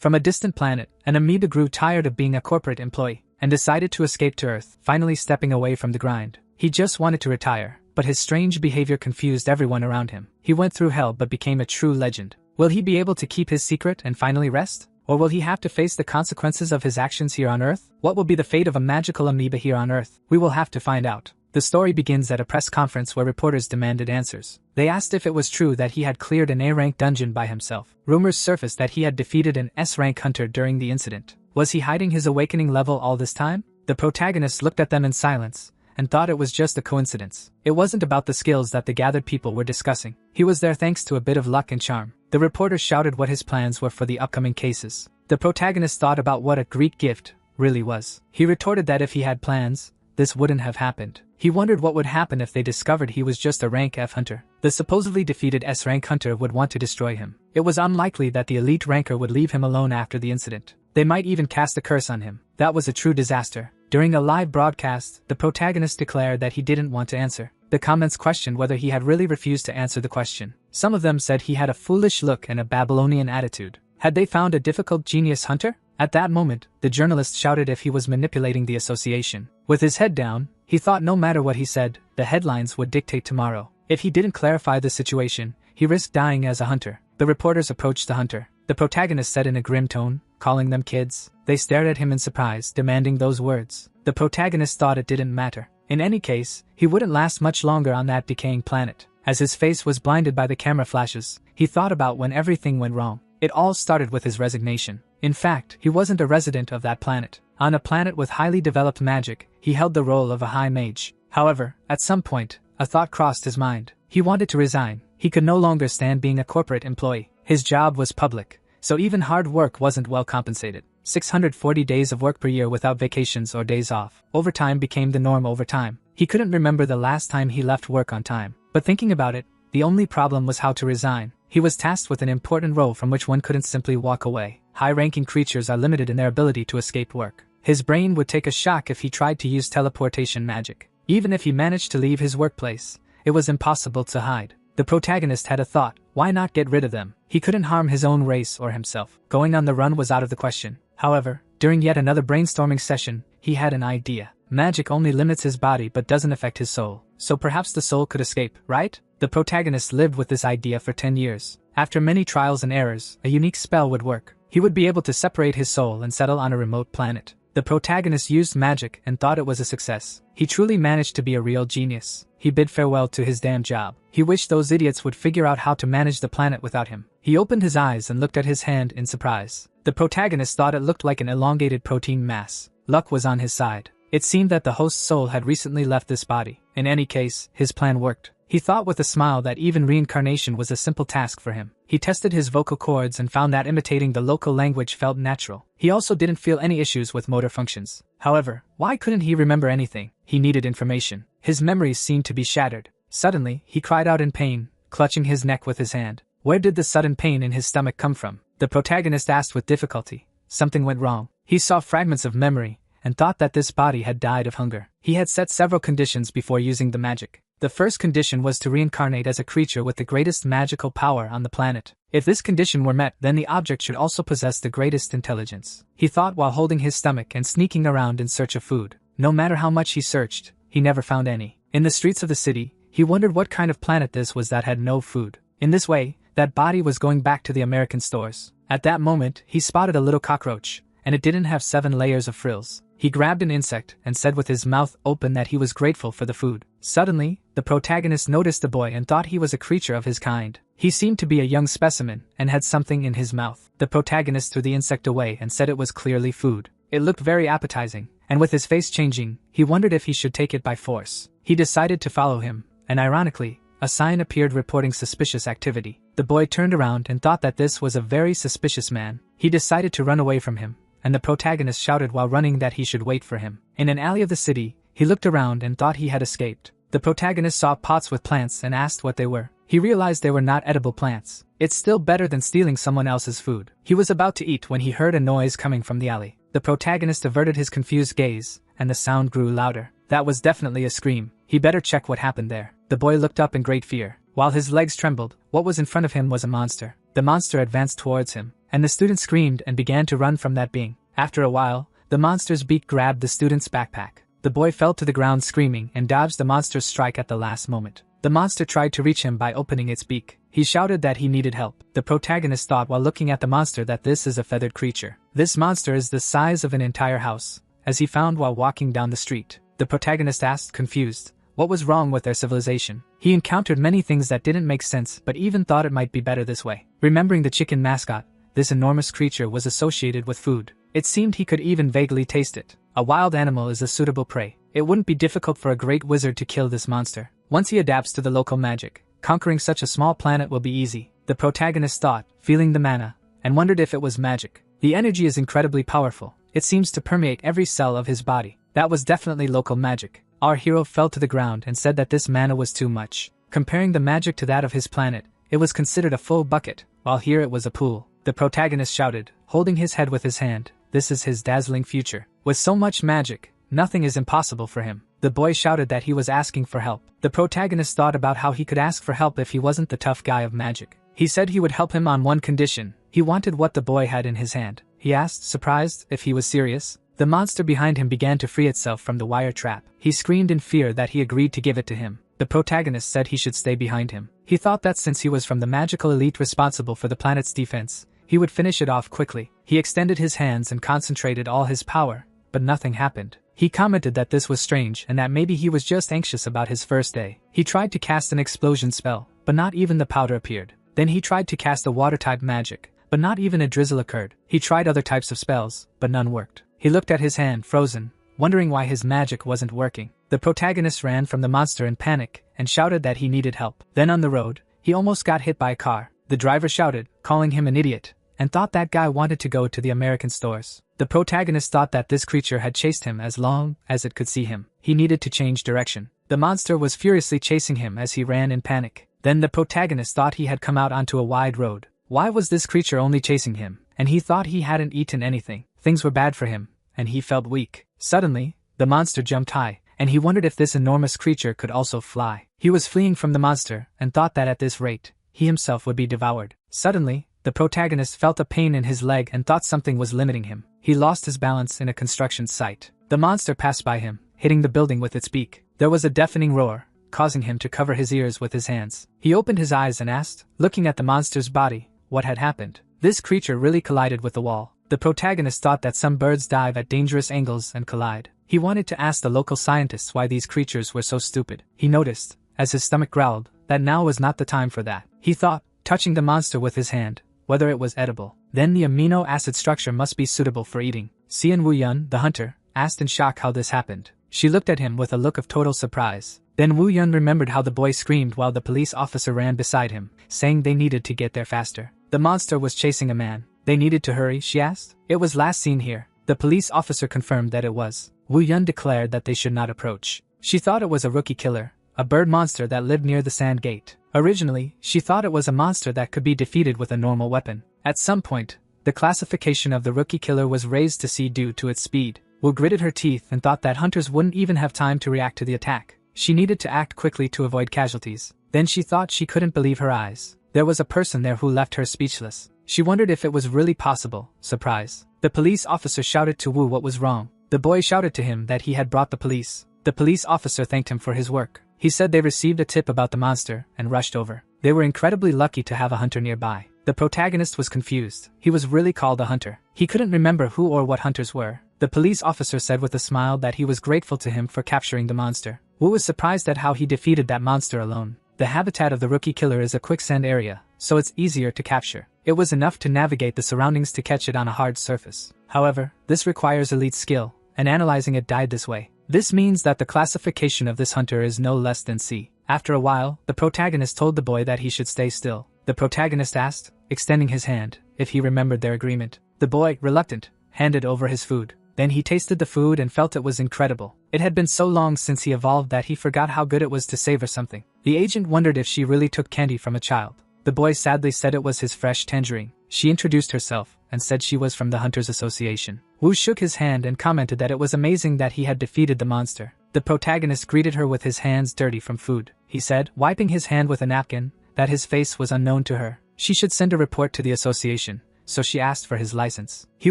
From a distant planet, an amoeba grew tired of being a corporate employee and decided to escape to Earth, finally stepping away from the grind. He just wanted to retire, but his strange behavior confused everyone around him. He went through hell but became a true legend. Will he be able to keep his secret and finally rest? Or will he have to face the consequences of his actions here on Earth? What will be the fate of a magical amoeba here on Earth? We will have to find out. The story begins at a press conference where reporters demanded answers. They asked if it was true that he had cleared an A-rank dungeon by himself. Rumors surfaced that he had defeated an S-rank hunter during the incident. Was he hiding his awakening level all this time? The protagonist looked at them in silence and thought it was just a coincidence. It wasn't about the skills that the gathered people were discussing. He was there thanks to a bit of luck and charm. The reporter shouted what his plans were for the upcoming cases. The protagonist thought about what a Greek gift really was. He retorted that if he had plans, this wouldn't have happened. He wondered what would happen if they discovered he was just a rank F hunter. The supposedly defeated S-rank hunter would want to destroy him. It was unlikely that the elite ranker would leave him alone after the incident. They might even cast a curse on him. That was a true disaster. During a live broadcast, the protagonist declared that he didn't want to answer. The comments questioned whether he had really refused to answer the question. Some of them said he had a foolish look and a Babylonian attitude. Had they found a difficult genius hunter? At that moment, the journalist shouted if he was manipulating the association. With his head down, he thought no matter what he said, the headlines would dictate tomorrow. If he didn't clarify the situation, he risked dying as a hunter. The reporters approached the hunter. The protagonist said in a grim tone, calling them kids. They stared at him in surprise, demanding those words. The protagonist thought it didn't matter. In any case, he wouldn't last much longer on that decaying planet. As his face was blinded by the camera flashes, he thought about when everything went wrong. It all started with his resignation. In fact, he wasn't a resident of that planet. On a planet with highly developed magic, he held the role of a high mage. However, at some point, a thought crossed his mind. He wanted to resign. He could no longer stand being a corporate employee. His job was public, so even hard work wasn't well compensated. 640 days of work per year without vacations or days off. Overtime became the norm over time. He couldn't remember the last time he left work on time. But thinking about it, the only problem was how to resign. He was tasked with an important role from which one couldn't simply walk away. High-ranking creatures are limited in their ability to escape work. His brain would take a shock if he tried to use teleportation magic. Even if he managed to leave his workplace, it was impossible to hide. The protagonist had a thought: why not get rid of them? He couldn't harm his own race or himself. Going on the run was out of the question. However, during yet another brainstorming session, he had an idea. Magic only limits his body but doesn't affect his soul. So perhaps the soul could escape, right? The protagonist lived with this idea for 10 years. After many trials and errors, a unique spell would work. He would be able to separate his soul and settle on a remote planet. The protagonist used magic and thought it was a success. He truly managed to be a real genius. He bid farewell to his damn job. He wished those idiots would figure out how to manage the planet without him. He opened his eyes and looked at his hand in surprise. The protagonist thought it looked like an elongated protein mass. Luck was on his side. It seemed that the host's soul had recently left this body. In any case, his plan worked. He thought with a smile that even reincarnation was a simple task for him. He tested his vocal cords and found that imitating the local language felt natural. He also didn't feel any issues with motor functions. However, why couldn't he remember anything? He needed information. His memories seemed to be shattered. Suddenly, he cried out in pain, clutching his neck with his hand. Where did the sudden pain in his stomach come from? The protagonist asked with difficulty. Something went wrong. He saw fragments of memory and thought that this body had died of hunger. He had set several conditions before using the magic. The first condition was to reincarnate as a creature with the greatest magical power on the planet. If this condition were met, then the object should also possess the greatest intelligence. He thought while holding his stomach and sneaking around in search of food. No matter how much he searched, he never found any. In the streets of the city, he wondered what kind of planet this was that had no food. In this way, that body was going back to the American stores. At that moment, he spotted a little cockroach, and it didn't have 7 layers of frills. He grabbed an insect and said with his mouth open that he was grateful for the food. Suddenly, the protagonist noticed the boy and thought he was a creature of his kind. He seemed to be a young specimen and had something in his mouth. The protagonist threw the insect away and said it was clearly food. It looked very appetizing, and with his face changing, he wondered if he should take it by force. He decided to follow him, and ironically, a sign appeared reporting suspicious activity. The boy turned around and thought that this was a very suspicious man. He decided to run away from him, and the protagonist shouted while running that he should wait for him. In an alley of the city, he looked around and thought he had escaped. The protagonist saw pots with plants and asked what they were. He realized they were not edible plants. It's still better than stealing someone else's food. He was about to eat when he heard a noise coming from the alley. The protagonist averted his confused gaze, and the sound grew louder. That was definitely a scream. He better check what happened there. The boy looked up in great fear. While his legs trembled, what was in front of him was a monster. The monster advanced towards him, and the student screamed and began to run from that being. After a while, the monster's beak grabbed the student's backpack. The boy fell to the ground screaming and dodged the monster's strike at the last moment. The monster tried to reach him by opening its beak. He shouted that he needed help. The protagonist thought while looking at the monster that this is a feathered creature. This monster is the size of an entire house, as he found while walking down the street. The protagonist asked, confused, what was wrong with their civilization. He encountered many things that didn't make sense but even thought it might be better this way. Remembering the chicken mascot, this enormous creature was associated with food. It seemed he could even vaguely taste it. A wild animal is a suitable prey. It wouldn't be difficult for a great wizard to kill this monster. Once he adapts to the local magic, conquering such a small planet will be easy. The protagonist thought, feeling the mana, and wondered if it was magic. The energy is incredibly powerful. It seems to permeate every cell of his body. That was definitely local magic. Our hero fell to the ground and said that this mana was too much. Comparing the magic to that of his planet, it was considered a full bucket, while here it was a pool. The protagonist shouted, holding his head with his hand, this is his dazzling future. With so much magic, nothing is impossible for him. The boy shouted that he was asking for help. The protagonist thought about how he could ask for help if he wasn't the tough guy of magic. He said he would help him on one condition. He wanted what the boy had in his hand. He asked, surprised, if he was serious. The monster behind him began to free itself from the wire trap. He screamed in fear that he agreed to give it to him. The protagonist said he should stay behind him. He thought that since he was from the magical elite responsible for the planet's defense, he would finish it off quickly. He extended his hands and concentrated all his power, but nothing happened. He commented that this was strange and that maybe he was just anxious about his first day. He tried to cast an explosion spell, but not even the powder appeared. Then he tried to cast a water-type magic, but not even a drizzle occurred. He tried other types of spells, but none worked. He looked at his hand, frozen, wondering why his magic wasn't working. The protagonist ran from the monster in panic and shouted that he needed help. Then on the road, he almost got hit by a car. The driver shouted, calling him an idiot, and thought that guy wanted to go to the American stores. The protagonist thought that this creature had chased him as long as it could see him. He needed to change direction. The monster was furiously chasing him as he ran in panic. Then the protagonist thought he had come out onto a wide road. Why was this creature only chasing him? And he thought he hadn't eaten anything. Things were bad for him, and he felt weak. Suddenly, the monster jumped high, and he wondered if this enormous creature could also fly. He was fleeing from the monster and thought that at this rate, he himself would be devoured. Suddenly, the protagonist felt a pain in his leg and thought something was limiting him. He lost his balance in a construction site. The monster passed by him, hitting the building with its beak. There was a deafening roar, causing him to cover his ears with his hands. He opened his eyes and asked, looking at the monster's body, what had happened. This creature really collided with the wall. The protagonist thought that some birds dive at dangerous angles and collide. He wanted to ask the local scientists why these creatures were so stupid. He noticed, as his stomach growled, that now was not the time for that. He thought, touching the monster with his hand, whether it was edible. Then the amino acid structure must be suitable for eating. Xian Wu-yun, the hunter, asked in shock how this happened. She looked at him with a look of total surprise. Then Wu-yun remembered how the boy screamed while the police officer ran beside him, saying they needed to get there faster. The monster was chasing a man. They needed to hurry, she asked. It was last seen here. The police officer confirmed that it was. Wu-yun declared that they should not approach. She thought it was a rookie killer, a bird monster that lived near the sand gate. Originally, she thought it was a monster that could be defeated with a normal weapon. At some point, the classification of the rookie killer was raised to C due to its speed. Wu gritted her teeth and thought that hunters wouldn't even have time to react to the attack. She needed to act quickly to avoid casualties. Then she thought she couldn't believe her eyes. There was a person there who left her speechless. She wondered if it was really possible. Surprise. The police officer shouted to Wu what was wrong. The boy shouted to him that he had brought the police. The police officer thanked him for his work. He said they received a tip about the monster and rushed over. They were incredibly lucky to have a hunter nearby. The protagonist was confused. He was really called a hunter. He couldn't remember who or what hunters were. The police officer said with a smile that he was grateful to him for capturing the monster. Wu was surprised at how he defeated that monster alone. The habitat of the rookie killer is a quicksand area, so it's easier to capture. It was enough to navigate the surroundings to catch it on a hard surface. However, this requires elite skill, and analyzing it died this way. This means that the classification of this hunter is no less than C. After a while, the protagonist told the boy that he should stay still. The protagonist asked, extending his hand, if he remembered their agreement. The boy, reluctant, handed over his food. Then he tasted the food and felt it was incredible. It had been so long since he evolved that he forgot how good it was to savor something. The agent wondered if she really took candy from a child. The boy sadly said it was his fresh tangerine. She introduced herself and said she was from the Hunters Association. Wu shook his hand and commented that it was amazing that he had defeated the monster. The protagonist greeted her with his hands dirty from food. He said, wiping his hand with a napkin, that his face was unknown to her. She should send a report to the association, so she asked for his license. He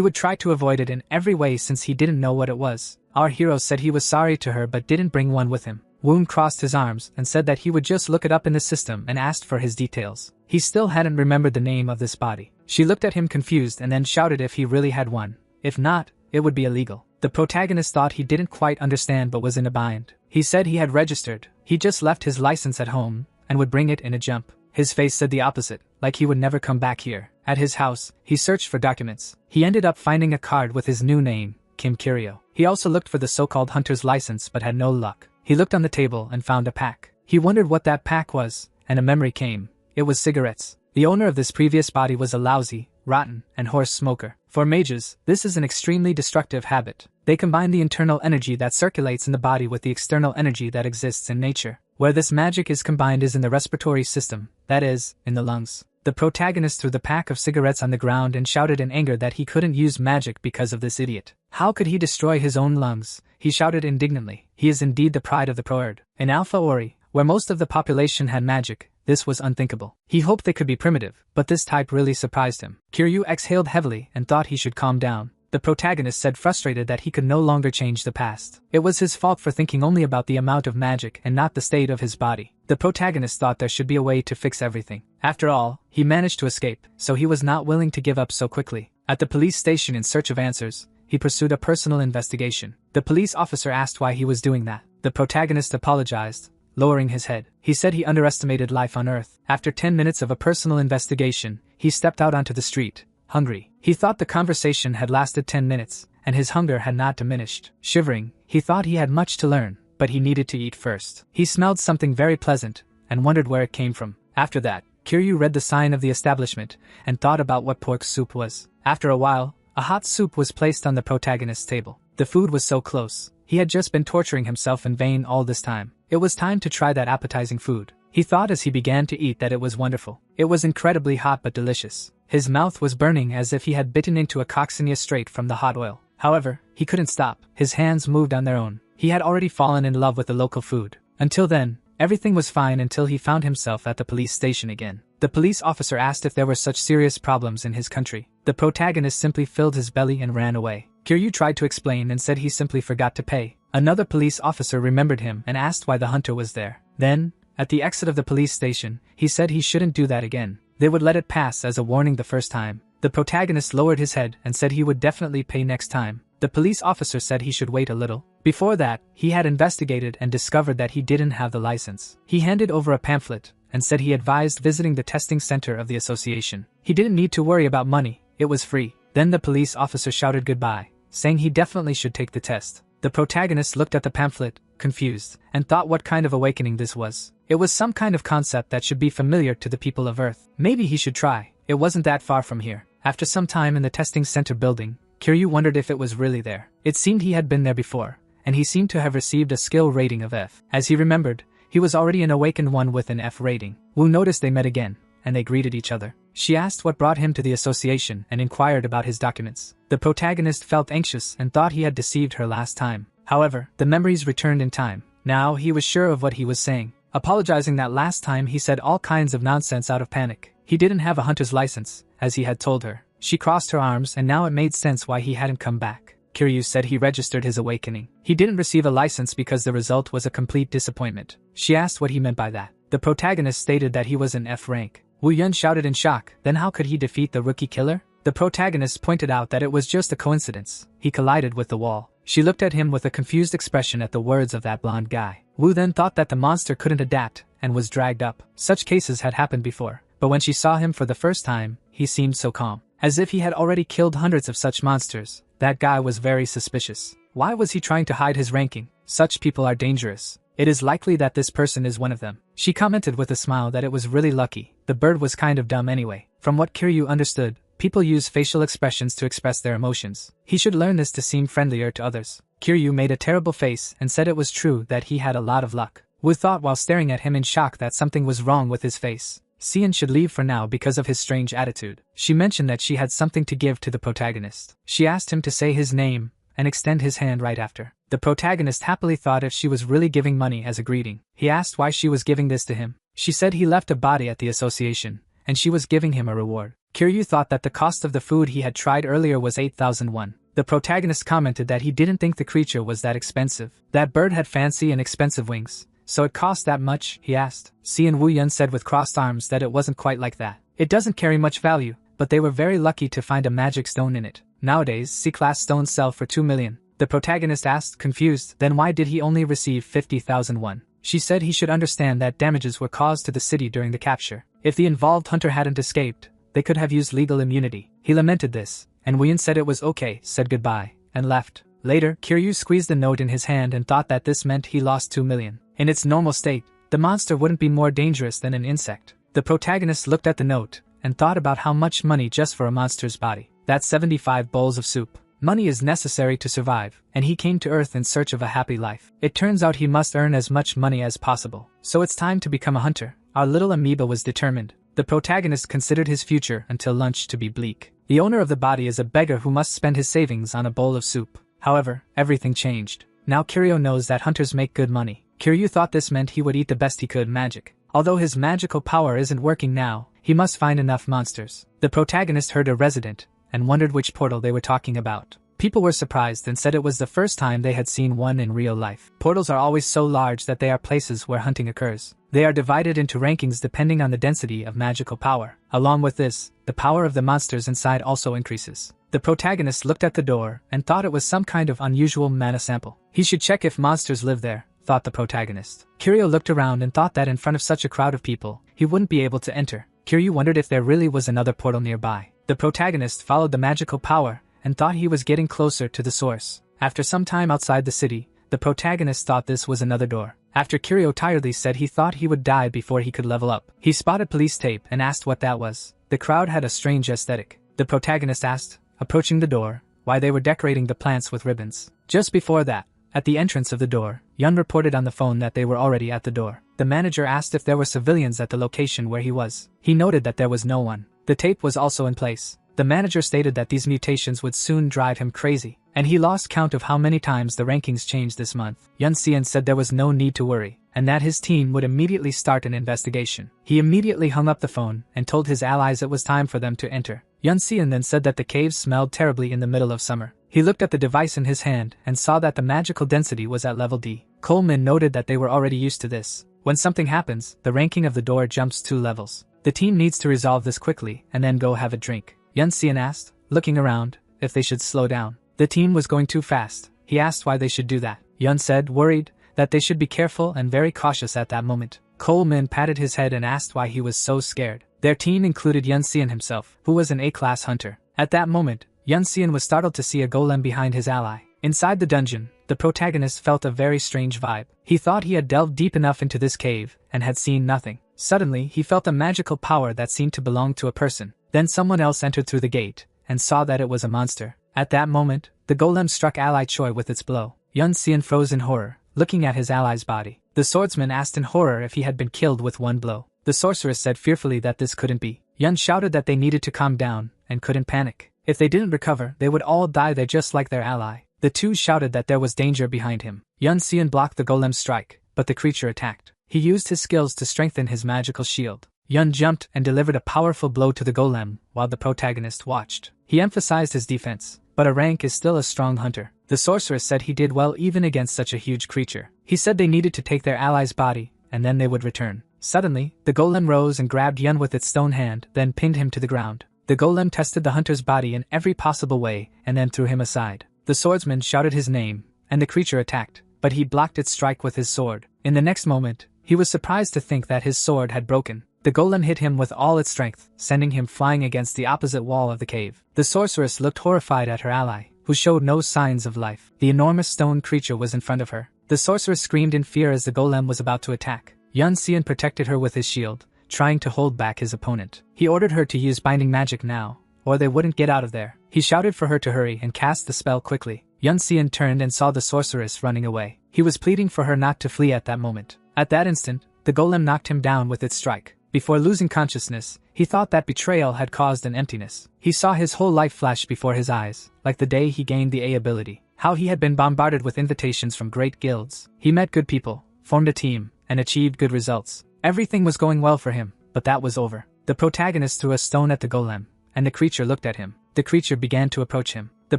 would try to avoid it in every way since he didn't know what it was. Our hero said he was sorry to her but didn't bring one with him. Woon crossed his arms and said that he would just look it up in the system and asked for his details. He still hadn't remembered the name of this body. She looked at him confused and then shouted if he really had one. If not, it would be illegal. The protagonist thought he didn't quite understand but was in a bind. He said he had registered. He just left his license at home and would bring it in a jump. His face said the opposite, like he would never come back here. At his house, he searched for documents. He ended up finding a card with his new name, Kim Kiryu. He also looked for the so-called hunter's license but had no luck. He looked on the table and found a pack. He wondered what that pack was, and a memory came. It was cigarettes. The owner of this previous body was a lousy, rotten, and horse smoker. For mages, this is an extremely destructive habit. They combine the internal energy that circulates in the body with the external energy that exists in nature. Where this magic is combined is in the respiratory system, that is, in the lungs. The protagonist threw the pack of cigarettes on the ground and shouted in anger that he couldn't use magic because of this idiot. How could he destroy his own lungs? He shouted indignantly. He is indeed the pride of the Proerd. In Alpha Ori, where most of the population had magic, this was unthinkable. He hoped they could be primitive, but this type really surprised him. Kiryu exhaled heavily and thought he should calm down. The protagonist said frustrated that he could no longer change the past. It was his fault for thinking only about the amount of magic and not the state of his body. The protagonist thought there should be a way to fix everything. After all, he managed to escape, so he was not willing to give up so quickly. At the police station in search of answers, he pursued a personal investigation. The police officer asked why he was doing that. The protagonist apologized, lowering his head. He said he underestimated life on Earth. After 10 minutes of a personal investigation, he stepped out onto the street, hungry. He thought the conversation had lasted 10 minutes, and his hunger had not diminished. Shivering, he thought he had much to learn, but he needed to eat first. He smelled something very pleasant, and wondered where it came from. After that, Kiryu read the sign of the establishment, and thought about what pork soup was. After a while, a hot soup was placed on the protagonist's table. The food was so close. He had just been torturing himself in vain all this time. It was time to try that appetizing food. He thought as he began to eat that it was wonderful. It was incredibly hot but delicious. His mouth was burning as if he had bitten into a coccinea straight from the hot oil. However, he couldn't stop. His hands moved on their own. He had already fallen in love with the local food. Until then, everything was fine until he found himself at the police station again. The police officer asked if there were such serious problems in his country. The protagonist simply filled his belly and ran away. Kiryu tried to explain and said he simply forgot to pay. Another police officer remembered him and asked why the hunter was there. Then, at the exit of the police station, he said he shouldn't do that again. They would let it pass as a warning the first time. The protagonist lowered his head and said he would definitely pay next time. The police officer said he should wait a little. Before that, he had investigated and discovered that he didn't have the license. He handed over a pamphlet and said he advised visiting the testing center of the association. He didn't need to worry about money, it was free. Then the police officer shouted goodbye, saying he definitely should take the test. The protagonist looked at the pamphlet, confused, and thought what kind of awakening this was. It was some kind of concept that should be familiar to the people of Earth. Maybe he should try. It wasn't that far from here. After some time in the testing center building, Kiryu wondered if it was really there. It seemed he had been there before, and he seemed to have received a skill rating of F. As he remembered, he was already an awakened one with an F rating. Wu noticed they met again, and they greeted each other. She asked what brought him to the association and inquired about his documents. The protagonist felt anxious and thought he had deceived her last time. However, the memories returned in time. Now he was sure of what he was saying. Apologizing that last time he said all kinds of nonsense out of panic. He didn't have a hunter's license, as he had told her. She crossed her arms and now it made sense why he hadn't come back. Kiryu said he registered his awakening. He didn't receive a license because the result was a complete disappointment. She asked what he meant by that. The protagonist stated that he was an F rank. Wu Yun shouted in shock, then how could he defeat the rookie killer? The protagonist pointed out that it was just a coincidence. He collided with the wall. She looked at him with a confused expression at the words of that blonde guy. Wu then thought that the monster couldn't adapt, and was dragged up. Such cases had happened before, but when she saw him for the first time, he seemed so calm. As if he had already killed hundreds of such monsters. That guy was very suspicious. Why was he trying to hide his ranking? Such people are dangerous. It is likely that this person is one of them. She commented with a smile that it was really lucky. The bird was kind of dumb anyway. From what Kiryu understood, people use facial expressions to express their emotions. He should learn this to seem friendlier to others. Kiryu made a terrible face and said it was true that he had a lot of luck. Wu thought while staring at him in shock that something was wrong with his face. Xian should leave for now because of his strange attitude. She mentioned that she had something to give to the protagonist. She asked him to say his name and extend his hand right after. The protagonist happily thought if she was really giving money as a greeting. He asked why she was giving this to him. She said he left a body at the association, and she was giving him a reward. Kiryu thought that the cost of the food he had tried earlier was 8,000 won. The protagonist commented that he didn't think the creature was that expensive. That bird had fancy and expensive wings, so it cost that much, he asked. Xian Wuyun said with crossed arms that it wasn't quite like that. It doesn't carry much value, but they were very lucky to find a magic stone in it. Nowadays, C-class stones sell for 2 million. The protagonist asked, confused, then why did he only receive 50,000 won? She said he should understand that damages were caused to the city during the capture. If the involved hunter hadn't escaped, they could have used legal immunity. He lamented this, and Wuyun said it was okay, said goodbye, and left. Later, Kiryu squeezed the note in his hand and thought that this meant he lost 2 million. In its normal state, the monster wouldn't be more dangerous than an insect. The protagonist looked at the note and thought about how much money just for a monster's body. That's 75 bowls of soup. Money is necessary to survive, and he came to Earth in search of a happy life. It turns out he must earn as much money as possible. So it's time to become a hunter. Our little amoeba was determined. The protagonist considered his future until lunch to be bleak. The owner of the body is a beggar who must spend his savings on a bowl of soup. However, everything changed. Now Kiryu knows that hunters make good money. Kiryu thought this meant he would eat the best he could magic. Although his magical power isn't working now, he must find enough monsters. The protagonist heard a resident and wondered which portal they were talking about. People were surprised and said it was the first time they had seen one in real life. Portals are always so large that they are places where hunting occurs. They are divided into rankings depending on the density of magical power. Along with this, the power of the monsters inside also increases. The protagonist looked at the door and thought it was some kind of unusual mana sample. He should check if monsters live there, thought the protagonist. Kiryu looked around and thought that in front of such a crowd of people, he wouldn't be able to enter. Kiryu wondered if there really was another portal nearby. The protagonist followed the magical power and thought he was getting closer to the source. After some time outside the city, the protagonist thought this was another door. After Kiryu tiredly said he thought he would die before he could level up. He spotted police tape and asked what that was. The crowd had a strange aesthetic. The protagonist asked, approaching the door, why they were decorating the plants with ribbons. Just before that, at the entrance of the door, Yun reported on the phone that they were already at the door. The manager asked if there were civilians at the location where he was. He noted that there was no one. The tape was also in place. The manager stated that these mutations would soon drive him crazy, and he lost count of how many times the rankings changed this month. Yun Xian said there was no need to worry, and that his team would immediately start an investigation. He immediately hung up the phone and told his allies it was time for them to enter. Yun Xian then said that the caves smelled terribly in the middle of summer. He looked at the device in his hand and saw that the magical density was at level D. Coleman noted that they were already used to this. When something happens, the ranking of the door jumps 2 levels. The team needs to resolve this quickly and then go have a drink. Yun Xian asked, looking around, if they should slow down. The team was going too fast. He asked why they should do that. Yun said, worried, that they should be careful and very cautious at that moment. Coleman patted his head and asked why he was so scared. Their team included Yun Xian himself, who was an A-class hunter. At that moment, Yun Xian was startled to see a golem behind his ally. Inside the dungeon, the protagonist felt a very strange vibe. He thought he had delved deep enough into this cave and had seen nothing. Suddenly, he felt a magical power that seemed to belong to a person. Then someone else entered through the gate and saw that it was a monster. At that moment, the golem struck ally Choi with its blow. Yun Xian froze in horror, looking at his ally's body. The swordsman asked in horror if he had been killed with one blow. The sorceress said fearfully that this couldn't be. Yun shouted that they needed to calm down and couldn't panic. If they didn't recover, they would all die there just like their ally. The two shouted that there was danger behind him. Yun Xian blocked the golem's strike, but the creature attacked. He used his skills to strengthen his magical shield. Yun jumped and delivered a powerful blow to the golem while the protagonist watched. He emphasized his defense, but a rank is still a strong hunter. The sorceress said he did well even against such a huge creature. He said they needed to take their ally's body, and then they would return. Suddenly, the golem rose and grabbed Yun with its stone hand, then pinned him to the ground. The golem tested the hunter's body in every possible way and then threw him aside. The swordsman shouted his name, and the creature attacked, but he blocked its strike with his sword. In the next moment, he was surprised to think that his sword had broken. The golem hit him with all its strength, sending him flying against the opposite wall of the cave. The sorceress looked horrified at her ally, who showed no signs of life. The enormous stone creature was in front of her. The sorceress screamed in fear as the golem was about to attack. Yun Xian protected her with his shield, trying to hold back his opponent. He ordered her to use binding magic now, or they wouldn't get out of there. He shouted for her to hurry and cast the spell quickly. Yun Xian turned and saw the sorceress running away. He was pleading for her not to flee at that moment. At that instant, the golem knocked him down with its strike. Before losing consciousness, he thought that betrayal had caused an emptiness. He saw his whole life flash before his eyes, like the day he gained the A ability. How he had been bombarded with invitations from great guilds. He met good people, formed a team, and achieved good results. Everything was going well for him, but that was over. The protagonist threw a stone at the golem, and the creature looked at him. The creature began to approach him. The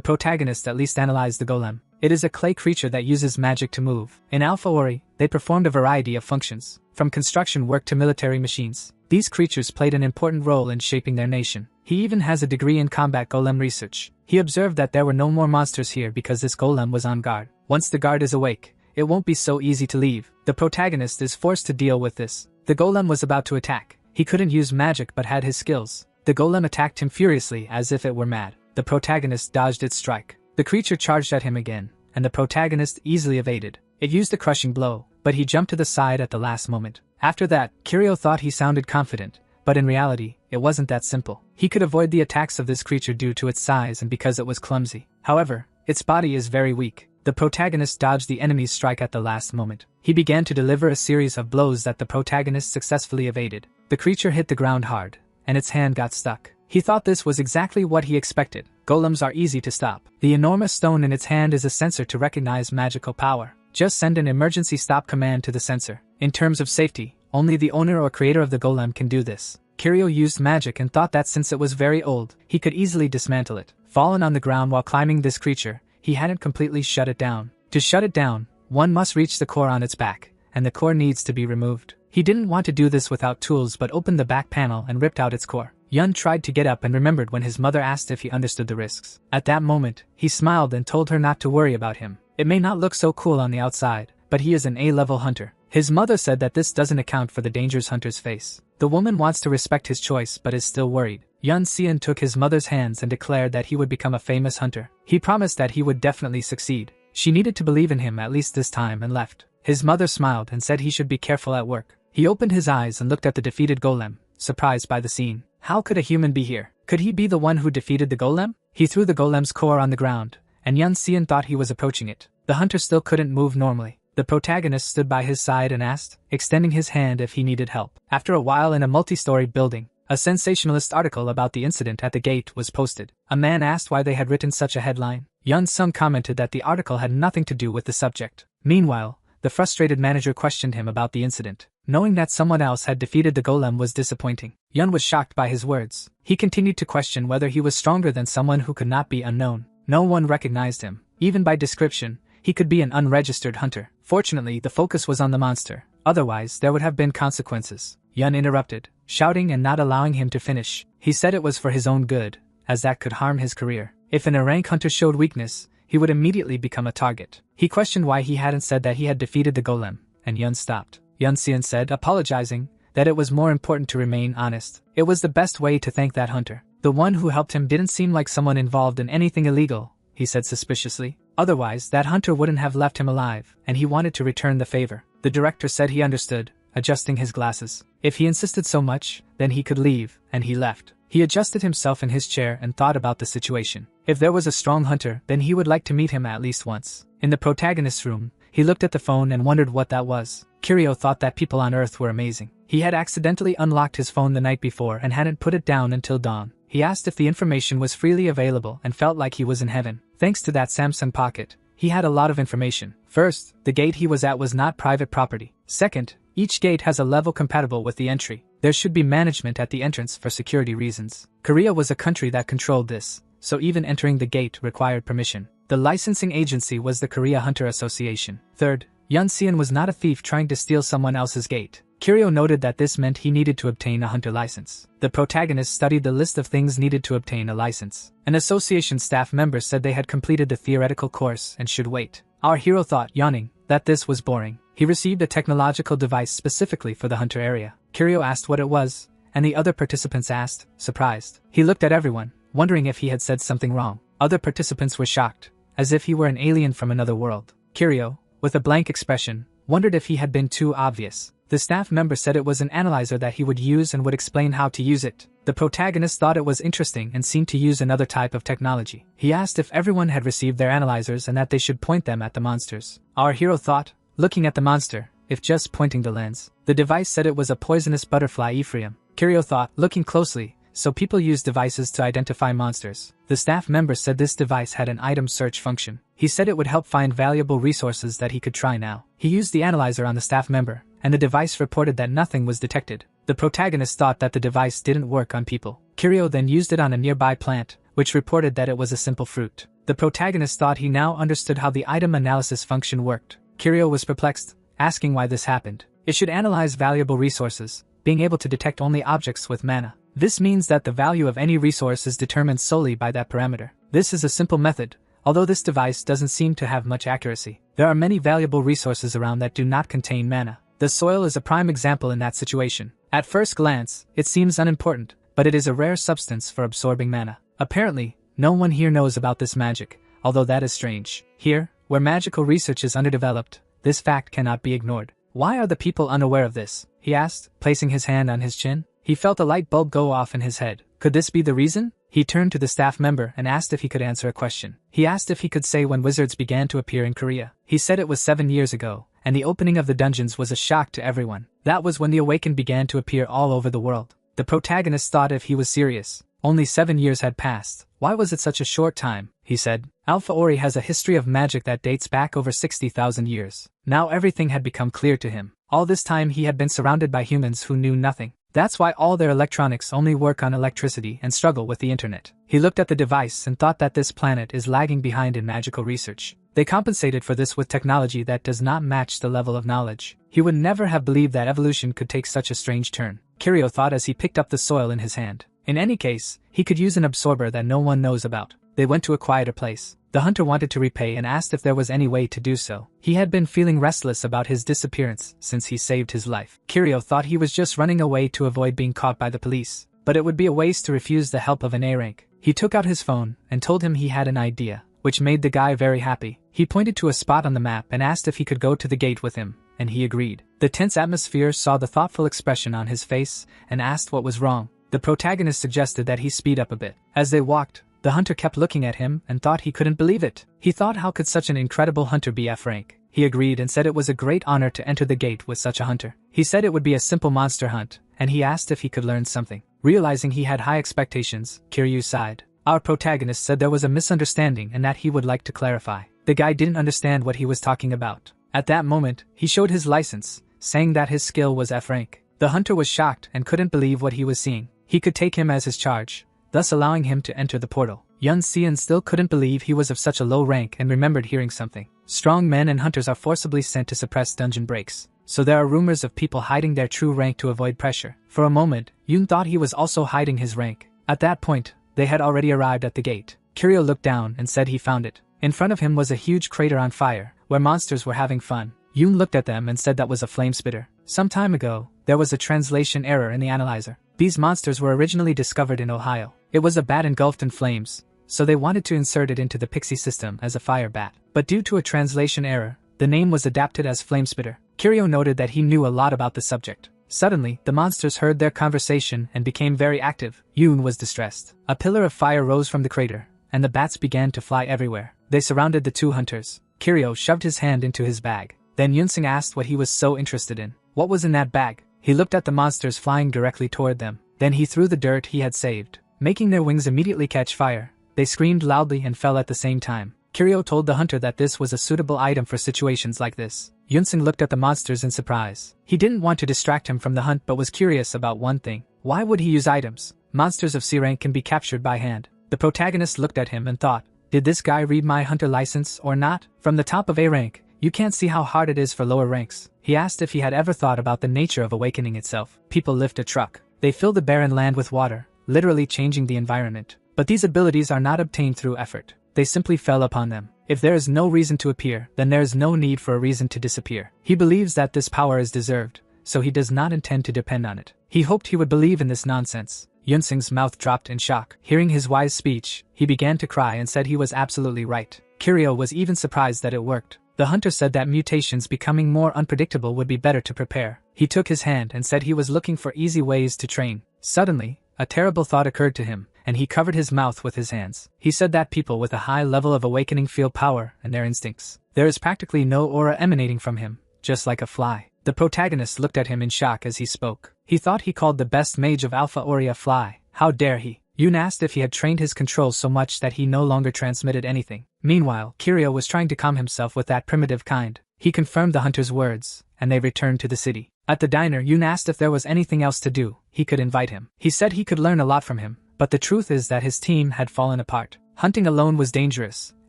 protagonist at least analyzed the golem. It is a clay creature that uses magic to move. In Alpha Ori, they performed a variety of functions, from construction work to military machines. These creatures played an important role in shaping their nation. He even has a degree in combat golem research. He observed that there were no more monsters here because this golem was on guard. Once the guard is awake, it won't be so easy to leave. The protagonist is forced to deal with this. The golem was about to attack. He couldn't use magic but had his skills. The golem attacked him furiously as if it were mad. The protagonist dodged its strike. The creature charged at him again, and the protagonist easily evaded. It used a crushing blow, but he jumped to the side at the last moment. After that, Kiryu thought he sounded confident, but in reality, it wasn't that simple. He could avoid the attacks of this creature due to its size and because it was clumsy. However, its body is very weak. The protagonist dodged the enemy's strike at the last moment. He began to deliver a series of blows that the protagonist successfully evaded. The creature hit the ground hard, and its hand got stuck. He thought this was exactly what he expected. Golems are easy to stop. The enormous stone in its hand is a sensor to recognize magical power. Just send an emergency stop command to the sensor. In terms of safety, only the owner or creator of the golem can do this. Kiryu used magic and thought that since it was very old, he could easily dismantle it. Fallen on the ground while climbing this creature, he hadn't completely shut it down. To shut it down, one must reach the core on its back, and the core needs to be removed. He didn't want to do this without tools but opened the back panel and ripped out its core. Yun tried to get up and remembered when his mother asked if he understood the risks. At that moment, he smiled and told her not to worry about him. It may not look so cool on the outside, but he is an A-level hunter. His mother said that this doesn't account for the dangers hunters face. The woman wants to respect his choice but is still worried. Yun Xian took his mother's hands and declared that he would become a famous hunter. He promised that he would definitely succeed. She needed to believe in him at least this time and left. His mother smiled and said he should be careful at work. He opened his eyes and looked at the defeated golem, surprised by the scene. How could a human be here? Could he be the one who defeated the golem? He threw the golem's core on the ground, and Yun Xian thought he was approaching it. The hunter still couldn't move normally. The protagonist stood by his side and asked, extending his hand if he needed help. After a while in a multi-story building, a sensationalist article about the incident at the gate was posted. A man asked why they had written such a headline. Yun Sung commented that the article had nothing to do with the subject. Meanwhile, the frustrated manager questioned him about the incident. Knowing that someone else had defeated the golem was disappointing. Yun was shocked by his words. He continued to question whether he was stronger than someone who could not be unknown. No one recognized him. Even by description, he could be an unregistered hunter. Fortunately, the focus was on the monster. Otherwise, there would have been consequences. Yun interrupted, shouting and not allowing him to finish. He said it was for his own good, as that could harm his career. If an rank hunter showed weakness, he would immediately become a target. He questioned why he hadn't said that he had defeated the golem, and Yun stopped. Yun Xian said, apologizing, that it was more important to remain honest. It was the best way to thank that hunter. The one who helped him didn't seem like someone involved in anything illegal, he said suspiciously. Otherwise, that hunter wouldn't have left him alive, and he wanted to return the favor. The director said he understood, adjusting his glasses. If he insisted so much, then he could leave, and he left. He adjusted himself in his chair and thought about the situation. If there was a strong hunter, then he would like to meet him at least once. In the protagonist's room, he looked at the phone and wondered what that was. Kiryu thought that people on Earth were amazing. He had accidentally unlocked his phone the night before and hadn't put it down until dawn. He asked if the information was freely available and felt like he was in heaven. Thanks to that Samsung Pocket, he had a lot of information. First, the gate he was at was not private property. Second, each gate has a level compatible with the entry. There should be management at the entrance for security reasons. Korea was a country that controlled this, so even entering the gate required permission. The licensing agency was the Korea Hunter Association. Third, Yun Xian was not a thief trying to steal someone else's gate. Kiryu noted that this meant he needed to obtain a hunter license. The protagonist studied the list of things needed to obtain a license. An association staff member said they had completed the theoretical course and should wait. Our hero thought, yawning, that this was boring. He received a technological device specifically for the hunter area. Kiryu asked what it was, and the other participants asked, surprised. He looked at everyone, wondering if he had said something wrong. Other participants were shocked, as if he were an alien from another world. Kiryu, with a blank expression, wondered if he had been too obvious. The staff member said it was an analyzer that he would use and would explain how to use it. The protagonist thought it was interesting and seemed to use another type of technology. He asked if everyone had received their analyzers and that they should point them at the monsters. Our hero thought, looking at the monster, if just pointing the lens. The device said it was a poisonous butterfly Ephraim. Kiryu thought, looking closely, so people use devices to identify monsters. The staff member said this device had an item search function. He said it would help find valuable resources that he could try now. He used the analyzer on the staff member, and the device reported that nothing was detected. The protagonist thought that the device didn't work on people. Kiryu then used it on a nearby plant, which reported that it was a simple fruit. The protagonist thought he now understood how the item analysis function worked. Kiryu was perplexed, asking why this happened. It should analyze valuable resources, being able to detect only objects with mana. This means that the value of any resource is determined solely by that parameter. This is a simple method, although this device doesn't seem to have much accuracy. There are many valuable resources around that do not contain mana. The soil is a prime example in that situation. At first glance, it seems unimportant, but it is a rare substance for absorbing mana. Apparently, no one here knows about this magic, although that is strange. Here, where magical research is underdeveloped, this fact cannot be ignored. Why are the people unaware of this? He asked, placing his hand on his chin. He felt a light bulb go off in his head. Could this be the reason? He turned to the staff member and asked if he could answer a question. He asked if he could say when wizards began to appear in Korea. He said it was 7 years ago, and the opening of the dungeons was a shock to everyone. That was when the awakened began to appear all over the world. The protagonist thought if he was serious. Only 7 years had passed. Why was it such a short time? He said. Alpha Ori has a history of magic that dates back over 60,000 years. Now everything had become clear to him. All this time he had been surrounded by humans who knew nothing. That's why all their electronics only work on electricity and struggle with the internet. He looked at the device and thought that this planet is lagging behind in magical research. They compensated for this with technology that does not match the level of knowledge. He would never have believed that evolution could take such a strange turn. Kiryu thought as he picked up the soil in his hand. In any case, he could use an absorber that no one knows about. They went to a quieter place. The hunter wanted to repay and asked if there was any way to do so. He had been feeling restless about his disappearance since he saved his life. Kiryu thought he was just running away to avoid being caught by the police, but it would be a waste to refuse the help of an A rank. He took out his phone and told him he had an idea, which made the guy very happy. He pointed to a spot on the map and asked if he could go to the gate with him, and he agreed. The tense atmosphere saw the thoughtful expression on his face and asked what was wrong. The protagonist suggested that he speed up a bit. As they walked, the hunter kept looking at him and thought he couldn't believe it. He thought how could such an incredible hunter be F rank? He agreed and said it was a great honor to enter the gate with such a hunter. He said it would be a simple monster hunt, and he asked if he could learn something. Realizing he had high expectations, Kiryu sighed. Our protagonist said there was a misunderstanding and that he would like to clarify. The guy didn't understand what he was talking about. At that moment, he showed his license, saying that his skill was F rank. The hunter was shocked and couldn't believe what he was seeing. He could take him as his charge, thus allowing him to enter the portal. Yun Xian still couldn't believe he was of such a low rank and remembered hearing something. Strong men and hunters are forcibly sent to suppress dungeon breaks, so there are rumors of people hiding their true rank to avoid pressure. For a moment, Yun thought he was also hiding his rank. At that point, they had already arrived at the gate. Kiryu looked down and said he found it. In front of him was a huge crater on fire, where monsters were having fun. Yun looked at them and said that was a flame spitter. Some time ago, there was a translation error in the analyzer. These monsters were originally discovered in Ohio. It was a bat engulfed in flames, so they wanted to insert it into the pixie system as a fire bat. But due to a translation error, the name was adapted as Flamespitter. Kiryu noted that he knew a lot about the subject. Suddenly, the monsters heard their conversation and became very active. Yoon was distressed. A pillar of fire rose from the crater, and the bats began to fly everywhere. They surrounded the two hunters. Kiryu shoved his hand into his bag. Then Yunsing asked what he was so interested in. What was in that bag? He looked at the monsters flying directly toward them. Then he threw the dirt he had saved, making their wings immediately catch fire. They screamed loudly and fell at the same time. Kiryu told the hunter that this was a suitable item for situations like this. Yunsing looked at the monsters in surprise. He didn't want to distract him from the hunt but was curious about one thing. Why would he use items? Monsters of C rank can be captured by hand. The protagonist looked at him and thought, did this guy read my hunter license or not? From the top of A rank, you can't see how hard it is for lower ranks. He asked if he had ever thought about the nature of awakening itself. People lift a truck. They fill the barren land with water, literally changing the environment. But these abilities are not obtained through effort. They simply fell upon them. If there is no reason to appear, then there is no need for a reason to disappear. He believes that this power is deserved, so he does not intend to depend on it. He hoped he would believe in this nonsense. Yunsing's mouth dropped in shock. Hearing his wise speech, he began to cry and said he was absolutely right. Kiryu was even surprised that it worked. The hunter said that mutations becoming more unpredictable would be better to prepare. He took his hand and said he was looking for easy ways to train. Suddenly, a terrible thought occurred to him, and he covered his mouth with his hands. He said that people with a high level of awakening feel power and their instincts. There is practically no aura emanating from him, just like a fly. The protagonist looked at him in shock as he spoke. He thought he called the best mage of Alpha Ori a fly. How dare he? Yoon asked if he had trained his controls so much that he no longer transmitted anything. Meanwhile, Kiryu was trying to calm himself with that primitive kind. He confirmed the hunter's words, and they returned to the city. At the diner, Yoon asked if there was anything else to do. He could invite him. He said he could learn a lot from him, but the truth is that his team had fallen apart. Hunting alone was dangerous,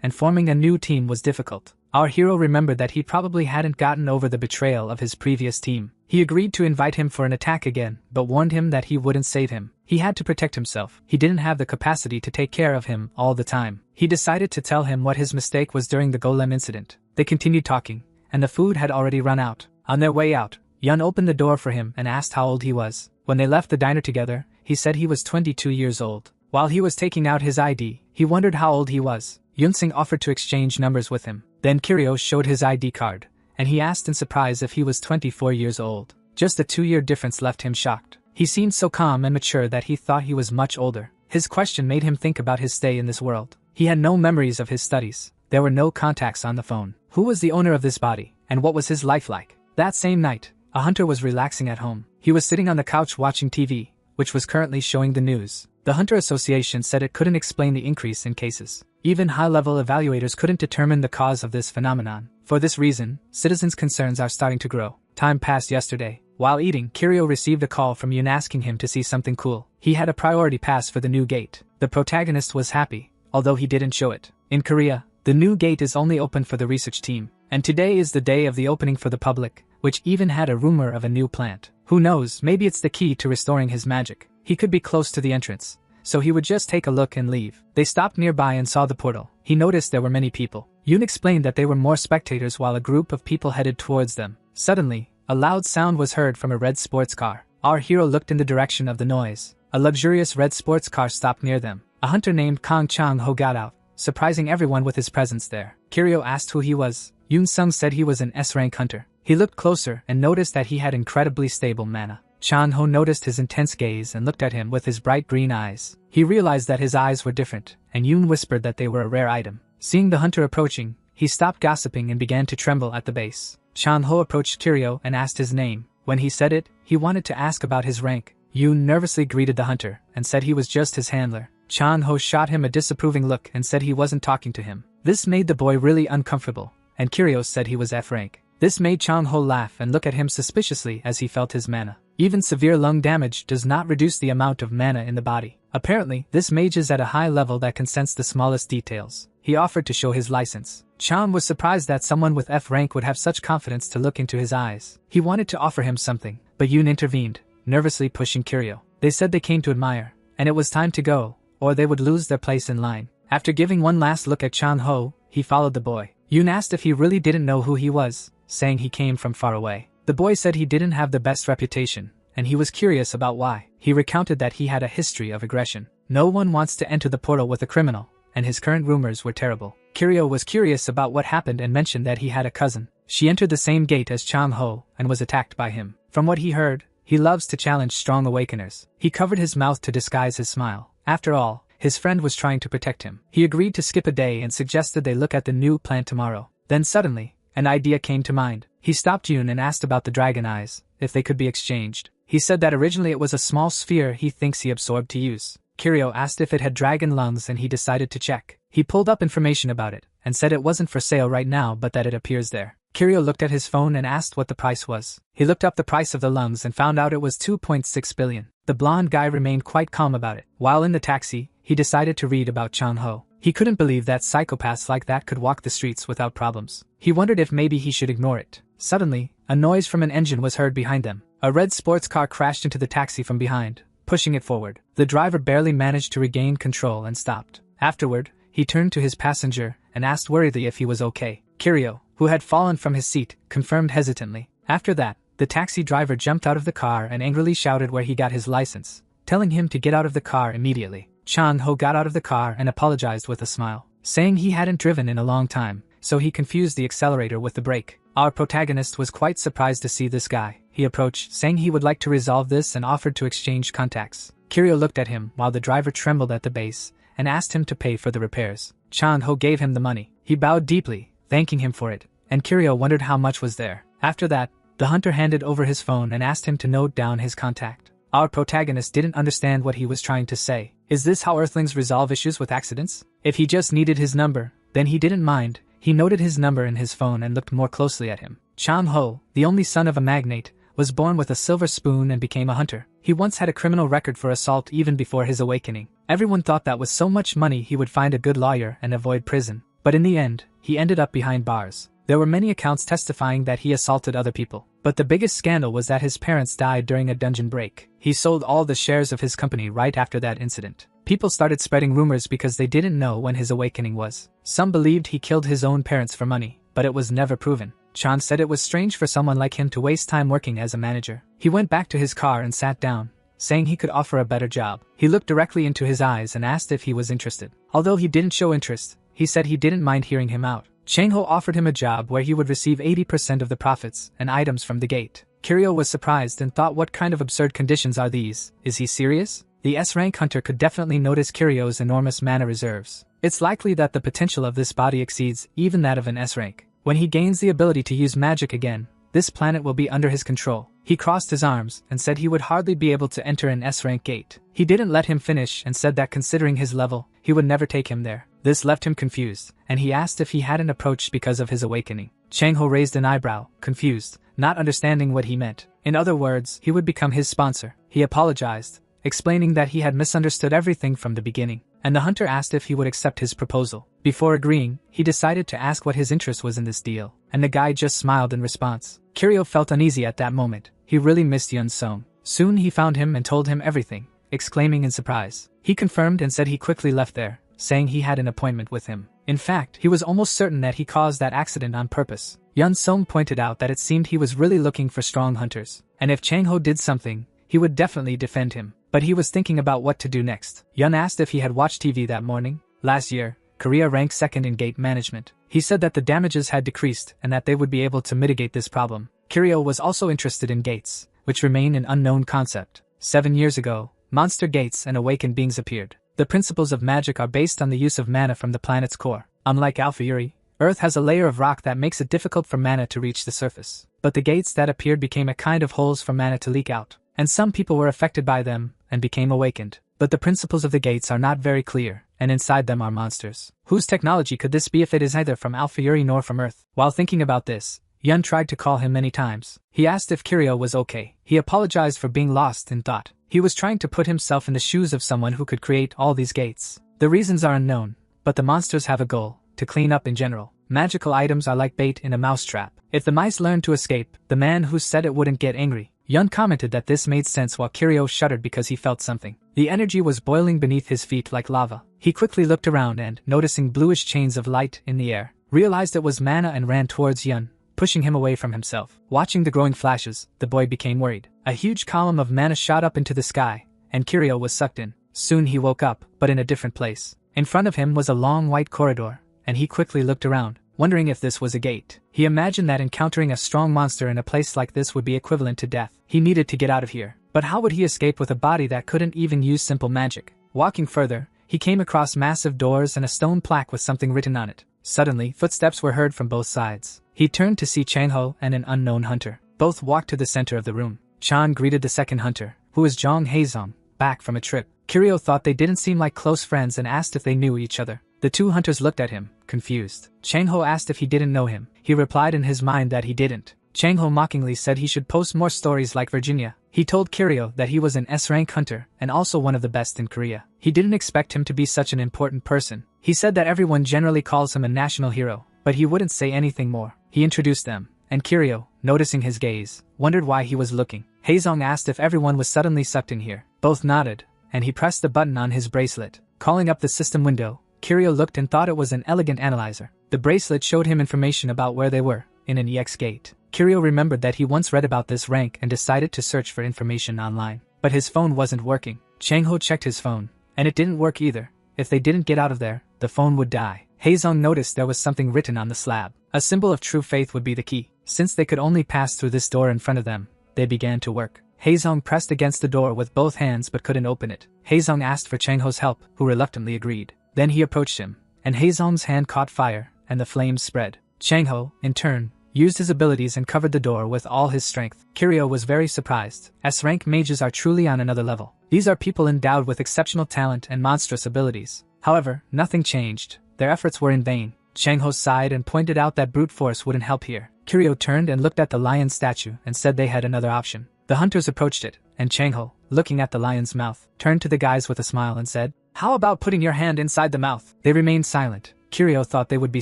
and forming a new team was difficult. Our hero remembered that he probably hadn't gotten over the betrayal of his previous team. He agreed to invite him for an attack again, but warned him that he wouldn't save him. He had to protect himself. He didn't have the capacity to take care of him all the time. He decided to tell him what his mistake was during the golem incident. They continued talking, and the food had already run out. On their way out, Yun opened the door for him and asked how old he was. When they left the diner together, he said he was 22 years old. While he was taking out his ID, he wondered how old he was. Yunsing offered to exchange numbers with him. Then Kiryu showed his ID card, and he asked in surprise if he was 24 years old. Just a 2-year difference left him shocked. He seemed so calm and mature that he thought he was much older. His question made him think about his stay in this world. He had no memories of his studies. There were no contacts on the phone. Who was the owner of this body, and what was his life like? That same night, a hunter was relaxing at home. He was sitting on the couch watching TV, which was currently showing the news. The Hunter Association said it couldn't explain the increase in cases. Even high-level evaluators couldn't determine the cause of this phenomenon. For this reason, citizens' concerns are starting to grow. Time passed yesterday. While eating, Kiryu received a call from Yoon asking him to see something cool. He had a priority pass for the new gate. The protagonist was happy, although he didn't show it. In Korea, the new gate is only open for the research team, and today is the day of the opening for the public, which even had a rumor of a new plant. Who knows, maybe it's the key to restoring his magic. He could be close to the entrance, so he would just take a look and leave. They stopped nearby and saw the portal. He noticed there were many people. Yoon explained that they were more spectators while a group of people headed towards them. Suddenly, a loud sound was heard from a red sports car. Our hero looked in the direction of the noise. A luxurious red sports car stopped near them. A hunter named Kang Chang-ho got out, surprising everyone with his presence there. Kiryu asked who he was. Yoon Sung said he was an S-rank hunter. He looked closer and noticed that he had incredibly stable mana. Chang-ho noticed his intense gaze and looked at him with his bright green eyes. He realized that his eyes were different, and Yoon whispered that they were a rare item. Seeing the hunter approaching, he stopped gossiping and began to tremble at the base. Chang-ho approached Kiryu and asked his name. When he said it, he wanted to ask about his rank. Yoon nervously greeted the hunter and said he was just his handler. Chang-ho shot him a disapproving look and said he wasn't talking to him. This made the boy really uncomfortable, and Kiryu said he was F rank. This made Chang-ho laugh and look at him suspiciously as he felt his mana. Even severe lung damage does not reduce the amount of mana in the body. Apparently, this mage is at a high level that can sense the smallest details. He offered to show his license. Chang was surprised that someone with F rank would have such confidence to look into his eyes. He wanted to offer him something, but Yoon intervened, nervously pushing Kiryu. They said they came to admire, and it was time to go, or they would lose their place in line. After giving one last look at Chang-ho, he followed the boy. Yoon asked if he really didn't know who he was, saying he came from far away. The boy said he didn't have the best reputation, and he was curious about why. He recounted that he had a history of aggression. No one wants to enter the portal with a criminal, and his current rumors were terrible. Kiryu was curious about what happened and mentioned that he had a cousin. She entered the same gate as Chang-ho and was attacked by him. From what he heard, he loves to challenge strong awakeners. He covered his mouth to disguise his smile. After all, his friend was trying to protect him. He agreed to skip a day and suggested they look at the new plant tomorrow. Then suddenly, an idea came to mind. He stopped Yoon and asked about the dragon eyes, if they could be exchanged. He said that originally it was a small sphere he thinks he absorbed to use. Kiryu asked if it had dragon lungs and he decided to check. He pulled up information about it, and said it wasn't for sale right now but that it appears there. Kiryu looked at his phone and asked what the price was. He looked up the price of the lungs and found out it was 2.6 billion. The blonde guy remained quite calm about it. While in the taxi, he decided to read about Chang-ho. He couldn't believe that psychopaths like that could walk the streets without problems. He wondered if maybe he should ignore it. Suddenly, a noise from an engine was heard behind them. A red sports car crashed into the taxi from behind, pushing it forward. The driver barely managed to regain control and stopped. Afterward, he turned to his passenger and asked worriedly if he was okay. Kiryu, who had fallen from his seat, confirmed hesitantly. After that, the taxi driver jumped out of the car and angrily shouted where he got his license, telling him to get out of the car immediately. Chang-ho got out of the car and apologized with a smile, saying he hadn't driven in a long time, so he confused the accelerator with the brake. Our protagonist was quite surprised to see this guy. He approached, saying he would like to resolve this and offered to exchange contacts. Kiryu looked at him while the driver trembled at the base and asked him to pay for the repairs. Chang-ho gave him the money. He bowed deeply, thanking him for it, and Kiryu wondered how much was there. After that, the hunter handed over his phone and asked him to note down his contact. Our protagonist didn't understand what he was trying to say. Is this how Earthlings resolve issues with accidents? If he just needed his number, then he didn't mind. He noted his number in his phone and looked more closely at him. Chang-ho, the only son of a magnate, was born with a silver spoon and became a hunter. He once had a criminal record for assault even before his awakening. Everyone thought that with so much money he would find a good lawyer and avoid prison. But in the end, he ended up behind bars. There were many accounts testifying that he assaulted other people. But the biggest scandal was that his parents died during a dungeon break. He sold all the shares of his company right after that incident. People started spreading rumors because they didn't know when his awakening was. Some believed he killed his own parents for money, but it was never proven. Chan said it was strange for someone like him to waste time working as a manager. He went back to his car and sat down, saying he could offer a better job. He looked directly into his eyes and asked if he was interested. Although he didn't show interest, he said he didn't mind hearing him out. Chang-ho offered him a job where he would receive 80% of the profits and items from the gate. Kiryu was surprised and thought, what kind of absurd conditions are these? Is he serious? The S-rank hunter could definitely notice Kiryu's enormous mana reserves. It's likely that the potential of this body exceeds even that of an S-rank. When he gains the ability to use magic again, this planet will be under his control. He crossed his arms and said he would hardly be able to enter an S-rank gate. He didn't let him finish and said that considering his level, he would never take him there. This left him confused, and he asked if he hadn't approached because of his awakening. Chang-ho raised an eyebrow, confused, not understanding what he meant. In other words, he would become his sponsor. He apologized, explaining that he had misunderstood everything from the beginning, and the hunter asked if he would accept his proposal. Before agreeing, he decided to ask what his interest was in this deal, and the guy just smiled in response. Kiryu felt uneasy at that moment. He really missed Yun Song. Soon he found him and told him everything, exclaiming in surprise. He confirmed and said he quickly left there, saying he had an appointment with him. In fact, he was almost certain that he caused that accident on purpose. Yun Song pointed out that it seemed he was really looking for strong hunters, and if Chang-ho did something, he would definitely defend him. But he was thinking about what to do next. Yun asked if he had watched TV that morning. Last year, Korea ranked second in gate management. He said that the damages had decreased and that they would be able to mitigate this problem. Kiryu was also interested in gates, which remain an unknown concept. 7 years ago, monster gates and awakened beings appeared. The principles of magic are based on the use of mana from the planet's core. Unlike Alpha Uri, Earth has a layer of rock that makes it difficult for mana to reach the surface. But the gates that appeared became a kind of holes for mana to leak out, and some people were affected by them and became awakened. But the principles of the gates are not very clear, and inside them are monsters. Whose technology could this be if it is neither from Alpha Uri nor from Earth? While thinking about this, Yun tried to call him many times. He asked if Kiryu was okay. He apologized for being lost in thought. He was trying to put himself in the shoes of someone who could create all these gates. The reasons are unknown, but the monsters have a goal: to clean up in general. Magical items are like bait in a mousetrap. If the mice learned to escape, the man who said it wouldn't get angry. Yun commented that this made sense while Kiryu shuddered because he felt something. The energy was boiling beneath his feet like lava. He quickly looked around and, noticing bluish chains of light in the air, realized it was mana and ran towards Yun, pushing him away from himself. Watching the growing flashes, the boy became worried. A huge column of mana shot up into the sky, and Kiryu was sucked in. Soon he woke up, but in a different place. In front of him was a long white corridor, and he quickly looked around, wondering if this was a gate. He imagined that encountering a strong monster in a place like this would be equivalent to death. He needed to get out of here. But how would he escape with a body that couldn't even use simple magic? Walking further, he came across massive doors and a stone plaque with something written on it. Suddenly, footsteps were heard from both sides. He turned to see Chang-ho and an unknown hunter. Both walked to the center of the room. Chan greeted the second hunter, who was Jong Haezong, back from a trip. Kiryu thought they didn't seem like close friends and asked if they knew each other. The two hunters looked at him, confused. Chang-ho asked if he didn't know him. He replied in his mind that he didn't. Chang-ho mockingly said he should post more stories like Virginia. He told Kiryu that he was an S-rank hunter and also one of the best in Korea. He didn't expect him to be such an important person. He said that everyone generally calls him a national hero, but he wouldn't say anything more. He introduced them, and Kiryu, noticing his gaze, wondered why he was looking. Haezong asked if everyone was suddenly sucked in here. Both nodded, and he pressed the button on his bracelet. Calling up the system window, Kiryu looked and thought it was an elegant analyzer. The bracelet showed him information about where they were, in an EX gate. Kiryu remembered that he once read about this rank and decided to search for information online. But his phone wasn't working. Chang-ho checked his phone, and it didn't work either. If they didn't get out of there, the phone would die. Haezong noticed there was something written on the slab. A symbol of true faith would be the key. Since they could only pass through this door in front of them, they began to work. Haezong pressed against the door with both hands but couldn't open it. Haezong asked for Chang-ho's help, who reluctantly agreed. Then he approached him, and Haezong's hand caught fire, and the flames spread. Chang-ho, in turn, used his abilities and covered the door with all his strength. Kiryu was very surprised. S-rank mages are truly on another level. These are people endowed with exceptional talent and monstrous abilities. However, nothing changed. Their efforts were in vain. Changho sighed and pointed out that brute force wouldn't help here. Kiryu turned and looked at the lion statue and said they had another option. The hunters approached it, and Changho, looking at the lion's mouth, turned to the guys with a smile and said, "How about putting your hand inside the mouth?" They remained silent. Kiryu thought they would be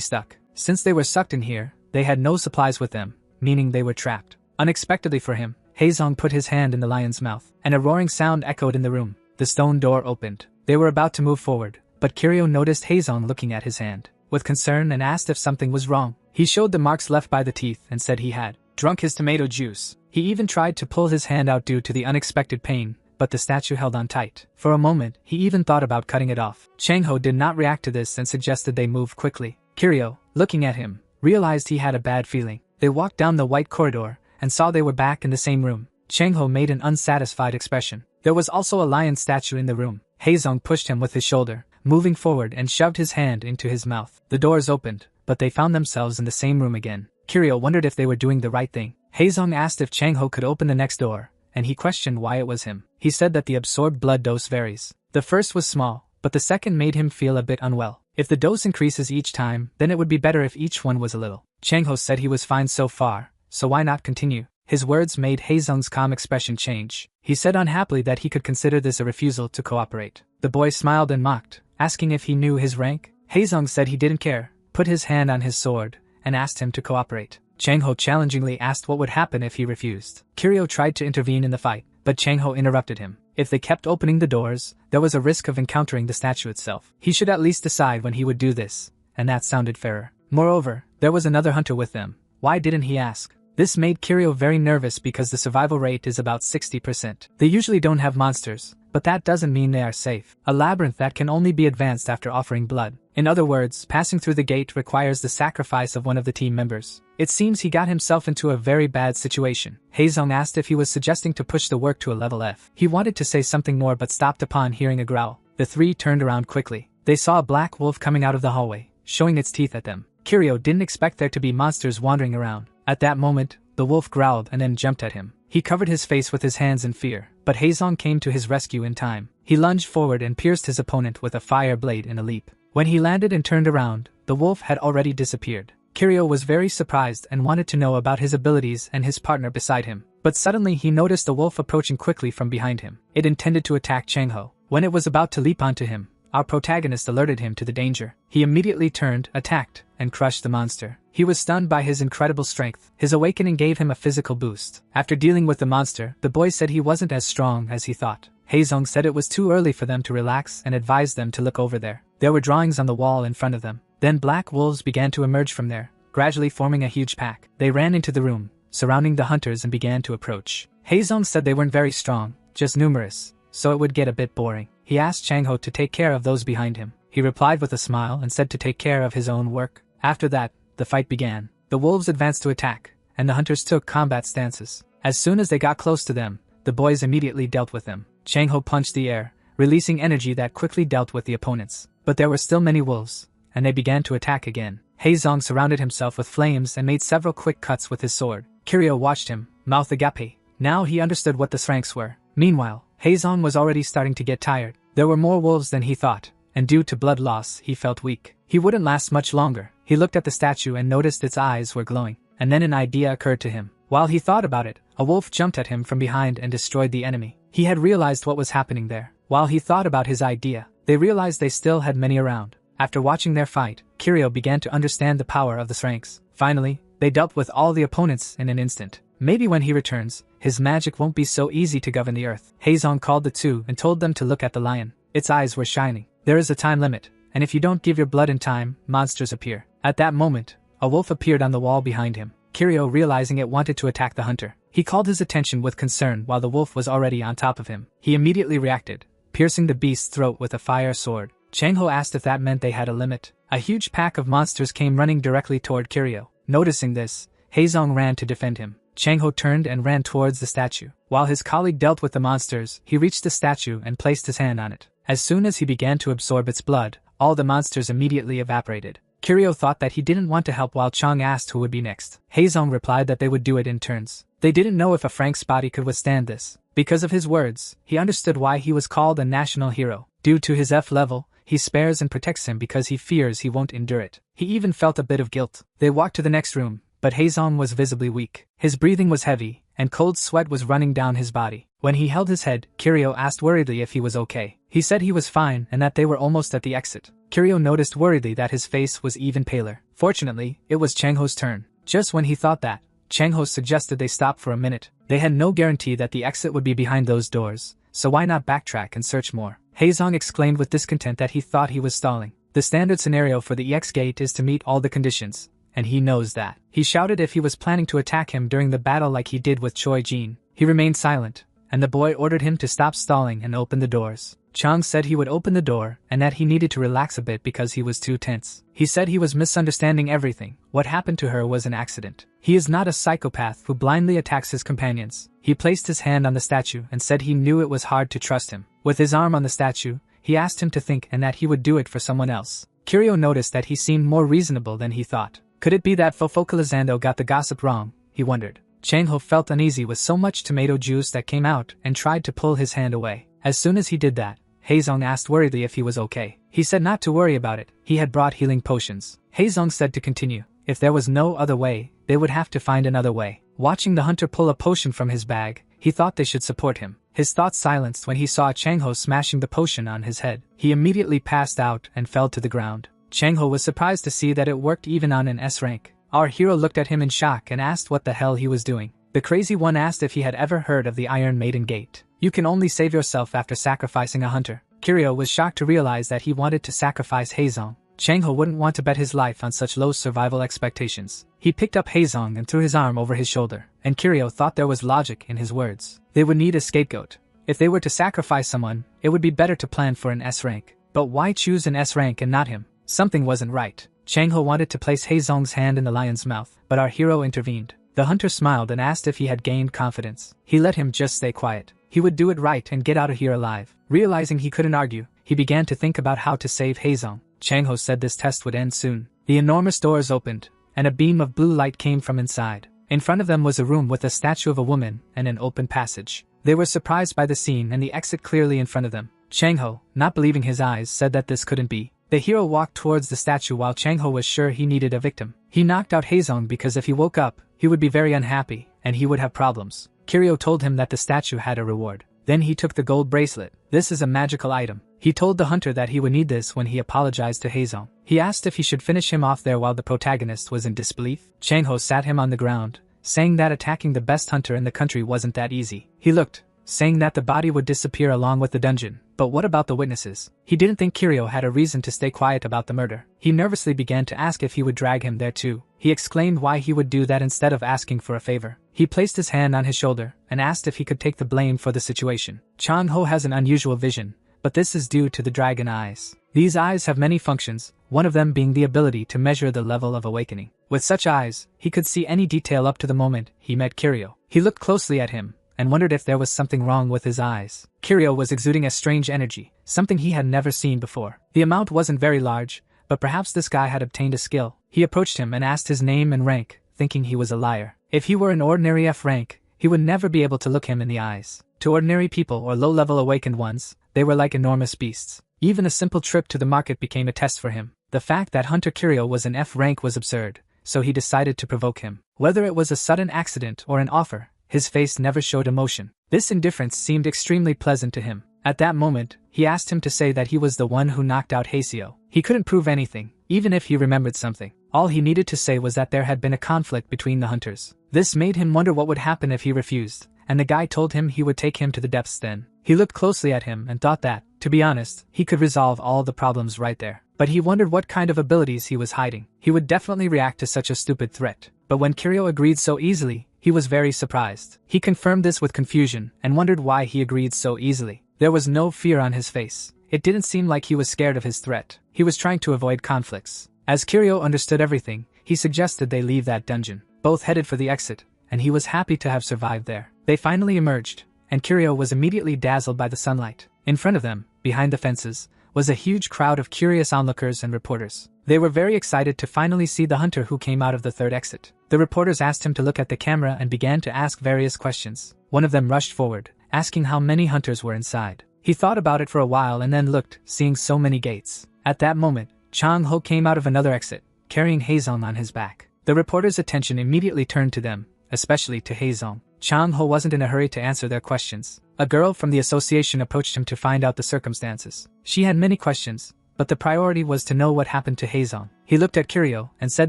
stuck. Since they were sucked in here, they had no supplies with them, meaning they were trapped. Unexpectedly for him, Haezong put his hand in the lion's mouth, and a roaring sound echoed in the room. The stone door opened. They were about to move forward, but Kiryu noticed Haezong looking at his hand with concern and asked if something was wrong. He showed the marks left by the teeth and said he had drunk his tomato juice. He even tried to pull his hand out due to the unexpected pain, but the statue held on tight. For a moment, he even thought about cutting it off. Changho did not react to this and suggested they move quickly. Kiryu, looking at him, realized he had a bad feeling. They walked down the white corridor and saw they were back in the same room. Changho made an unsatisfied expression. There was also a lion statue in the room. Haezong pushed him with his shoulder, moving forward and shoved his hand into his mouth. The doors opened, but they found themselves in the same room again. Kiryu wondered if they were doing the right thing. Haezong asked if Changho could open the next door, and he questioned why it was him. He said that the absorbed blood dose varies. The first was small, but the second made him feel a bit unwell. If the dose increases each time, then it would be better if each one was a little. Changho said he was fine so far, so why not continue? His words made Haezong's calm expression change. He said unhappily that he could consider this a refusal to cooperate. The boy smiled and mocked, asking if he knew his rank. Haezong said he didn't care, put his hand on his sword, and asked him to cooperate. Changho challengingly asked what would happen if he refused. Kiryu tried to intervene in the fight, but Changho interrupted him. If they kept opening the doors, there was a risk of encountering the statue itself. He should at least decide when he would do this, and that sounded fairer. Moreover, there was another hunter with them. Why didn't he ask? This made Kiryu very nervous because the survival rate is about 60%. They usually don't have monsters, but that doesn't mean they are safe. A labyrinth that can only be advanced after offering blood. In other words, passing through the gate requires the sacrifice of one of the team members. It seems he got himself into a very bad situation. Haezong asked if he was suggesting to push the work to a level F. He wanted to say something more but stopped upon hearing a growl. The three turned around quickly. They saw a black wolf coming out of the hallway, showing its teeth at them. Kiryu didn't expect there to be monsters wandering around. At that moment, the wolf growled and then jumped at him. He covered his face with his hands in fear, but Haezong came to his rescue in time. He lunged forward and pierced his opponent with a fire blade in a leap. When he landed and turned around, the wolf had already disappeared. Kiryu was very surprised and wanted to know about his abilities and his partner beside him. But suddenly he noticed the wolf approaching quickly from behind him. It intended to attack Changho. When it was about to leap onto him, our protagonist alerted him to the danger. He immediately turned, attacked, and crushed the monster. He was stunned by his incredible strength. His awakening gave him a physical boost. After dealing with the monster, the boy said he wasn't as strong as he thought. Haezong said it was too early for them to relax and advised them to look over there. There were drawings on the wall in front of them. Then black wolves began to emerge from there, gradually forming a huge pack. They ran into the room, surrounding the hunters and began to approach. Haezong said they weren't very strong, just numerous, so it would get a bit boring. He asked Changho to take care of those behind him. He replied with a smile and said to take care of his own work. After that, the fight began. The wolves advanced to attack, and the hunters took combat stances. As soon as they got close to them, the boys immediately dealt with them. Changho punched the air, releasing energy that quickly dealt with the opponents. But there were still many wolves, and they began to attack again. Haezong surrounded himself with flames and made several quick cuts with his sword. Kiryu watched him, mouth agape. Now he understood what the ranks were. Meanwhile, Haezong was already starting to get tired. There were more wolves than he thought, and due to blood loss, he felt weak. He wouldn't last much longer. He looked at the statue and noticed its eyes were glowing. And then an idea occurred to him. While he thought about it, a wolf jumped at him from behind and destroyed the enemy. He had realized what was happening there. While he thought about his idea, they realized they still had many around. After watching their fight, Kiryu began to understand the power of the ranks. Finally, they dealt with all the opponents in an instant. Maybe when he returns, his magic won't be so easy to govern the earth. Haezong called the two and told them to look at the lion. Its eyes were shining. There is a time limit, and if you don't give your blood in time, monsters appear. At that moment, a wolf appeared on the wall behind him. Kiryu, realizing it, wanted to attack the hunter. He called his attention with concern while the wolf was already on top of him. He immediately reacted, piercing the beast's throat with a fire sword. Changho asked if that meant they had a limit. A huge pack of monsters came running directly toward Kiryu. Noticing this, Haezong ran to defend him. Changho turned and ran towards the statue. While his colleague dealt with the monsters, he reached the statue and placed his hand on it. As soon as he began to absorb its blood, all the monsters immediately evaporated. Kiryu thought that he didn't want to help while Chang asked who would be next. Haezong replied that they would do it in turns. They didn't know if a Frank's body could withstand this. Because of his words, he understood why he was called a national hero. Due to his F level, he spares and protects him because he fears he won't endure it. He even felt a bit of guilt. They walked to the next room, but Haezong was visibly weak. His breathing was heavy, and cold sweat was running down his body. When he held his head, Kiryu asked worriedly if he was okay. He said he was fine and that they were almost at the exit. Kiryu noticed worriedly that his face was even paler. Fortunately, it was Changho's turn. Just when he thought that, Changho suggested they stop for a minute. They had no guarantee that the exit would be behind those doors, so why not backtrack and search more? Haezong exclaimed with discontent that he thought he was stalling. The standard scenario for the EX gate is to meet all the conditions, and he knows that. He shouted if he was planning to attack him during the battle like he did with Choi Jin. He remained silent, and the boy ordered him to stop stalling and open the doors. Chang said he would open the door and that he needed to relax a bit because he was too tense. He said he was misunderstanding everything. What happened to her was an accident. He is not a psychopath who blindly attacks his companions. He placed his hand on the statue and said he knew it was hard to trust him. With his arm on the statue, he asked him to think and that he would do it for someone else. Kiryu noticed that he seemed more reasonable than he thought. Could it be that Fofocalizando got the gossip wrong? He wondered. Changho felt uneasy with so much tomato juice that came out and tried to pull his hand away. As soon as he did that, Haezong asked worriedly if he was okay. He said not to worry about it, he had brought healing potions. Haezong said to continue. If there was no other way, they would have to find another way. Watching the hunter pull a potion from his bag, he thought they should support him. His thoughts silenced when he saw Changho smashing the potion on his head. He immediately passed out and fell to the ground. Changho was surprised to see that it worked even on an S rank. Our hero looked at him in shock and asked what the hell he was doing. The crazy one asked if he had ever heard of the Iron Maiden Gate. You can only save yourself after sacrificing a hunter. Kiryu was shocked to realize that he wanted to sacrifice Haezong. Changho wouldn't want to bet his life on such low survival expectations. He picked up Haezong and threw his arm over his shoulder, and Kiryu thought there was logic in his words. They would need a scapegoat. If they were to sacrifice someone, it would be better to plan for an S rank. But why choose an S rank and not him? Something wasn't right. Changho wanted to place Haezong's hand in the lion's mouth, but our hero intervened. The hunter smiled and asked if he had gained confidence. He let him just stay quiet. He would do it right and get out of here alive. Realizing he couldn't argue, he began to think about how to save Haezong. Changho said this test would end soon. The enormous doors opened, and a beam of blue light came from inside. In front of them was a room with a statue of a woman and an open passage. They were surprised by the scene and the exit clearly in front of them. Changho, not believing his eyes, said that this couldn't be. The hero walked towards the statue while Changho was sure he needed a victim. He knocked out Haezong because if he woke up, he would be very unhappy, and he would have problems. Kiryu told him that the statue had a reward. Then he took the gold bracelet. This is a magical item. He told the hunter that he would need this when he apologized to Haezong. He asked if he should finish him off there while the protagonist was in disbelief. Changho sat him on the ground, saying that attacking the best hunter in the country wasn't that easy. He looked, saying that the body would disappear along with the dungeon. But what about the witnesses? He didn't think Kiryu had a reason to stay quiet about the murder. He nervously began to ask if he would drag him there too. He explained why he would do that instead of asking for a favor. He placed his hand on his shoulder and asked if he could take the blame for the situation. Changho has an unusual vision, but this is due to the dragon eyes. These eyes have many functions, one of them being the ability to measure the level of awakening. With such eyes, he could see any detail up to the moment he met Kiryu. He looked closely at him and wondered if there was something wrong with his eyes. Kiryu was exuding a strange energy, something he had never seen before. The amount wasn't very large, but perhaps this guy had obtained a skill. He approached him and asked his name and rank, thinking he was a liar. If he were an ordinary F rank, he would never be able to look him in the eyes. To ordinary people or low-level awakened ones, they were like enormous beasts. Even a simple trip to the market became a test for him. The fact that Hunter Kiryu was an F rank was absurd, so he decided to provoke him. Whether it was a sudden accident or an offer, his face never showed emotion. This indifference seemed extremely pleasant to him. At that moment, he asked him to say that he was the one who knocked out Haseo. He couldn't prove anything, even if he remembered something. All he needed to say was that there had been a conflict between the hunters. This made him wonder what would happen if he refused, and the guy told him he would take him to the depths then. He looked closely at him and thought that, to be honest, he could resolve all the problems right there. But he wondered what kind of abilities he was hiding. He would definitely react to such a stupid threat. But when Kiryu agreed so easily, he was very surprised. He confirmed this with confusion and wondered why he agreed so easily. There was no fear on his face. It didn't seem like he was scared of his threat. He was trying to avoid conflicts. As Kiryu understood everything, he suggested they leave that dungeon. Both headed for the exit, and he was happy to have survived there. They finally emerged, and Kiryu was immediately dazzled by the sunlight. In front of them, behind the fences, was a huge crowd of curious onlookers and reporters. They were very excited to finally see the hunter who came out of the third exit. The reporters asked him to look at the camera and began to ask various questions. One of them rushed forward, asking how many hunters were inside. He thought about it for a while and then looked, seeing so many gates. At that moment, Chang Ho came out of another exit, carrying Haezong on his back. The reporter's attention immediately turned to them, especially to Haezong. Chang Ho wasn't in a hurry to answer their questions. A girl from the association approached him to find out the circumstances. She had many questions, but the priority was to know what happened to Haezong. He looked at Kiryu and said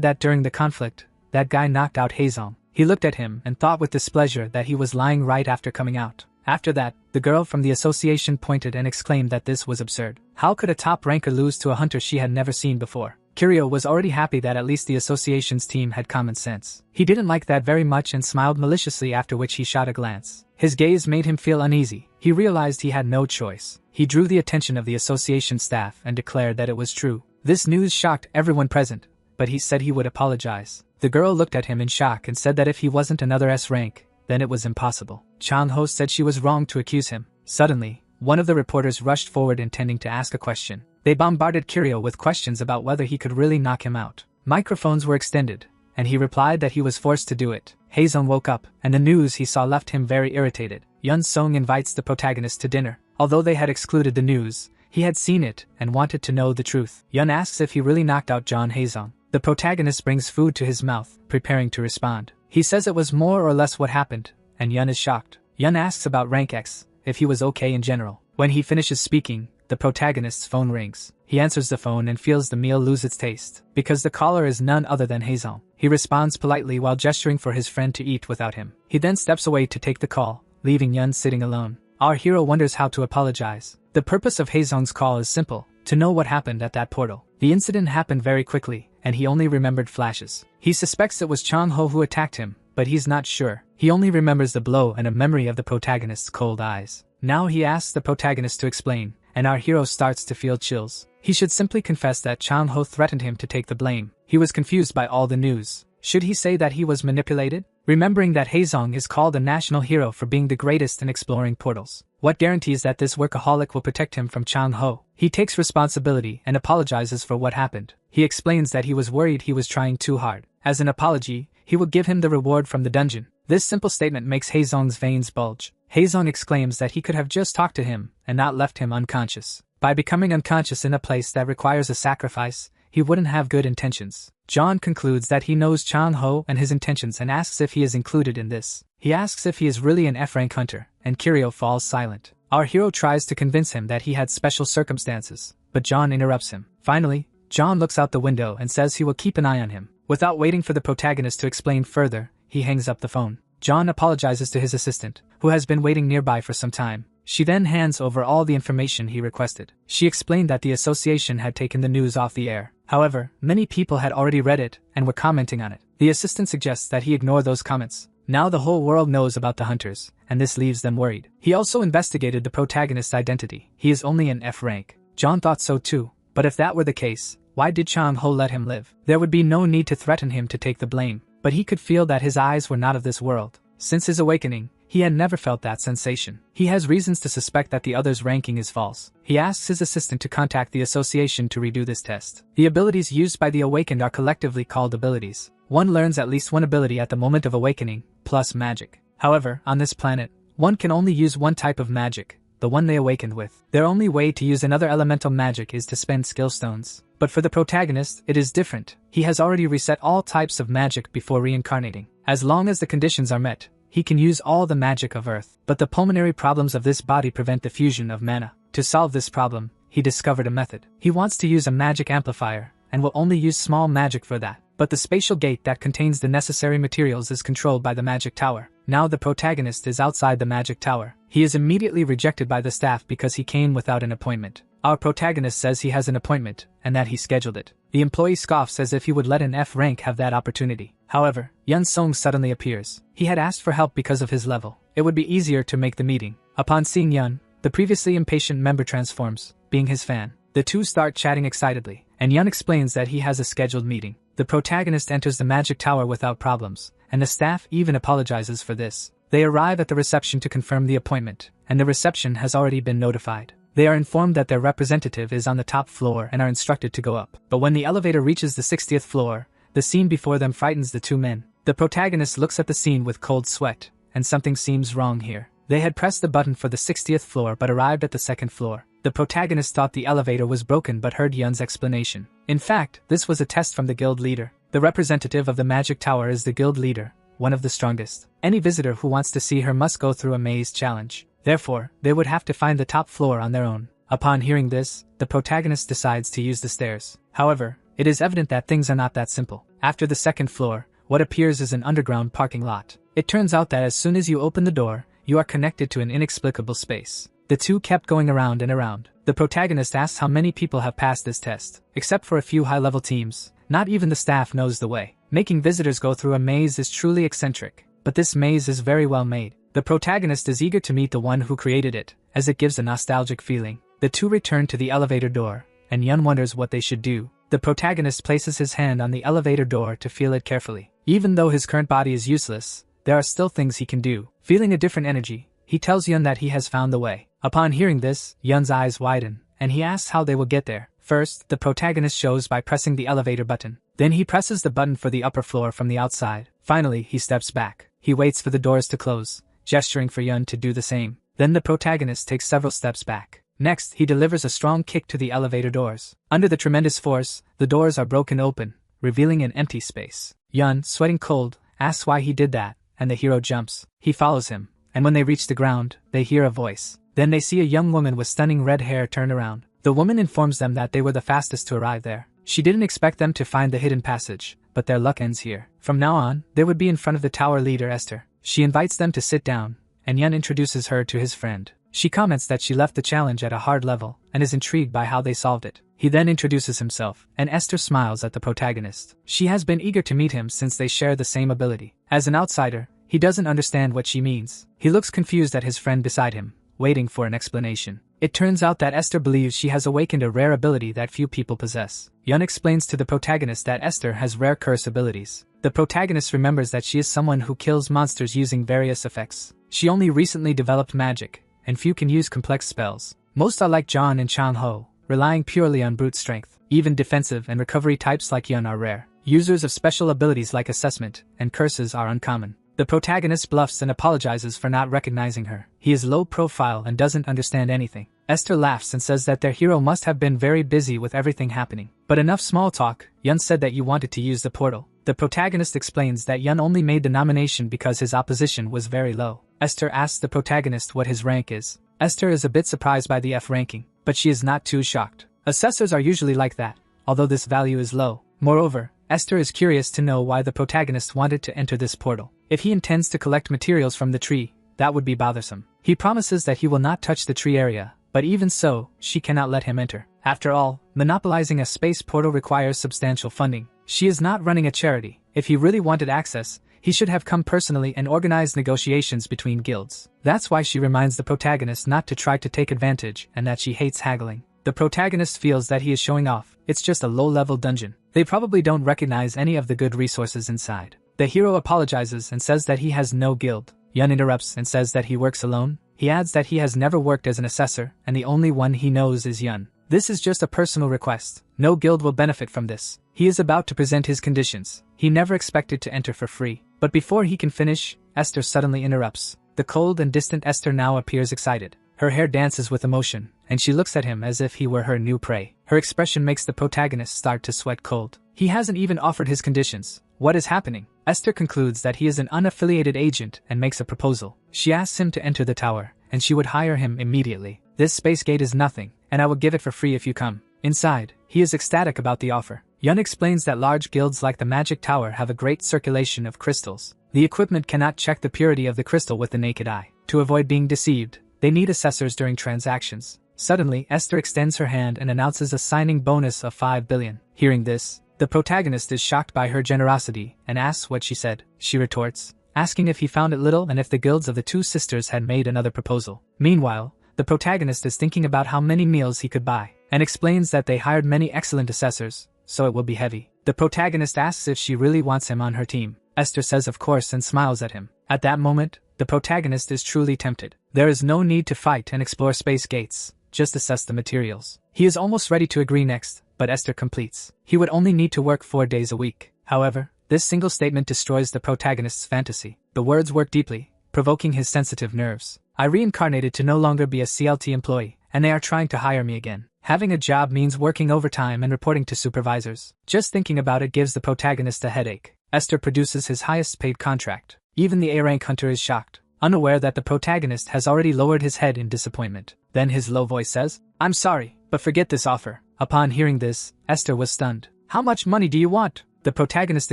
that during the conflict, that guy knocked out Haezong. He looked at him and thought with displeasure that he was lying right after coming out. After that, the girl from the association pointed and exclaimed that this was absurd. How could a top ranker lose to a hunter she had never seen before? Kiryu was already happy that at least the association's team had common sense. He didn't like that very much and smiled maliciously, after which he shot a glance. His gaze made him feel uneasy. He realized he had no choice. He drew the attention of the association staff and declared that it was true. This news shocked everyone present, but he said he would apologize. The girl looked at him in shock and said that if he wasn't another S rank, then it was impossible. Chang Ho said she was wrong to accuse him. Suddenly, one of the reporters rushed forward intending to ask a question. They bombarded Kiryu with questions about whether he could really knock him out. Microphones were extended, and he replied that he was forced to do it. Haezong woke up, and the news he saw left him very irritated. Yun Song invites the protagonist to dinner. Although they had excluded the news, he had seen it and wanted to know the truth. Yun asks if he really knocked out John Haezong. The protagonist brings food to his mouth, preparing to respond. He says it was more or less what happened, and Yun is shocked. Yun asks about Rank X, if he was okay in general. When he finishes speaking, the protagonist's phone rings. He answers the phone and feels the meal lose its taste, because the caller is none other than Haezong. He responds politely while gesturing for his friend to eat without him. He then steps away to take the call, leaving Yun sitting alone. Our hero wonders how to apologize. The purpose of Haezong's call is simple, to know what happened at that portal. The incident happened very quickly, and he only remembered flashes. He suspects it was Chang Ho who attacked him, but he's not sure. He only remembers the blow and a memory of the protagonist's cold eyes. Now he asks the protagonist to explain, and our hero starts to feel chills. He should simply confess that Chang Ho threatened him to take the blame. He was confused by all the news. Should he say that he was manipulated? Remembering that Haezong is called a national hero for being the greatest in exploring portals. What guarantees that this workaholic will protect him from Chang Ho? He takes responsibility and apologizes for what happened. He explains that he was worried he was trying too hard. As an apology, he will give him the reward from the dungeon. This simple statement makes Haezong's veins bulge. Haezong exclaims that he could have just talked to him and not left him unconscious. By becoming unconscious in a place that requires a sacrifice, he wouldn't have good intentions. John concludes that he knows Chang Ho and his intentions and asks if he is included in this. He asks if he is really an F-rank hunter, and Kiryu falls silent. Our hero tries to convince him that he had special circumstances, but John interrupts him. Finally, John looks out the window and says he will keep an eye on him. Without waiting for the protagonist to explain further, he hangs up the phone. John apologizes to his assistant, who has been waiting nearby for some time. She then hands over all the information he requested. She explained that the association had taken the news off the air. However, many people had already read it and were commenting on it. The assistant suggests that he ignore those comments. Now the whole world knows about the hunters, and this leaves them worried. He also investigated the protagonist's identity. He is only an F rank. John thought so too, but if that were the case, why did Chang Ho let him live? There would be no need to threaten him to take the blame, but he could feel that his eyes were not of this world. Since his awakening, he had never felt that sensation. He has reasons to suspect that the other's ranking is false. He asks his assistant to contact the association to redo this test. The abilities used by the awakened are collectively called abilities. One learns at least one ability at the moment of awakening, plus magic. However, on this planet, one can only use one type of magic, the one they awakened with. Their only way to use another elemental magic is to spend skill stones. But for the protagonist, it is different. He has already reset all types of magic before reincarnating. As long as the conditions are met, he can use all the magic of Earth. But the pulmonary problems of this body prevent the fusion of mana. To solve this problem, he discovered a method. He wants to use a magic amplifier, and will only use small magic for that. But the spatial gate that contains the necessary materials is controlled by the magic tower. Now the protagonist is outside the magic tower. He is immediately rejected by the staff because he came without an appointment. Our protagonist says he has an appointment, and that he scheduled it. The employee scoffs as if he would let an F rank have that opportunity. However, Yun Song suddenly appears. He had asked for help because of his level. It would be easier to make the meeting. Upon seeing Yun, the previously impatient member transforms, being his fan. The two start chatting excitedly, and Yun explains that he has a scheduled meeting. The protagonist enters the magic tower without problems, and the staff even apologizes for this. They arrive at the reception to confirm the appointment, and the reception has already been notified. They are informed that their representative is on the top floor and are instructed to go up. But when the elevator reaches the 60th floor, the scene before them frightens the two men. The protagonist looks at the scene with cold sweat, and something seems wrong here. They had pressed the button for the 60th floor but arrived at the 2nd floor. The protagonist thought the elevator was broken but heard Yun's explanation. In fact, this was a test from the guild leader. The representative of the magic tower is the guild leader, one of the strongest. Any visitor who wants to see her must go through a maze challenge. Therefore, they would have to find the top floor on their own. Upon hearing this, the protagonist decides to use the stairs. However, it is evident that things are not that simple. After the 2nd floor, what appears is an underground parking lot. It turns out that as soon as you open the door, you are connected to an inexplicable space. The two kept going around and around. The protagonist asks how many people have passed this test. Except for a few high-level teams, not even the staff knows the way. Making visitors go through a maze is truly eccentric, but this maze is very well made. The protagonist is eager to meet the one who created it, as it gives a nostalgic feeling. The two return to the elevator door, and Yun wonders what they should do. The protagonist places his hand on the elevator door to feel it carefully. Even though his current body is useless, there are still things he can do. Feeling a different energy, he tells Yun that he has found the way. Upon hearing this, Yun's eyes widen, and he asks how they will get there. First, the protagonist shows by pressing the elevator button. Then he presses the button for the upper floor from the outside. Finally, he steps back. He waits for the doors to close, gesturing for Yun to do the same. Then the protagonist takes several steps back. Next, he delivers a strong kick to the elevator doors. Under the tremendous force, the doors are broken open, revealing an empty space. Yun, sweating cold, asks why he did that, and the hero jumps. He follows him, and when they reach the ground, they hear a voice. Then they see a young woman with stunning red hair turn around. The woman informs them that they were the fastest to arrive there. She didn't expect them to find the hidden passage, but their luck ends here. From now on, they would be in front of the tower leader Esther. She invites them to sit down, and Yun introduces her to his friend. She comments that she left the challenge at a hard level, and is intrigued by how they solved it. He then introduces himself, and Esther smiles at the protagonist. She has been eager to meet him since they share the same ability. As an outsider, he doesn't understand what she means. He looks confused at his friend beside him, waiting for an explanation. It turns out that Esther believes she has awakened a rare ability that few people possess. Yun explains to the protagonist that Esther has rare curse abilities. The protagonist remembers that she is someone who kills monsters using various effects. She only recently developed magic, and few can use complex spells. Most are like John and Chan Ho, relying purely on brute strength. Even defensive and recovery types like Yun are rare. Users of special abilities like assessment and curses are uncommon. The protagonist bluffs and apologizes for not recognizing her. He is low profile and doesn't understand anything. Esther laughs and says that their hero must have been very busy with everything happening. But enough small talk. Yun said that you wanted to use the portal. The protagonist explains that Yun only made the nomination because his opposition was very low. Esther asks the protagonist what his rank is. Esther is a bit surprised by the F ranking, but she is not too shocked. Assessors are usually like that, although this value is low. Moreover, Esther is curious to know why the protagonist wanted to enter this portal. If he intends to collect materials from the tree, that would be bothersome. He promises that he will not touch the tree area, but even so, she cannot let him enter. After all, monopolizing a space portal requires substantial funding. She is not running a charity. If he really wanted access, he should have come personally and organized negotiations between guilds. That's why she reminds the protagonist not to try to take advantage and that she hates haggling. The protagonist feels that he is showing off. It's just a low-level dungeon. They probably don't recognize any of the good resources inside. The hero apologizes and says that he has no guild. Yun interrupts and says that he works alone. He adds that he has never worked as an assessor, and the only one he knows is Yun. This is just a personal request. No guild will benefit from this. He is about to present his conditions. He never expected to enter for free. But before he can finish, Esther suddenly interrupts. The cold and distant Esther now appears excited. Her hair dances with emotion, and she looks at him as if he were her new prey. Her expression makes the protagonist start to sweat cold. He hasn't even offered his conditions. What is happening? Esther concludes that he is an unaffiliated agent and makes a proposal. She asks him to enter the tower, and she would hire him immediately. This space gate is nothing, and I will give it for free if you come. Inside, he is ecstatic about the offer. Yun explains that large guilds like the Magic Tower have a great circulation of crystals. The equipment cannot check the purity of the crystal with the naked eye. To avoid being deceived, they need assessors during transactions. Suddenly, Esther extends her hand and announces a signing bonus of 5 billion. Hearing this, the protagonist is shocked by her generosity and asks what she said. She retorts, asking if he found it little and if the guilds of the two sisters had made another proposal. Meanwhile, the protagonist is thinking about how many meals he could buy, and explains that they hired many excellent assessors, so it will be heavy. The protagonist asks if she really wants him on her team. Esther says of course and smiles at him. At that moment, the protagonist is truly tempted. There is no need to fight and explore space gates, just assess the materials. He is almost ready to agree next, but Esther completes. He would only need to work 4 days a week. However, this single statement destroys the protagonist's fantasy. The words work deeply, provoking his sensitive nerves. I reincarnated to no longer be a CLT employee, and they are trying to hire me again. Having a job means working overtime and reporting to supervisors. Just thinking about it gives the protagonist a headache. Esther produces his highest paid contract. Even the A-rank hunter is shocked, unaware that the protagonist has already lowered his head in disappointment. Then his low voice says, "I'm sorry, but forget this offer." Upon hearing this, Esther was stunned. "How much money do you want?" The protagonist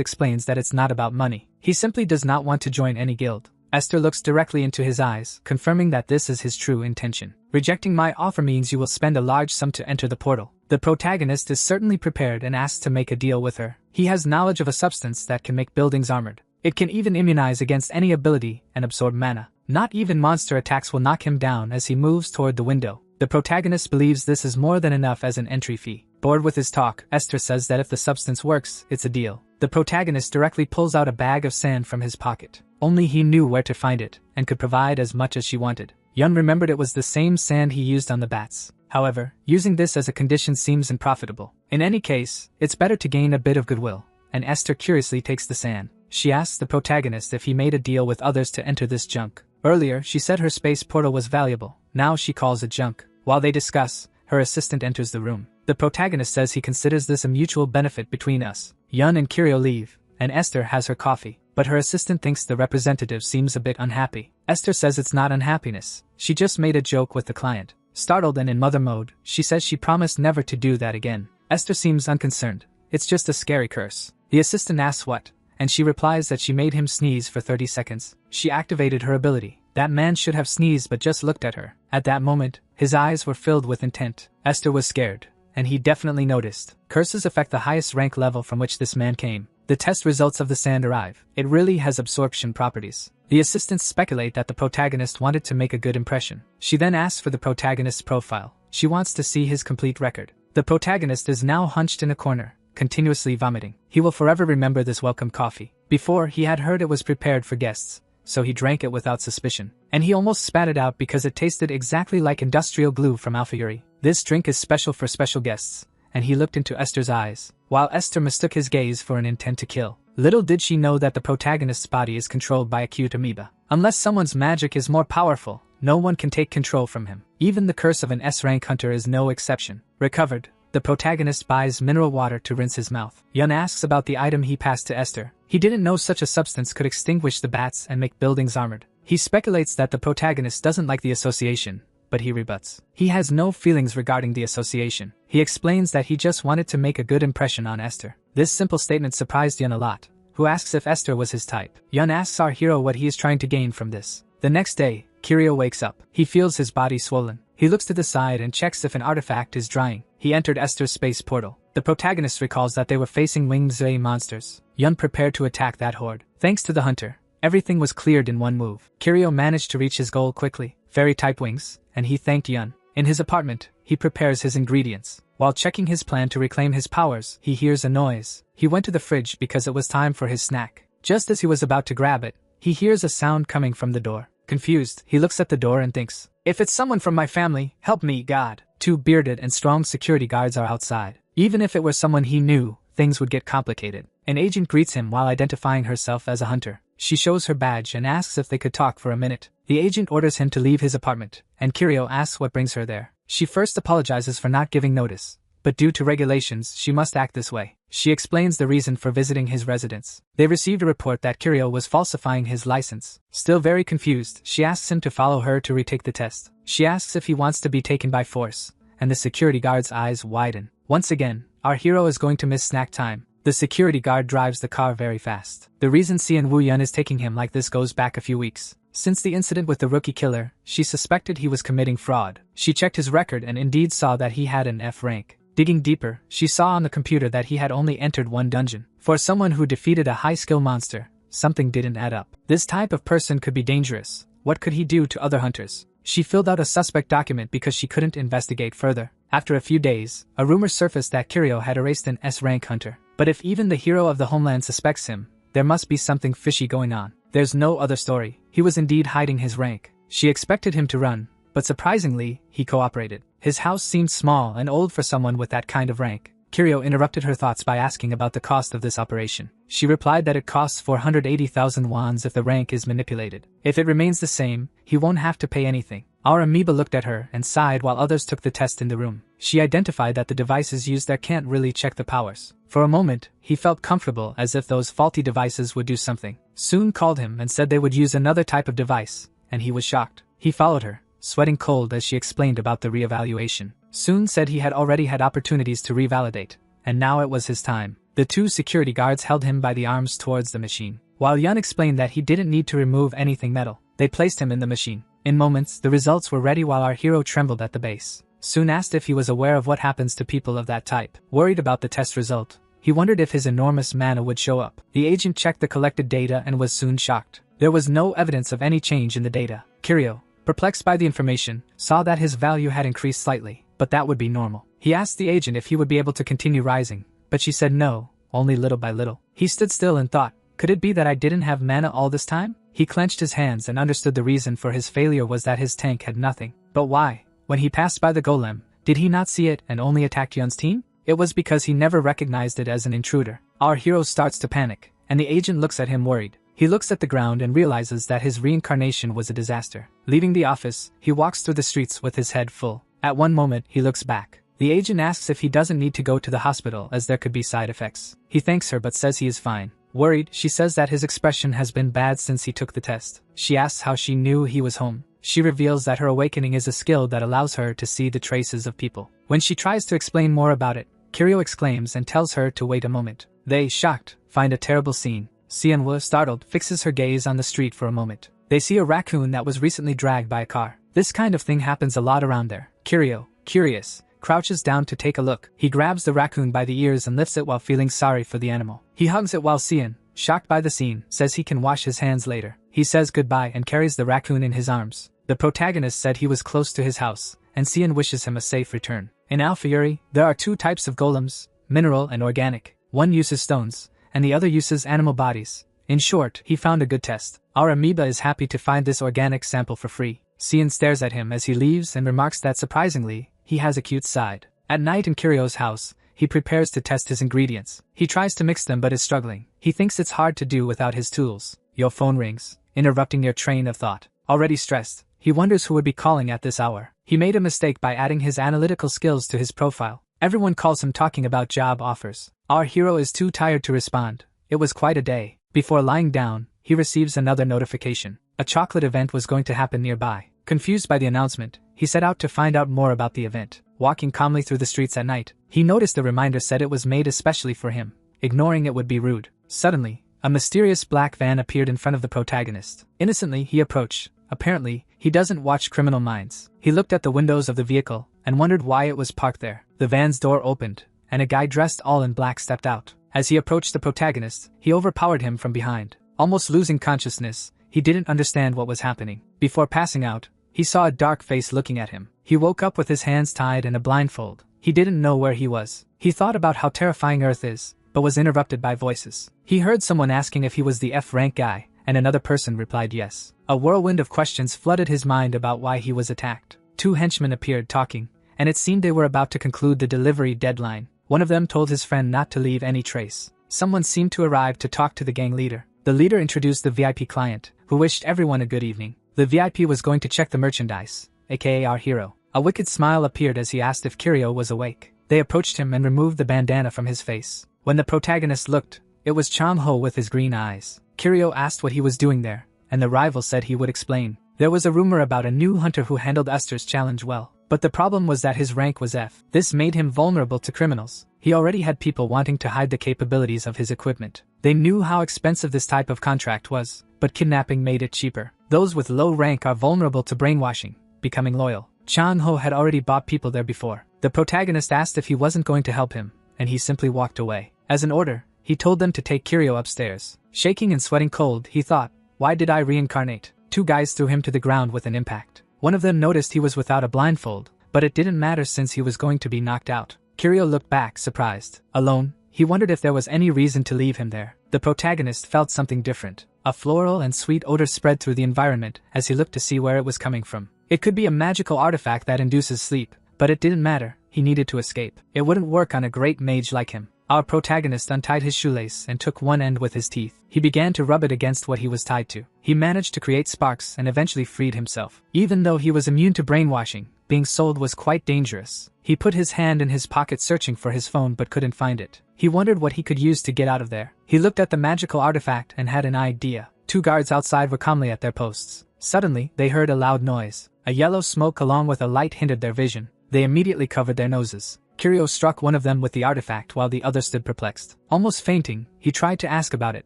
explains that it's not about money. He simply does not want to join any guild. Esther looks directly into his eyes, confirming that this is his true intention. "Rejecting my offer means you will spend a large sum to enter the portal." The protagonist is certainly prepared and asks to make a deal with her. He has knowledge of a substance that can make buildings armored. It can even immunize against any ability and absorb mana. Not even monster attacks will knock him down as he moves toward the window. The protagonist believes this is more than enough as an entry fee. Bored with his talk, Esther says that if the substance works, it's a deal. The protagonist directly pulls out a bag of sand from his pocket. Only he knew where to find it, and could provide as much as she wanted. Yun remembered it was the same sand he used on the bats. However, using this as a condition seems unprofitable. In any case, it's better to gain a bit of goodwill, and Esther curiously takes the sand. She asks the protagonist if he made a deal with others to enter this junk. Earlier, she said her space portal was valuable. Now she calls it junk. While they discuss, her assistant enters the room. The protagonist says he considers this a mutual benefit between us. Yun and Kiryu leave, and Esther has her coffee, but her assistant thinks the representative seems a bit unhappy. Esther says it's not unhappiness. She just made a joke with the client. Startled and in mother mode, she says she promised never to do that again. Esther seems unconcerned. It's just a scary curse. The assistant asks what, and she replies that she made him sneeze for 30 seconds. She activated her ability. That man should have sneezed but just looked at her. At that moment, his eyes were filled with intent. Esther was scared, and he definitely noticed. Curses affect the highest rank level from which this man came. The test results of the sand arrive. It really has absorption properties. The assistants speculate that the protagonist wanted to make a good impression. She then asks for the protagonist's profile. She wants to see his complete record. The protagonist is now hunched in a corner, continuously vomiting. He will forever remember this welcome coffee. Before, he had heard it was prepared for guests, so he drank it without suspicion. And he almost spat it out because it tasted exactly like industrial glue from Alpha Yuri. This drink is special for special guests, and he looked into Esther's eyes, while Esther mistook his gaze for an intent to kill. Little did she know that the protagonist's body is controlled by a cute amoeba. Unless someone's magic is more powerful, no one can take control from him. Even the curse of an S-rank hunter is no exception. Recovered, the protagonist buys mineral water to rinse his mouth. Yun asks about the item he passed to Esther. He didn't know such a substance could extinguish the bats and make buildings armored. He speculates that the protagonist doesn't like the association, but he rebuts. He has no feelings regarding the association. He explains that he just wanted to make a good impression on Esther. This simple statement surprised Yun a lot, who asks if Esther was his type. Yun asks our hero what he is trying to gain from this. The next day, Kiryu wakes up. He feels his body swollen. He looks to the side and checks if an artifact is drying. He entered Esther's space portal. The protagonist recalls that they were facing winged Zei monsters. Yun prepared to attack that horde. Thanks to the hunter, everything was cleared in one move. Kiryu managed to reach his goal quickly, fairy-type wings, and he thanked Yun. In his apartment, he prepares his ingredients. While checking his plan to reclaim his powers, he hears a noise. He went to the fridge because it was time for his snack. Just as he was about to grab it, he hears a sound coming from the door. Confused, he looks at the door and thinks, "If it's someone from my family, help me, God." Two bearded and strong security guards are outside. Even if it were someone he knew, things would get complicated. An agent greets him while identifying herself as a hunter. She shows her badge and asks if they could talk for a minute. The agent orders him to leave his apartment, and Kiryu asks what brings her there. She first apologizes for not giving notice, but due to regulations, she must act this way. She explains the reason for visiting his residence. They received a report that Kiryu was falsifying his license. Still very confused, she asks him to follow her to retake the test. She asks if he wants to be taken by force, and the security guard's eyes widen. Once again, our hero is going to miss snack time. The security guard drives the car very fast. The reason Cian Wu Yun is taking him like this goes back a few weeks. Since the incident with the rookie killer, she suspected he was committing fraud. She checked his record and indeed saw that he had an F rank. Digging deeper, she saw on the computer that he had only entered one dungeon. For someone who defeated a high-skill monster, something didn't add up. This type of person could be dangerous. What could he do to other hunters? She filled out a suspect document because she couldn't investigate further. After a few days, a rumor surfaced that Kiryu had erased an S-rank hunter. But if even the hero of the homeland suspects him, there must be something fishy going on. There's no other story. He was indeed hiding his rank. She expected him to run, but surprisingly, he cooperated. His house seemed small and old for someone with that kind of rank. Kiryu interrupted her thoughts by asking about the cost of this operation. She replied that it costs 480,000 wons if the rank is manipulated. If it remains the same, he won't have to pay anything. Our amoeba looked at her and sighed while others took the test in the room. She identified that the devices used there can't really check the powers. For a moment, he felt comfortable as if those faulty devices would do something. Soon called him and said they would use another type of device, and he was shocked. He followed her, sweating cold as she explained about the re-evaluation. Soon said he had already had opportunities to revalidate, and now it was his time. The two security guards held him by the arms towards the machine. While Yun explained that he didn't need to remove anything metal, they placed him in the machine. In moments, the results were ready while our hero trembled at the base. Soon asked if he was aware of what happens to people of that type. Worried about the test result, he wondered if his enormous mana would show up. The agent checked the collected data and was soon shocked. There was no evidence of any change in the data. Kiryu, perplexed by the information, saw that his value had increased slightly, but that would be normal. He asked the agent if he would be able to continue rising, but she said no, only little by little. He stood still and thought, could it be that I didn't have mana all this time? He clenched his hands and understood the reason for his failure was that his tank had nothing. But why? When he passed by the golem, did he not see it and only attack Yun's team? It was because he never recognized it as an intruder. Our hero starts to panic, and the agent looks at him worried. He looks at the ground and realizes that his reincarnation was a disaster. Leaving the office, he walks through the streets with his head full. At one moment, he looks back. The agent asks if he doesn't need to go to the hospital as there could be side effects. He thanks her but says he is fine. Worried, she says that his expression has been bad since he took the test. She asks how she knew he was home. She reveals that her awakening is a skill that allows her to see the traces of people. When she tries to explain more about it, Kiryu exclaims and tells her to wait a moment. They, shocked, find a terrible scene. Manhua, startled, fixes her gaze on the street for a moment. They see a raccoon that was recently dragged by a car. This kind of thing happens a lot around there. Kiryu, curious, crouches down to take a look. He grabs the raccoon by the ears and lifts it while feeling sorry for the animal. He hugs it while Cian, shocked by the scene, says he can wash his hands later. He says goodbye and carries the raccoon in his arms. The protagonist said he was close to his house, and Cian wishes him a safe return. In Alpha Yuri, there are two types of golems, mineral and organic. One uses stones, and the other uses animal bodies. In short, he found a good test. Our amoeba is happy to find this organic sample for free. Cian stares at him as he leaves and remarks that surprisingly, he has a cute side. At night in Kiryu's house, he prepares to test his ingredients. He tries to mix them but is struggling. He thinks it's hard to do without his tools. Your phone rings, interrupting your train of thought. Already stressed, he wonders who would be calling at this hour. He made a mistake by adding his analytical skills to his profile. Everyone calls him talking about job offers. Our hero is too tired to respond. It was quite a day. Before lying down, he receives another notification. A chocolate event was going to happen nearby. Confused by the announcement, he set out to find out more about the event. Walking calmly through the streets at night, he noticed a reminder said it was made especially for him. Ignoring it would be rude. Suddenly, a mysterious black van appeared in front of the protagonist. Innocently, he approached. Apparently, he doesn't watch Criminal Minds. He looked at the windows of the vehicle and wondered why it was parked there. The van's door opened, and a guy dressed all in black stepped out. As he approached the protagonist, he overpowered him from behind. Almost losing consciousness, he didn't understand what was happening. Before passing out, he saw a dark face looking at him. He woke up with his hands tied and a blindfold. He didn't know where he was. He thought about how terrifying Earth is, but was interrupted by voices. He heard someone asking if he was the F-rank guy, and another person replied yes. A whirlwind of questions flooded his mind about why he was attacked. Two henchmen appeared talking, and it seemed they were about to conclude the delivery deadline. One of them told his friend not to leave any trace. Someone seemed to arrive to talk to the gang leader. The leader introduced the VIP client, who wished everyone a good evening. The VIP was going to check the merchandise, aka our hero. A wicked smile appeared as he asked if Kiryu was awake. They approached him and removed the bandana from his face. When the protagonist looked, it was Chang-ho with his green eyes. Kiryu asked what he was doing there, and the rival said he would explain. There was a rumor about a new hunter who handled Esther's challenge well, but the problem was that his rank was F. This made him vulnerable to criminals. He already had people wanting to hide the capabilities of his equipment. They knew how expensive this type of contract was, but kidnapping made it cheaper. Those with low rank are vulnerable to brainwashing, becoming loyal. Chang-ho had already bought people there before. The protagonist asked if he wasn't going to help him, and he simply walked away. As an order, he told them to take Kiryu upstairs. Shaking and sweating cold, he thought, why did I reincarnate? Two guys threw him to the ground with an impact. One of them noticed he was without a blindfold, but it didn't matter since he was going to be knocked out. Kiryu looked back, surprised. Alone, he wondered if there was any reason to leave him there. The protagonist felt something different. A floral and sweet odor spread through the environment as he looked to see where it was coming from. It could be a magical artifact that induces sleep, But it didn't matter, he needed to escape. It wouldn't work on a great mage like him. Our protagonist untied his shoelace and took one end with his teeth. He began to rub it against what he was tied to. He managed to create sparks and eventually freed himself. Even though he was immune to brainwashing, being sold was quite dangerous. He put his hand in his pocket searching for his phone but couldn't find it. He wondered what he could use to get out of there. He looked at the magical artifact and had an idea. 2 guards outside were calmly at their posts. Suddenly, they heard a loud noise. A yellow smoke along with a light hindered their vision. They immediately covered their noses. Kiryu struck one of them with the artifact while the other stood perplexed. Almost fainting, he tried to ask about it,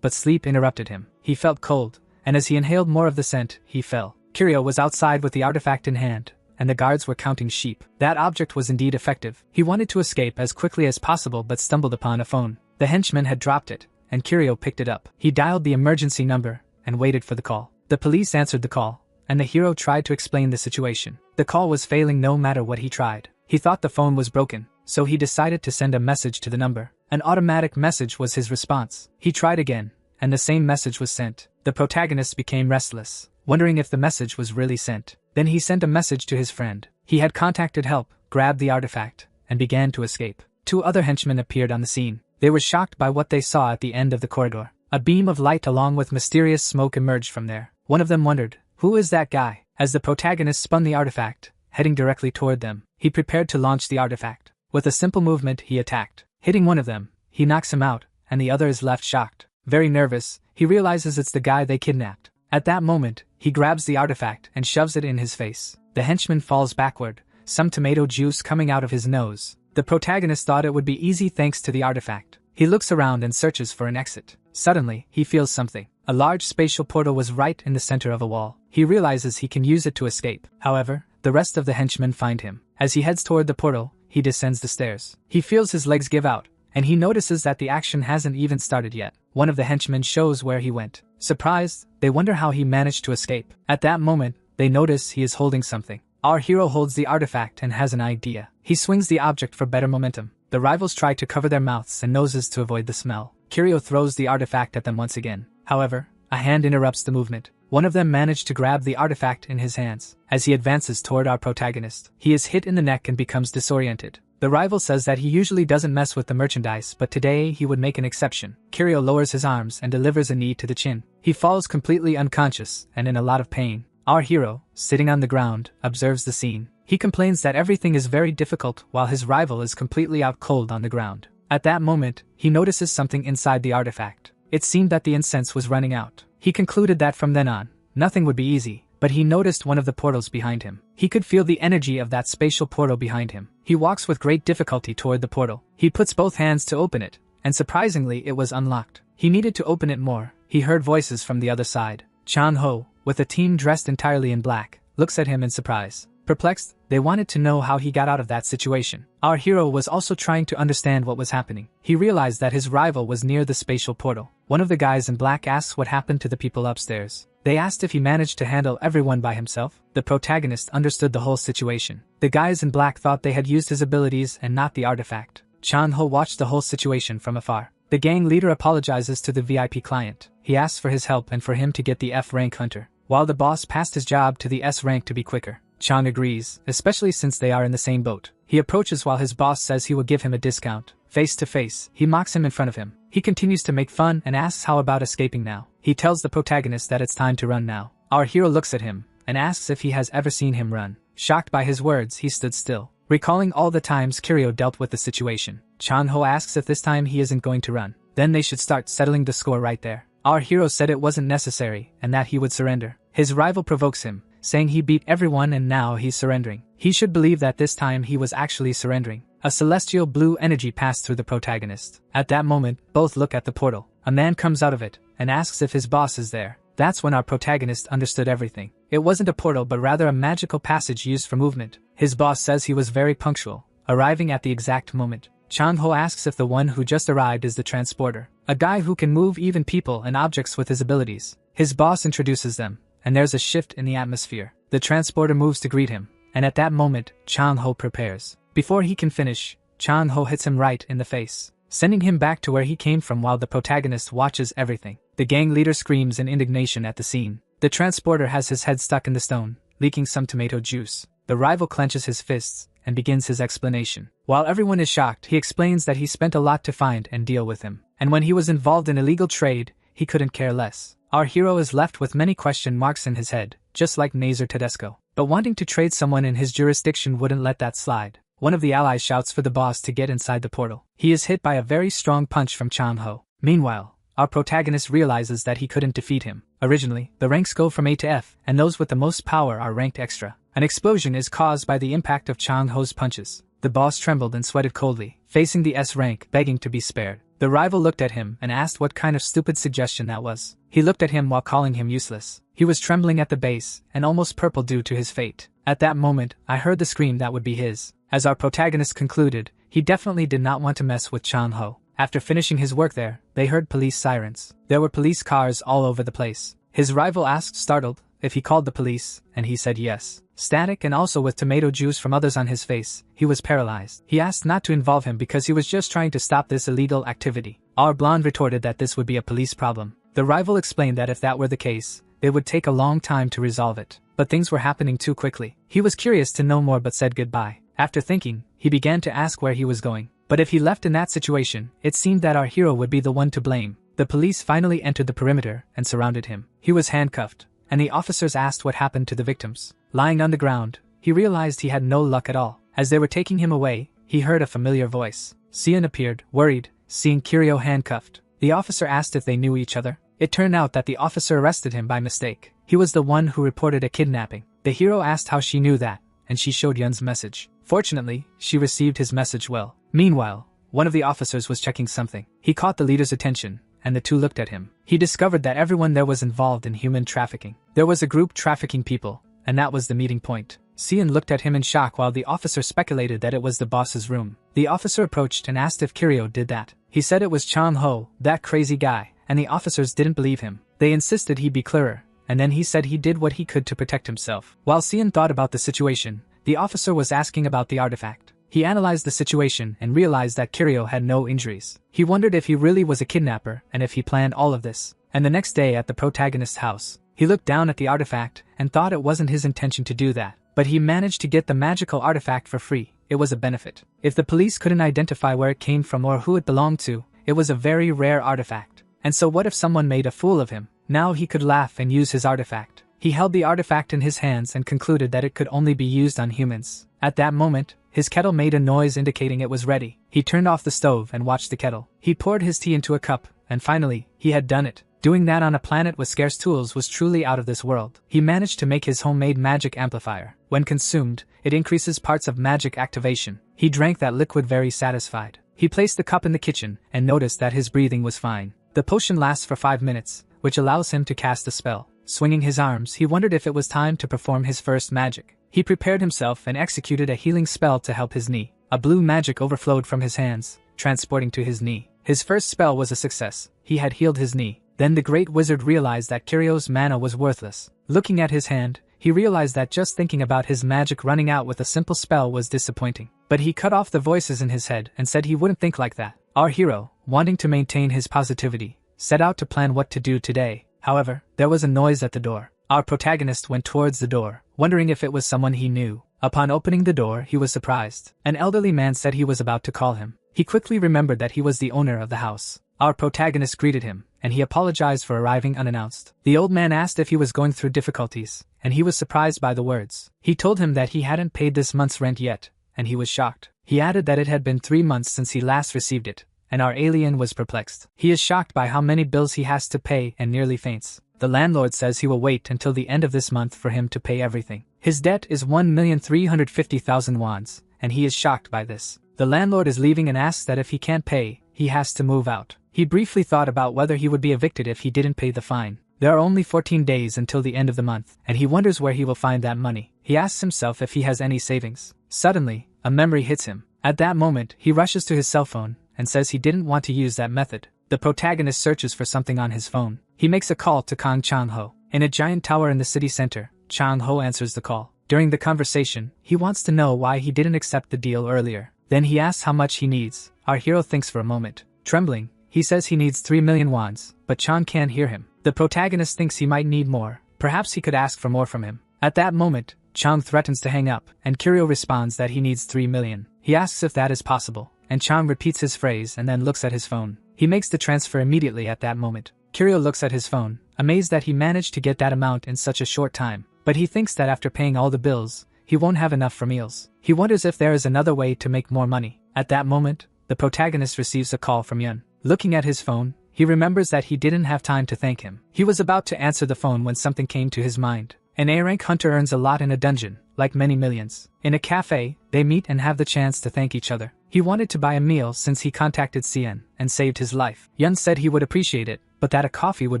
but sleep interrupted him. He felt cold, and as he inhaled more of the scent, he fell. Kiryu was outside with the artifact in hand, and the guards were counting sheep. That object was indeed effective. He wanted to escape as quickly as possible but stumbled upon a phone. The henchman had dropped it, and Kiryu picked it up. He dialed the emergency number and waited for the call. The police answered the call, and the hero tried to explain the situation. The call was failing no matter what he tried. He thought the phone was broken, so he decided to send a message to the number. An automatic message was his response. He tried again, and the same message was sent. The protagonist became restless, wondering if the message was really sent. Then he sent a message to his friend. He had contacted help, grabbed the artifact, and began to escape. 2 other henchmen appeared on the scene. They were shocked by what they saw at the end of the corridor. A beam of light along with mysterious smoke emerged from there. One of them wondered, "Who is that guy?" As the protagonist spun the artifact, heading directly toward them, he prepared to launch the artifact. With a simple movement, he attacked. Hitting one of them, he knocks him out, and the other is left shocked. Very nervous, he realizes it's the guy they kidnapped. At that moment, he grabs the artifact and shoves it in his face. The henchman falls backward, some tomato juice coming out of his nose. The protagonist thought it would be easy thanks to the artifact. He looks around and searches for an exit. Suddenly, he feels something. A large spatial portal was right in the center of a wall. He realizes he can use it to escape. However, the rest of the henchmen find him. As he heads toward the portal, he descends the stairs. He feels his legs give out, and he notices that the action hasn't even started yet. One of the henchmen shows where he went. Surprised, they wonder how he managed to escape. At that moment, they notice he is holding something. Our hero holds the artifact and has an idea. He swings the object for better momentum. The rivals try to cover their mouths and noses to avoid the smell. Kiryu throws the artifact at them once again. However, a hand interrupts the movement. One of them managed to grab the artifact in his hands. As he advances toward our protagonist, he is hit in the neck and becomes disoriented. The rival says that he usually doesn't mess with the merchandise, but today he would make an exception. Kiryu lowers his arms and delivers a knee to the chin. He falls completely unconscious and in a lot of pain. Our hero, sitting on the ground, observes the scene. He complains that everything is very difficult while his rival is completely out cold on the ground. At that moment, he notices something inside the artifact. It seemed that the incense was running out. He concluded that from then on, nothing would be easy, but he noticed one of the portals behind him. He could feel the energy of that spatial portal behind him. He walks with great difficulty toward the portal. He puts both hands to open it, and surprisingly it was unlocked. He needed to open it more. He heard voices from the other side. Chan-ho, with a team dressed entirely in black, looks at him in surprise. Perplexed, they wanted to know how he got out of that situation. Our hero was also trying to understand what was happening. He realized that his rival was near the spatial portal. One of the guys in black asks what happened to the people upstairs. They asked if he managed to handle everyone by himself. The protagonist understood the whole situation. The guys in black thought they had used his abilities and not the artifact. Chan-ho watched the whole situation from afar. The gang leader apologizes to the VIP client. He asks for his help and for him to get the F rank hunter, while the boss passed his job to the S rank to be quicker. Chan agrees, especially since they are in the same boat. He approaches while his boss says he will give him a discount. Face to face, he mocks him in front of him. He continues to make fun and asks how about escaping now. He tells the protagonist that it's time to run now. Our hero looks at him and asks if he has ever seen him run. Shocked by his words, he stood still, recalling all the times Kiryu dealt with the situation. Chan-ho asks if this time he isn't going to run. Then they should start settling the score right there. Our hero said it wasn't necessary and that he would surrender. His rival provokes him, saying he beat everyone and now he's surrendering. He should believe that this time he was actually surrendering. A celestial blue energy passed through the protagonist. At that moment, both look at the portal. A man comes out of it and asks if his boss is there. That's when our protagonist understood everything. It wasn't a portal but rather a magical passage used for movement. His boss says he was very punctual, arriving at the exact moment. Chan-ho asks if the one who just arrived is the transporter, a guy who can move even people and objects with his abilities. His boss introduces them, and there's a shift in the atmosphere. The transporter moves to greet him, and at that moment, Chan-ho prepares. Before he can finish, Chan-ho hits him right in the face, sending him back to where he came from while the protagonist watches everything. The gang leader screams in indignation at the scene. The transporter has his head stuck in the stone, leaking some tomato juice. The rival clenches his fists and begins his explanation. While everyone is shocked, he explains that he spent a lot to find and deal with him, and when he was involved in illegal trade, he couldn't care less. Our hero is left with many question marks in his head, just like Nazar Tedesco. But wanting to trade someone in his jurisdiction wouldn't let that slide. One of the allies shouts for the boss to get inside the portal. He is hit by a very strong punch from Chang-ho. Meanwhile, our protagonist realizes that he couldn't defeat him. Originally, the ranks go from A to F, and those with the most power are ranked extra. An explosion is caused by the impact of Chang-ho's punches. The boss trembled and sweated coldly, facing the S rank, begging to be spared. The rival looked at him and asked what kind of stupid suggestion that was. He looked at him while calling him useless. He was trembling at the base, and almost purple due to his fate. At that moment, I heard the scream that would be his. As our protagonist concluded, he definitely did not want to mess with Chang-ho. After finishing his work there, they heard police sirens. There were police cars all over the place. His rival asked, startled, if he called the police, and he said yes. Static and also with tomato juice from others on his face, he was paralyzed. He asked not to involve him because he was just trying to stop this illegal activity. Our blonde retorted that this would be a police problem. The rival explained that if that were the case, it would take a long time to resolve it. But things were happening too quickly. He was curious to know more but said goodbye. After thinking, he began to ask where he was going. But if he left in that situation, it seemed that our hero would be the one to blame. The police finally entered the perimeter and surrounded him. He was handcuffed, and the officers asked what happened to the victims. Lying on the ground, he realized he had no luck at all. As they were taking him away, he heard a familiar voice. Sion appeared, worried, seeing Kiryu handcuffed. The officer asked if they knew each other. It turned out that the officer arrested him by mistake. He was the one who reported a kidnapping. The hero asked how she knew that, and she showed Yun's message. Fortunately, she received his message well. Meanwhile, one of the officers was checking something. He caught the leader's attention, and the two looked at him. He discovered that everyone there was involved in human trafficking. There was a group trafficking people, and that was the meeting point. Sion looked at him in shock while the officer speculated that it was the boss's room. The officer approached and asked if Kiryu did that. He said it was Chang-ho, that crazy guy, and the officers didn't believe him. They insisted he be clearer, and then he said he did what he could to protect himself. While Sion thought about the situation, the officer was asking about the artifact. He analyzed the situation and realized that Kiryu had no injuries. He wondered if he really was a kidnapper and if he planned all of this. And the next day at the protagonist's house, he looked down at the artifact and thought it wasn't his intention to do that. But he managed to get the magical artifact for free. It was a benefit. If the police couldn't identify where it came from or who it belonged to, it was a very rare artifact. And so what if someone made a fool of him? Now he could laugh and use his artifact. He held the artifact in his hands and concluded that it could only be used on humans. At that moment, his kettle made a noise indicating it was ready. He turned off the stove and watched the kettle. He poured his tea into a cup, and finally, he had done it. Doing that on a planet with scarce tools was truly out of this world. He managed to make his homemade magic amplifier. When consumed, it increases parts of magic activation. He drank that liquid very satisfied. He placed the cup in the kitchen and noticed that his breathing was fine. The potion lasts for 5 minutes, which allows him to cast a spell. Swinging his arms, he wondered if it was time to perform his first magic. He prepared himself and executed a healing spell to help his knee. A blue magic overflowed from his hands, transporting to his knee. His first spell was a success. He had healed his knee. Then the great wizard realized that Kiryu's mana was worthless. Looking at his hand, he realized that just thinking about his magic running out with a simple spell was disappointing. But he cut off the voices in his head and said he wouldn't think like that. Our hero, wanting to maintain his positivity, set out to plan what to do today. However, there was a noise at the door. Our protagonist went towards the door, wondering if it was someone he knew. Upon opening the door, he was surprised. An elderly man said he was about to call him. He quickly remembered that he was the owner of the house. Our protagonist greeted him, and he apologized for arriving unannounced. The old man asked if he was going through difficulties, and he was surprised by the words. He told him that he hadn't paid this month's rent yet, and he was shocked. He added that it had been 3 months since he last received it, and our alien was perplexed. He is shocked by how many bills he has to pay and nearly faints. The landlord says he will wait until the end of this month for him to pay everything. His debt is 1,350,000 wons, and he is shocked by this. The landlord is leaving and asks that if he can't pay, he has to move out. He briefly thought about whether he would be evicted if he didn't pay the fine. There are only 14 days until the end of the month, and he wonders where he will find that money. He asks himself if he has any savings. Suddenly, a memory hits him. At that moment, he rushes to his cell phone and says he didn't want to use that method. The protagonist searches for something on his phone. He makes a call to Kang Chang-ho. In a giant tower in the city center, Chang-ho answers the call. During the conversation, he wants to know why he didn't accept the deal earlier. Then he asks how much he needs. Our hero thinks for a moment. Trembling, he says he needs 3 million wons, but Chang can't hear him. The protagonist thinks he might need more. Perhaps he could ask for more from him. At that moment, Chang threatens to hang up, and Kiryu responds that he needs 3 million. He asks if that is possible, and Chang repeats his phrase and then looks at his phone. He makes the transfer immediately at that moment. Kiryu looks at his phone, amazed that he managed to get that amount in such a short time, but he thinks that after paying all the bills, he won't have enough for meals. He wonders if there is another way to make more money. At that moment, the protagonist receives a call from Yun. Looking at his phone, he remembers that he didn't have time to thank him. He was about to answer the phone when something came to his mind. An A-rank hunter earns a lot in a dungeon, like many millions. In a cafe, they meet and have the chance to thank each other. He wanted to buy a meal since he contacted Cien and saved his life. Yun said he would appreciate it, but that a coffee would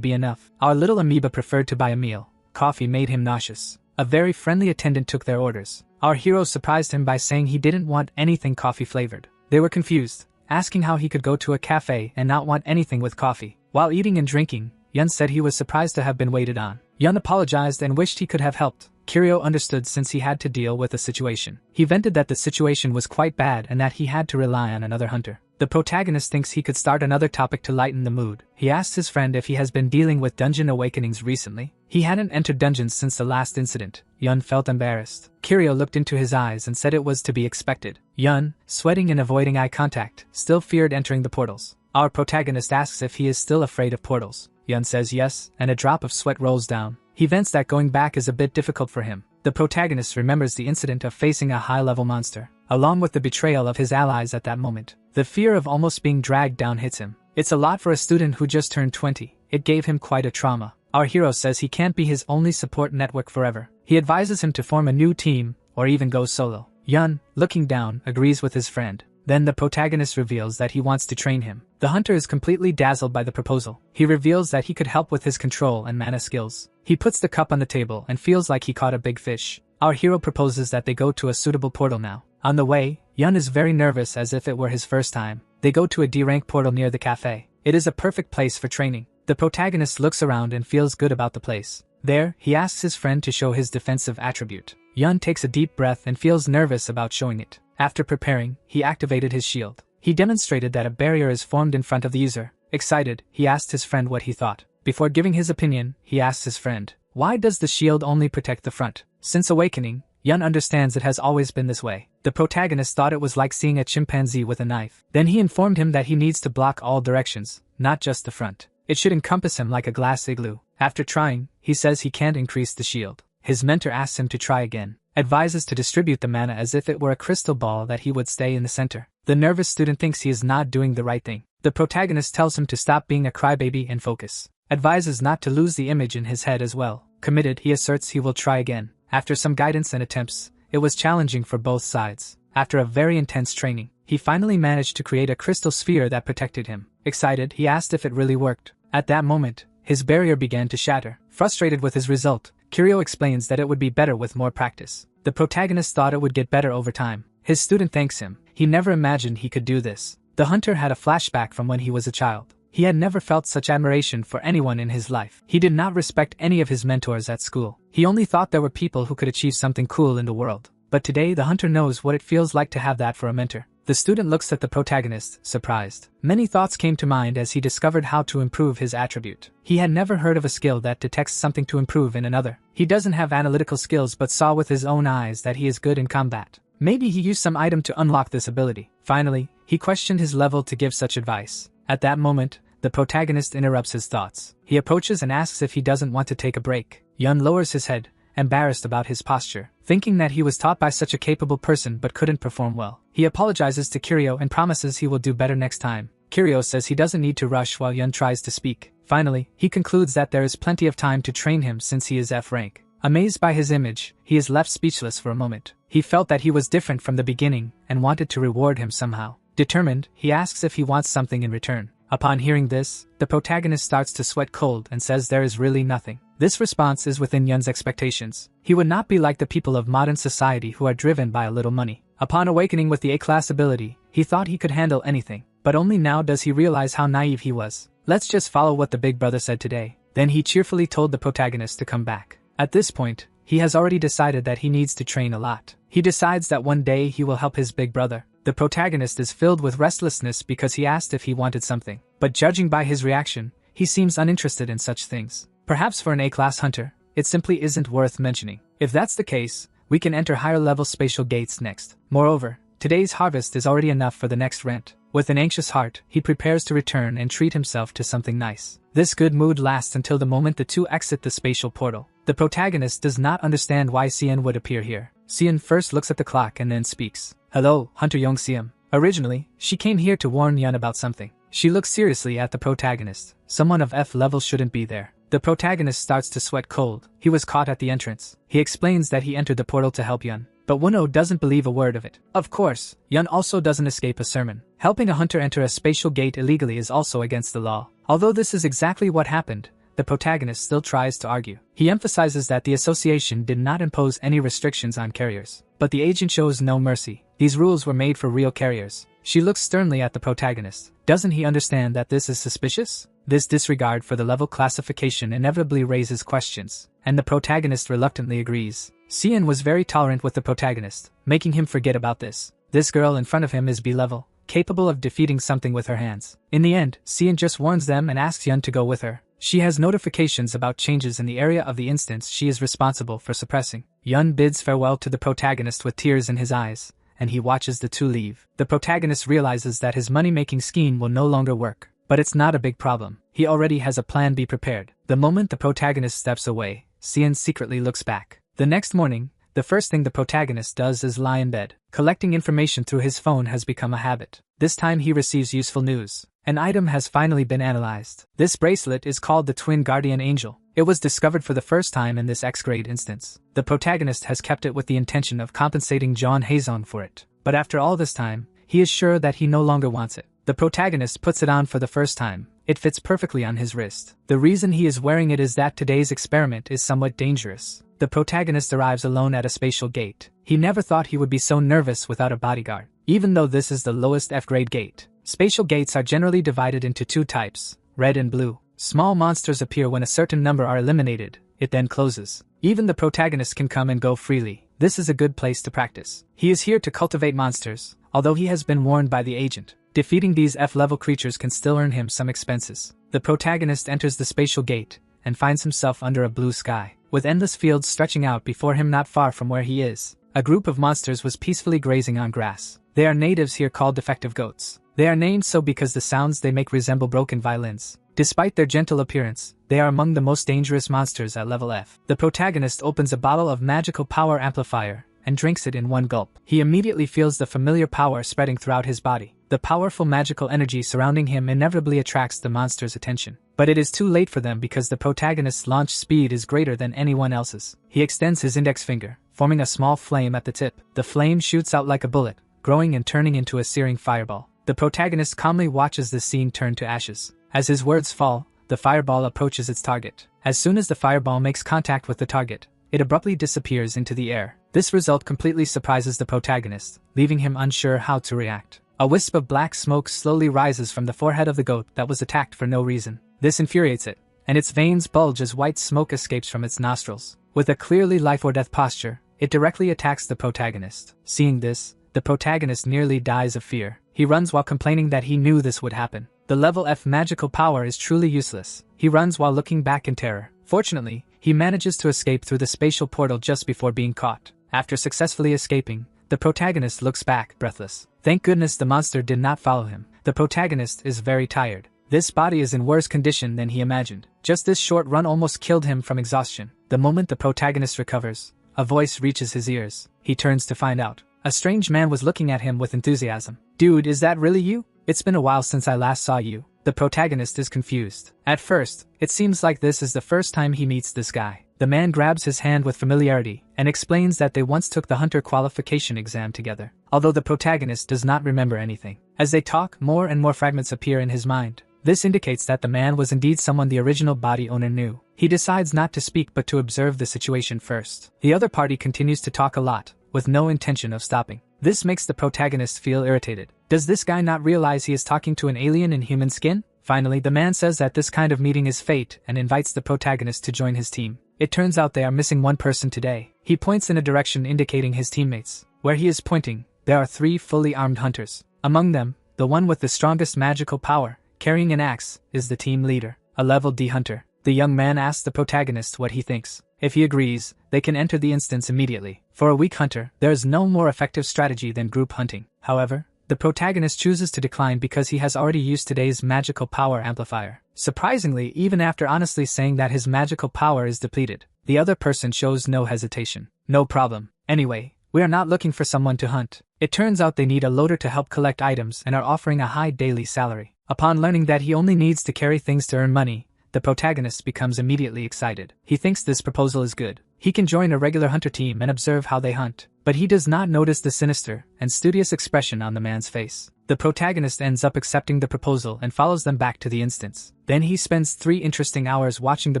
be enough. Our little amoeba preferred to buy a meal. Coffee made him nauseous. A very friendly attendant took their orders. Our hero surprised him by saying he didn't want anything coffee flavored. They were confused, asking how he could go to a cafe and not want anything with coffee. While eating and drinking, Yun said he was surprised to have been waited on. Yun apologized and wished he could have helped. Kiryu understood since he had to deal with the situation. He vented that the situation was quite bad and that he had to rely on another hunter. The protagonist thinks he could start another topic to lighten the mood. He asks his friend if he has been dealing with dungeon awakenings recently. He hadn't entered dungeons since the last incident. Yun felt embarrassed. Kiryu looked into his eyes and said it was to be expected. Yun, sweating and avoiding eye contact, still feared entering the portals. Our protagonist asks if he is still afraid of portals. Yun says yes, and a drop of sweat rolls down. He vents that going back is a bit difficult for him. The protagonist remembers the incident of facing a high-level monster, along with the betrayal of his allies at that moment. The fear of almost being dragged down hits him. It's a lot for a student who just turned 20. It gave him quite a trauma. Our hero says he can't be his only support network forever. He advises him to form a new team, or even go solo. Yun, looking down, agrees with his friend. Then the protagonist reveals that he wants to train him. The hunter is completely dazzled by the proposal. He reveals that he could help with his control and mana skills. He puts the cup on the table and feels like he caught a big fish. Our hero proposes that they go to a suitable portal now. On the way, Yun is very nervous as if it were his first time. They go to a D-rank portal near the cafe. It is a perfect place for training. The protagonist looks around and feels good about the place. There, he asks his friend to show his defensive attribute. Yun takes a deep breath and feels nervous about showing it. After preparing, he activated his shield. He demonstrated that a barrier is formed in front of the user. Excited, he asked his friend what he thought. Before giving his opinion, he asked his friend, "Why does the shield only protect the front?" Since awakening, Yun understands it has always been this way. The protagonist thought it was like seeing a chimpanzee with a knife. Then he informed him that he needs to block all directions, not just the front. It should encompass him like a glass igloo. After trying, he says he can't increase the shield. His mentor asks him to try again, advises to distribute the mana as if it were a crystal ball that he would stay in the center. The nervous student thinks he is not doing the right thing. The protagonist tells him to stop being a crybaby and focus. Advises not to lose the image in his head as well. Committed, he asserts he will try again. After some guidance and attempts, it was challenging for both sides. After a very intense training, he finally managed to create a crystal sphere that protected him. Excited, he asked if it really worked. At that moment, his barrier began to shatter. Frustrated with his result, Kiryu explains that it would be better with more practice. The protagonist thought it would get better over time. His student thanks him. He never imagined he could do this. The hunter had a flashback from when he was a child. He had never felt such admiration for anyone in his life. He did not respect any of his mentors at school. He only thought there were people who could achieve something cool in the world. But today the hunter knows what it feels like to have that for a mentor. The student looks at the protagonist, surprised. Many thoughts came to mind as he discovered how to improve his attribute. He had never heard of a skill that detects something to improve in another. He doesn't have analytical skills but saw with his own eyes that he is good in combat. Maybe he used some item to unlock this ability. Finally, he questioned his level to give such advice. At that moment, the protagonist interrupts his thoughts. He approaches and asks if he doesn't want to take a break. Yun lowers his head, embarrassed about his posture, thinking that he was taught by such a capable person but couldn't perform well. He apologizes to Kiryu and promises he will do better next time. Kiryu says he doesn't need to rush while Yun tries to speak. Finally, he concludes that there is plenty of time to train him since he is F rank. Amazed by his image, he is left speechless for a moment. He felt that he was different from the beginning and wanted to reward him somehow. Determined, he asks if he wants something in return. Upon hearing this, the protagonist starts to sweat cold and says there is really nothing. This response is within Yun's expectations. He would not be like the people of modern society who are driven by a little money. Upon awakening with the A-class ability, he thought he could handle anything. But only now does he realize how naive he was. Let's just follow what the big brother said today. Then he cheerfully told the protagonist to come back. At this point, he has already decided that he needs to train a lot. He decides that one day he will help his big brother. The protagonist is filled with restlessness because he asked if he wanted something. But judging by his reaction, he seems uninterested in such things. Perhaps for an A-class hunter, it simply isn't worth mentioning. If that's the case, We can enter higher-level spatial gates next. Moreover, today's harvest is already enough for the next rent. With an anxious heart, he prepares to return and treat himself to something nice. This good mood lasts until the moment the two exit the spatial portal. The protagonist does not understand why Sian would appear here. Sian first looks at the clock and then speaks. Hello, Hunter Yong-siam. Originally, she came here to warn Yun about something. She looks seriously at the protagonist. Someone of F level shouldn't be there. The protagonist starts to sweat cold. He was caught at the entrance. He explains that he entered the portal to help Yun. But Won-oh doesn't believe a word of it. Of course, Yun also doesn't escape a sermon. Helping a hunter enter a spatial gate illegally is also against the law. Although this is exactly what happened, the protagonist still tries to argue. He emphasizes that the association did not impose any restrictions on carriers. But the agent shows no mercy. These rules were made for real carriers. She looks sternly at the protagonist. Doesn't he understand that this is suspicious? This disregard for the level classification inevitably raises questions, and the protagonist reluctantly agrees. Sian was very tolerant with the protagonist, making him forget about this. This girl in front of him is B-level, capable of defeating something with her hands. In the end, Sian just warns them and asks Yun to go with her. She has notifications about changes in the area of the instance she is responsible for suppressing. Yun bids farewell to the protagonist with tears in his eyes, and he watches the two leave. The protagonist realizes that his money-making scheme will no longer work. But it's not a big problem. He already has a plan B prepared. The moment the protagonist steps away, Sian secretly looks back. The next morning, the first thing the protagonist does is lie in bed. Collecting information through his phone has become a habit. This time he receives useful news. An item has finally been analyzed. This bracelet is called the Twin Guardian Angel. It was discovered for the first time in this X-grade instance. The protagonist has kept it with the intention of compensating John Hazon for it. But after all this time, he is sure that he no longer wants it. The protagonist puts it on for the first time. It fits perfectly on his wrist. The reason he is wearing it is that today's experiment is somewhat dangerous. The protagonist arrives alone at a spatial gate. He never thought he would be so nervous without a bodyguard. Even though this is the lowest F-grade gate, spatial gates are generally divided into two types, red and blue. Small monsters appear when a certain number are eliminated. It then closes. Even the protagonist can come and go freely. This is a good place to practice. He is here to cultivate monsters, although he has been warned by the agent. Defeating these F-level creatures can still earn him some expenses. The protagonist enters the spatial gate and finds himself under a blue sky, with endless fields stretching out before him not far from where he is. A group of monsters was peacefully grazing on grass. They are natives here called defective goats. They are named so because the sounds they make resemble broken violins. Despite their gentle appearance, they are among the most dangerous monsters at level F. The protagonist opens a bottle of magical power amplifier and drinks it in one gulp. He immediately feels the familiar power spreading throughout his body. The powerful magical energy surrounding him inevitably attracts the monster's attention. But it is too late for them because the protagonist's launch speed is greater than anyone else's. He extends his index finger, forming a small flame at the tip. The flame shoots out like a bullet, growing and turning into a searing fireball. The protagonist calmly watches the scene turn to ashes. As his words fall, the fireball approaches its target. As soon as the fireball makes contact with the target, it abruptly disappears into the air. This result completely surprises the protagonist, leaving him unsure how to react. A wisp of black smoke slowly rises from the forehead of the goat that was attacked for no reason. This infuriates it, and its veins bulge as white smoke escapes from its nostrils. With a clearly life-or-death posture, it directly attacks the protagonist. Seeing this, the protagonist nearly dies of fear. He runs while complaining that he knew this would happen. The level F magical power is truly useless. He runs while looking back in terror. Fortunately, he manages to escape through the spatial portal just before being caught. After successfully escaping, the protagonist looks back, breathless. Thank goodness the monster did not follow him. The protagonist is very tired. This body is in worse condition than he imagined. Just this short run almost killed him from exhaustion. The moment the protagonist recovers, a voice reaches his ears. He turns to find out. A strange man was looking at him with enthusiasm. Dude, is that really you? It's been a while since I last saw you. The protagonist is confused. At first, it seems like this is the first time he meets this guy. The man grabs his hand with familiarity and explains that they once took the hunter qualification exam together, although the protagonist does not remember anything. As they talk, more and more fragments appear in his mind. This indicates that the man was indeed someone the original body owner knew. He decides not to speak but to observe the situation first. The other party continues to talk a lot, with no intention of stopping. This makes the protagonist feel irritated. Does this guy not realize he is talking to an alien in human skin? Finally, the man says that this kind of meeting is fate and invites the protagonist to join his team. It turns out they are missing one person today. He points in a direction indicating his teammates. Where he is pointing, there are 3 fully armed hunters. Among them, the one with the strongest magical power, carrying an axe, is the team leader, a level D hunter. The young man asks the protagonist what he thinks. If he agrees, they can enter the instance immediately. For a weak hunter, there is no more effective strategy than group hunting. However, the protagonist chooses to decline because he has already used today's magical power amplifier. Surprisingly, even after honestly saying that his magical power is depleted, the other person shows no hesitation. No problem. Anyway, we are not looking for someone to hunt. It turns out they need a loader to help collect items and are offering a high daily salary. Upon learning that he only needs to carry things to earn money, the protagonist becomes immediately excited. He thinks this proposal is good. He can join a regular hunter team and observe how they hunt, but he does not notice the sinister and studious expression on the man's face. The protagonist ends up accepting the proposal and follows them back to the instance. Then he spends 3 interesting hours watching the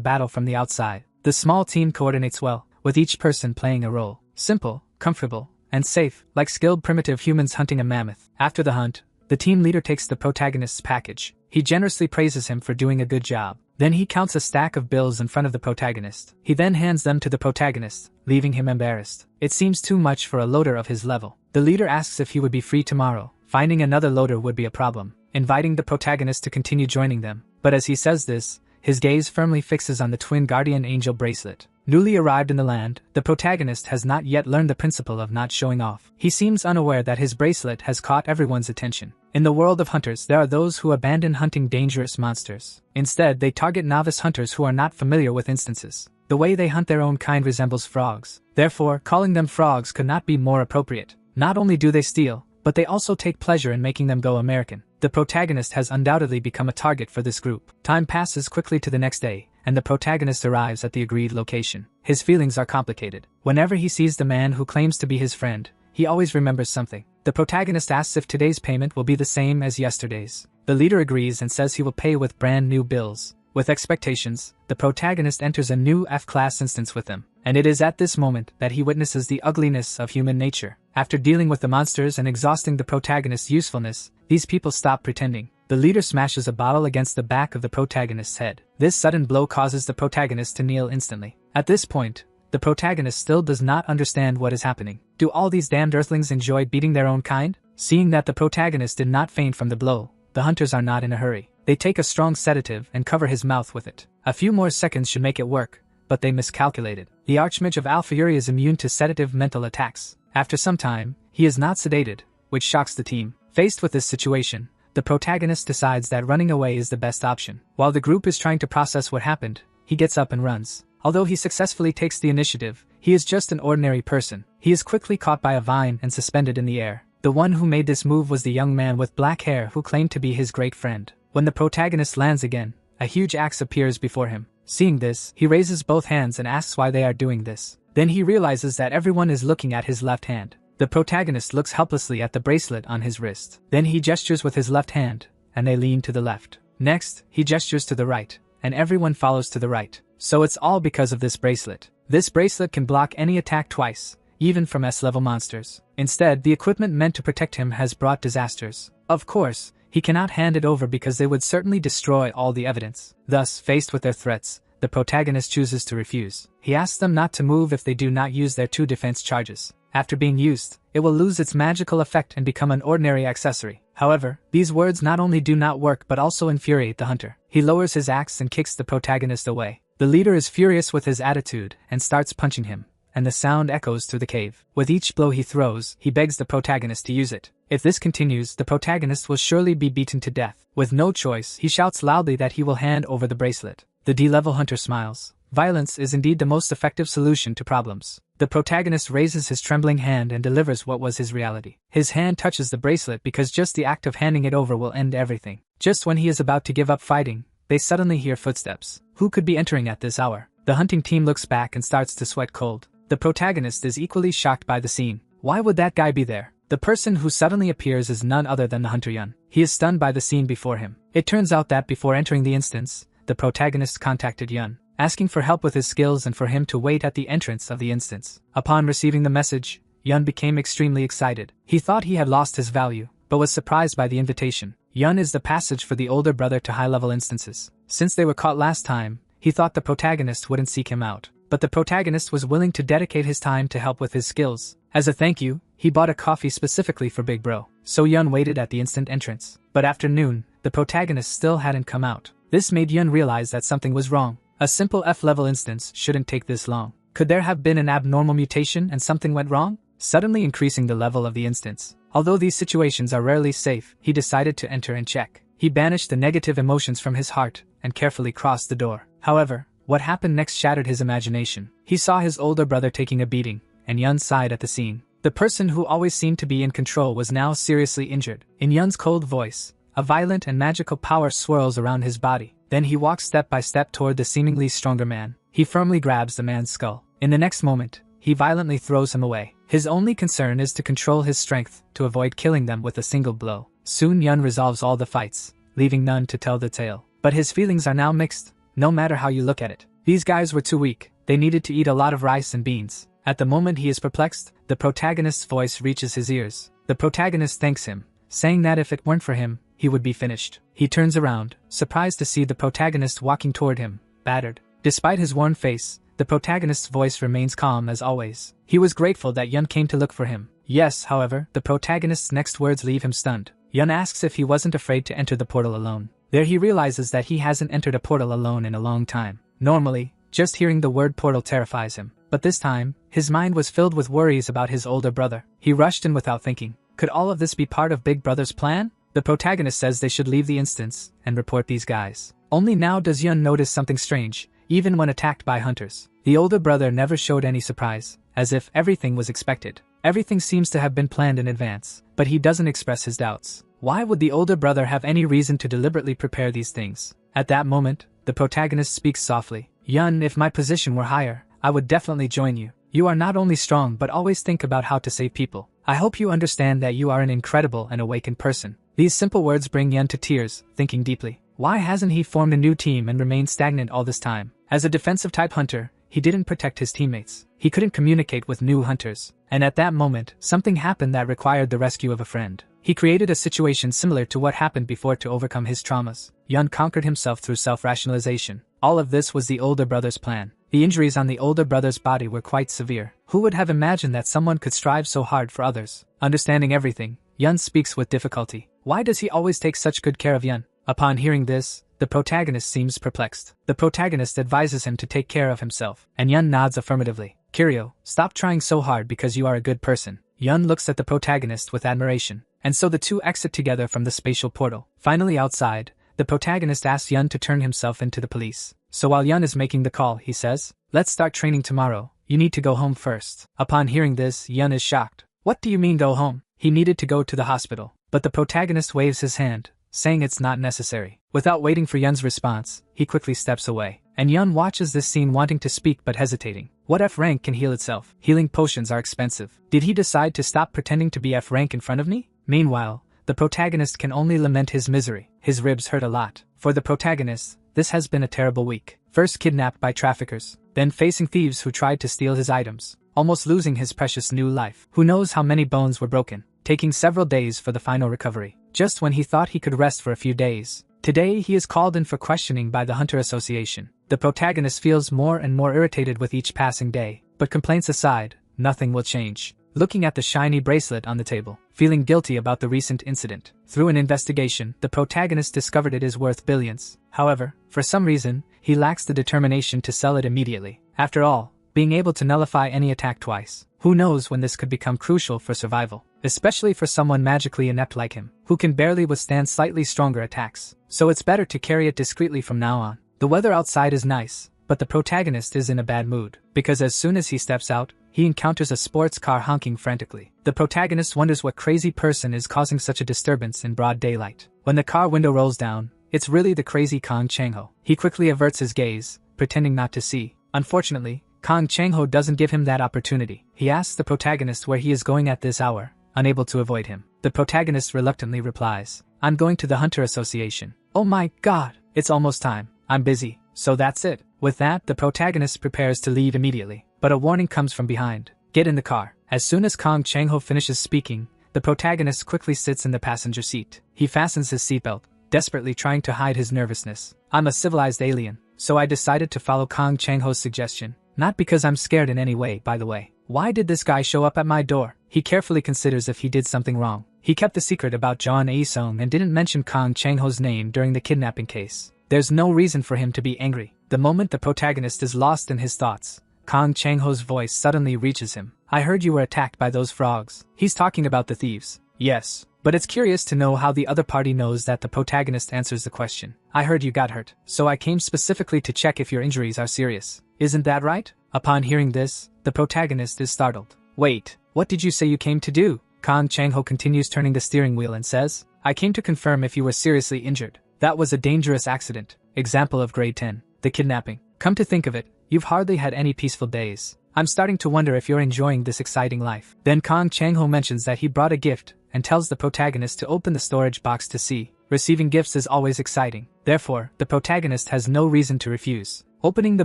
battle from the outside. The small team coordinates well, with each person playing a role. Simple, comfortable, and safe, like skilled primitive humans hunting a mammoth. After the hunt, the team leader takes the protagonist's package. He generously praises him for doing a good job. Then he counts a stack of bills in front of the protagonist. He then hands them to the protagonist, leaving him embarrassed. It seems too much for a loader of his level. The leader asks if he would be free tomorrow. Finding another loader would be a problem, inviting the protagonist to continue joining them. But as he says this, his gaze firmly fixes on the twin guardian angel bracelet. Newly arrived in the land, the protagonist has not yet learned the principle of not showing off. He seems unaware that his bracelet has caught everyone's attention. In the world of hunters, there are those who abandon hunting dangerous monsters. Instead, they target novice hunters who are not familiar with instances. The way they hunt their own kind resembles frogs. Therefore, calling them frogs could not be more appropriate. Not only do they steal, but they also take pleasure in making them go American. The protagonist has undoubtedly become a target for this group. Time passes quickly to the next day, and the protagonist arrives at the agreed location. His feelings are complicated. Whenever he sees the man who claims to be his friend, he always remembers something. The protagonist asks if today's payment will be the same as yesterday's. The leader agrees and says he will pay with brand new bills. With expectations, the protagonist enters a new F-class instance with them, and it is at this moment that he witnesses the ugliness of human nature. After dealing with the monsters and exhausting the protagonist's usefulness, these people stop pretending. The leader smashes a bottle against the back of the protagonist's head. This sudden blow causes the protagonist to kneel instantly. At this point, the protagonist still does not understand what is happening. Do all these damned earthlings enjoy beating their own kind? Seeing that the protagonist did not faint from the blow, the hunters are not in a hurry. They take a strong sedative and cover his mouth with it. A few more seconds should make it work, but they miscalculated. The Archmage of Alpha is immune to sedative mental attacks. After some time, he is not sedated, which shocks the team. Faced with this situation, the protagonist decides that running away is the best option. While the group is trying to process what happened, he gets up and runs. Although he successfully takes the initiative, he is just an ordinary person. He is quickly caught by a vine and suspended in the air. The one who made this move was the young man with black hair who claimed to be his great friend. When the protagonist lands again, a huge axe appears before him. Seeing this, he raises both hands and asks why they are doing this. Then he realizes that everyone is looking at his left hand. The protagonist looks helplessly at the bracelet on his wrist. Then he gestures with his left hand, and they lean to the left. Next, he gestures to the right, and everyone follows to the right. So it's all because of this bracelet. This bracelet can block any attack twice, even from S-level monsters. Instead, the equipment meant to protect him has brought disasters. Of course, he cannot hand it over because they would certainly destroy all the evidence. Thus, faced with their threats, the protagonist chooses to refuse. He asks them not to move if they do not use their 2 defense charges. After being used, it will lose its magical effect and become an ordinary accessory. However, these words not only do not work but also infuriate the hunter. He lowers his axe and kicks the protagonist away. The leader is furious with his attitude and starts punching him, and the sound echoes through the cave. With each blow he throws, he begs the protagonist to use it. If this continues, the protagonist will surely be beaten to death. With no choice, he shouts loudly that he will hand over the bracelet. The D-level hunter smiles. Violence is indeed the most effective solution to problems. The protagonist raises his trembling hand and delivers what was his reality. His hand touches the bracelet because just the act of handing it over will end everything. Just when he is about to give up fighting, they suddenly hear footsteps. Who could be entering at this hour? The hunting team looks back and starts to sweat cold. The protagonist is equally shocked by the scene. Why would that guy be there? The person who suddenly appears is none other than the hunter Yun. He is stunned by the scene before him. It turns out that before entering the instance, the protagonist contacted Yun, asking for help with his skills and for him to wait at the entrance of the instance. Upon receiving the message, Yun became extremely excited. He thought he had lost his value, but was surprised by the invitation. Yun is the passage for the older brother to high-level instances. Since they were caught last time, he thought the protagonist wouldn't seek him out. But the protagonist was willing to dedicate his time to help with his skills. As a thank you, he bought a coffee specifically for Big Bro. So Yun waited at the instant entrance. But after noon, the protagonist still hadn't come out. This made Yun realize that something was wrong. A simple F-level instance shouldn't take this long. Could there have been an abnormal mutation and something went wrong? Suddenly increasing the level of the instance. Although these situations are rarely safe, he decided to enter and check. He banished the negative emotions from his heart and carefully crossed the door. However, what happened next shattered his imagination. He saw his older brother taking a beating, and Yun sighed at the scene. The person who always seemed to be in control was now seriously injured. In Yun's cold voice, a violent and magical power swirls around his body. Then he walks step by step toward the seemingly stronger man. He firmly grabs the man's skull. In the next moment, he violently throws him away. His only concern is to control his strength to avoid killing them with a single blow. Soon Yun resolves all the fights, leaving none to tell the tale. But his feelings are now mixed, no matter how you look at it. These guys were too weak. They needed to eat a lot of rice and beans. At the moment he is perplexed, the protagonist's voice reaches his ears. The protagonist thanks him, saying that if it weren't for him, he would be finished. He turns around, surprised to see the protagonist walking toward him, battered. Despite his worn face, the protagonist's voice remains calm as always. He was grateful that Yun came to look for him. Yes, however, the protagonist's next words leave him stunned. Yun asks if he wasn't afraid to enter the portal alone. There he realizes that he hasn't entered a portal alone in a long time. Normally, just hearing the word portal terrifies him. But this time, his mind was filled with worries about his older brother. He rushed in without thinking. Could all of this be part of Big Brother's plan? The protagonist says they should leave the instance and report these guys. Only now does Yun notice something strange, even when attacked by hunters. The older brother never showed any surprise, as if everything was expected. Everything seems to have been planned in advance, but he doesn't express his doubts. Why would the older brother have any reason to deliberately prepare these things? At that moment, the protagonist speaks softly. Yun, if my position were higher, I would definitely join you. You are not only strong but always think about how to save people. I hope you understand that you are an incredible and awakened person. These simple words bring Yun to tears, thinking deeply. Why hasn't he formed a new team and remained stagnant all this time? As a defensive type hunter, he didn't protect his teammates. He couldn't communicate with new hunters. And at that moment, something happened that required the rescue of a friend. He created a situation similar to what happened before to overcome his traumas. Yun conquered himself through self-rationalization. All of this was the older brother's plan. The injuries on the older brother's body were quite severe. Who would have imagined that someone could strive so hard for others? Understanding everything, Yun speaks with difficulty. Why does he always take such good care of Yun? Upon hearing this, the protagonist seems perplexed. The protagonist advises him to take care of himself, and Yun nods affirmatively. Kiryu, stop trying so hard because you are a good person. Yun looks at the protagonist with admiration, and so the two exit together from the spatial portal. Finally outside, the protagonist asks Yun to turn himself into the police. So while Yun is making the call, he says, "Let's start training tomorrow. You need to go home first." Upon hearing this, Yun is shocked. What do you mean go home? He needed to go to the hospital. But the protagonist waves his hand, saying it's not necessary. Without waiting for Yun's response, he quickly steps away. And Yun watches this scene wanting to speak but hesitating. What F rank can heal itself? Healing potions are expensive. Did he decide to stop pretending to be F rank in front of me? Meanwhile, the protagonist can only lament his misery. His ribs hurt a lot. For the protagonist, this has been a terrible week. First kidnapped by traffickers, then facing thieves who tried to steal his items, almost losing his precious new life. Who knows how many bones were broken, taking several days for the final recovery. Just when he thought he could rest for a few days, today he is called in for questioning by the Hunter Association. The protagonist feels more and more irritated with each passing day, but complaints aside, nothing will change. Looking at the shiny bracelet on the table, feeling guilty about the recent incident. Through an investigation, the protagonist discovered it is worth billions. However, for some reason, he lacks the determination to sell it immediately. After all, being able to nullify any attack twice, who knows when this could become crucial for survival, especially for someone magically inept like him, who can barely withstand slightly stronger attacks. So it's better to carry it discreetly from now on. The weather outside is nice, but the protagonist is in a bad mood, because as soon as he steps out, he encounters a sports car honking frantically. The protagonist wonders what crazy person is causing such a disturbance in broad daylight. When the car window rolls down, it's really the crazy Kang Chang-ho. He quickly averts his gaze, pretending not to see. Unfortunately, Kang Chang-ho doesn't give him that opportunity. He asks the protagonist where he is going at this hour, unable to avoid him. The protagonist reluctantly replies, "I'm going to the Hunter Association." "Oh my god, it's almost time. I'm busy." So that's it. With that, the protagonist prepares to leave immediately. But a warning comes from behind. "Get in the car." As soon as Kang Chang-ho finishes speaking, the protagonist quickly sits in the passenger seat. He fastens his seatbelt, desperately trying to hide his nervousness. "I'm a civilized alien, so I decided to follow Kang Chang-ho's suggestion. Not because I'm scared in any way, by the way. Why did this guy show up at my door?" He carefully considers if he did something wrong. He kept the secret about John A-sung and didn't mention Kang Chang-ho's name during the kidnapping case. There's no reason for him to be angry. The moment the protagonist is lost in his thoughts, Kang Chang-ho's voice suddenly reaches him. I heard you were attacked by those frogs. He's talking about the thieves. Yes. But it's curious to know how the other party knows that the protagonist answers the question. I heard you got hurt, so I came specifically to check if your injuries are serious. Isn't that right? Upon hearing this, the protagonist is startled. Wait, what did you say you came to do? Kang Chang-ho continues turning the steering wheel and says, I came to confirm if you were seriously injured. That was a dangerous accident. Example of grade 10. The kidnapping. Come to think of it, you've hardly had any peaceful days. I'm starting to wonder if you're enjoying this exciting life. Then Kang Chang-ho mentions that he brought a gift and tells the protagonist to open the storage box to see. Receiving gifts is always exciting. Therefore, the protagonist has no reason to refuse. Opening the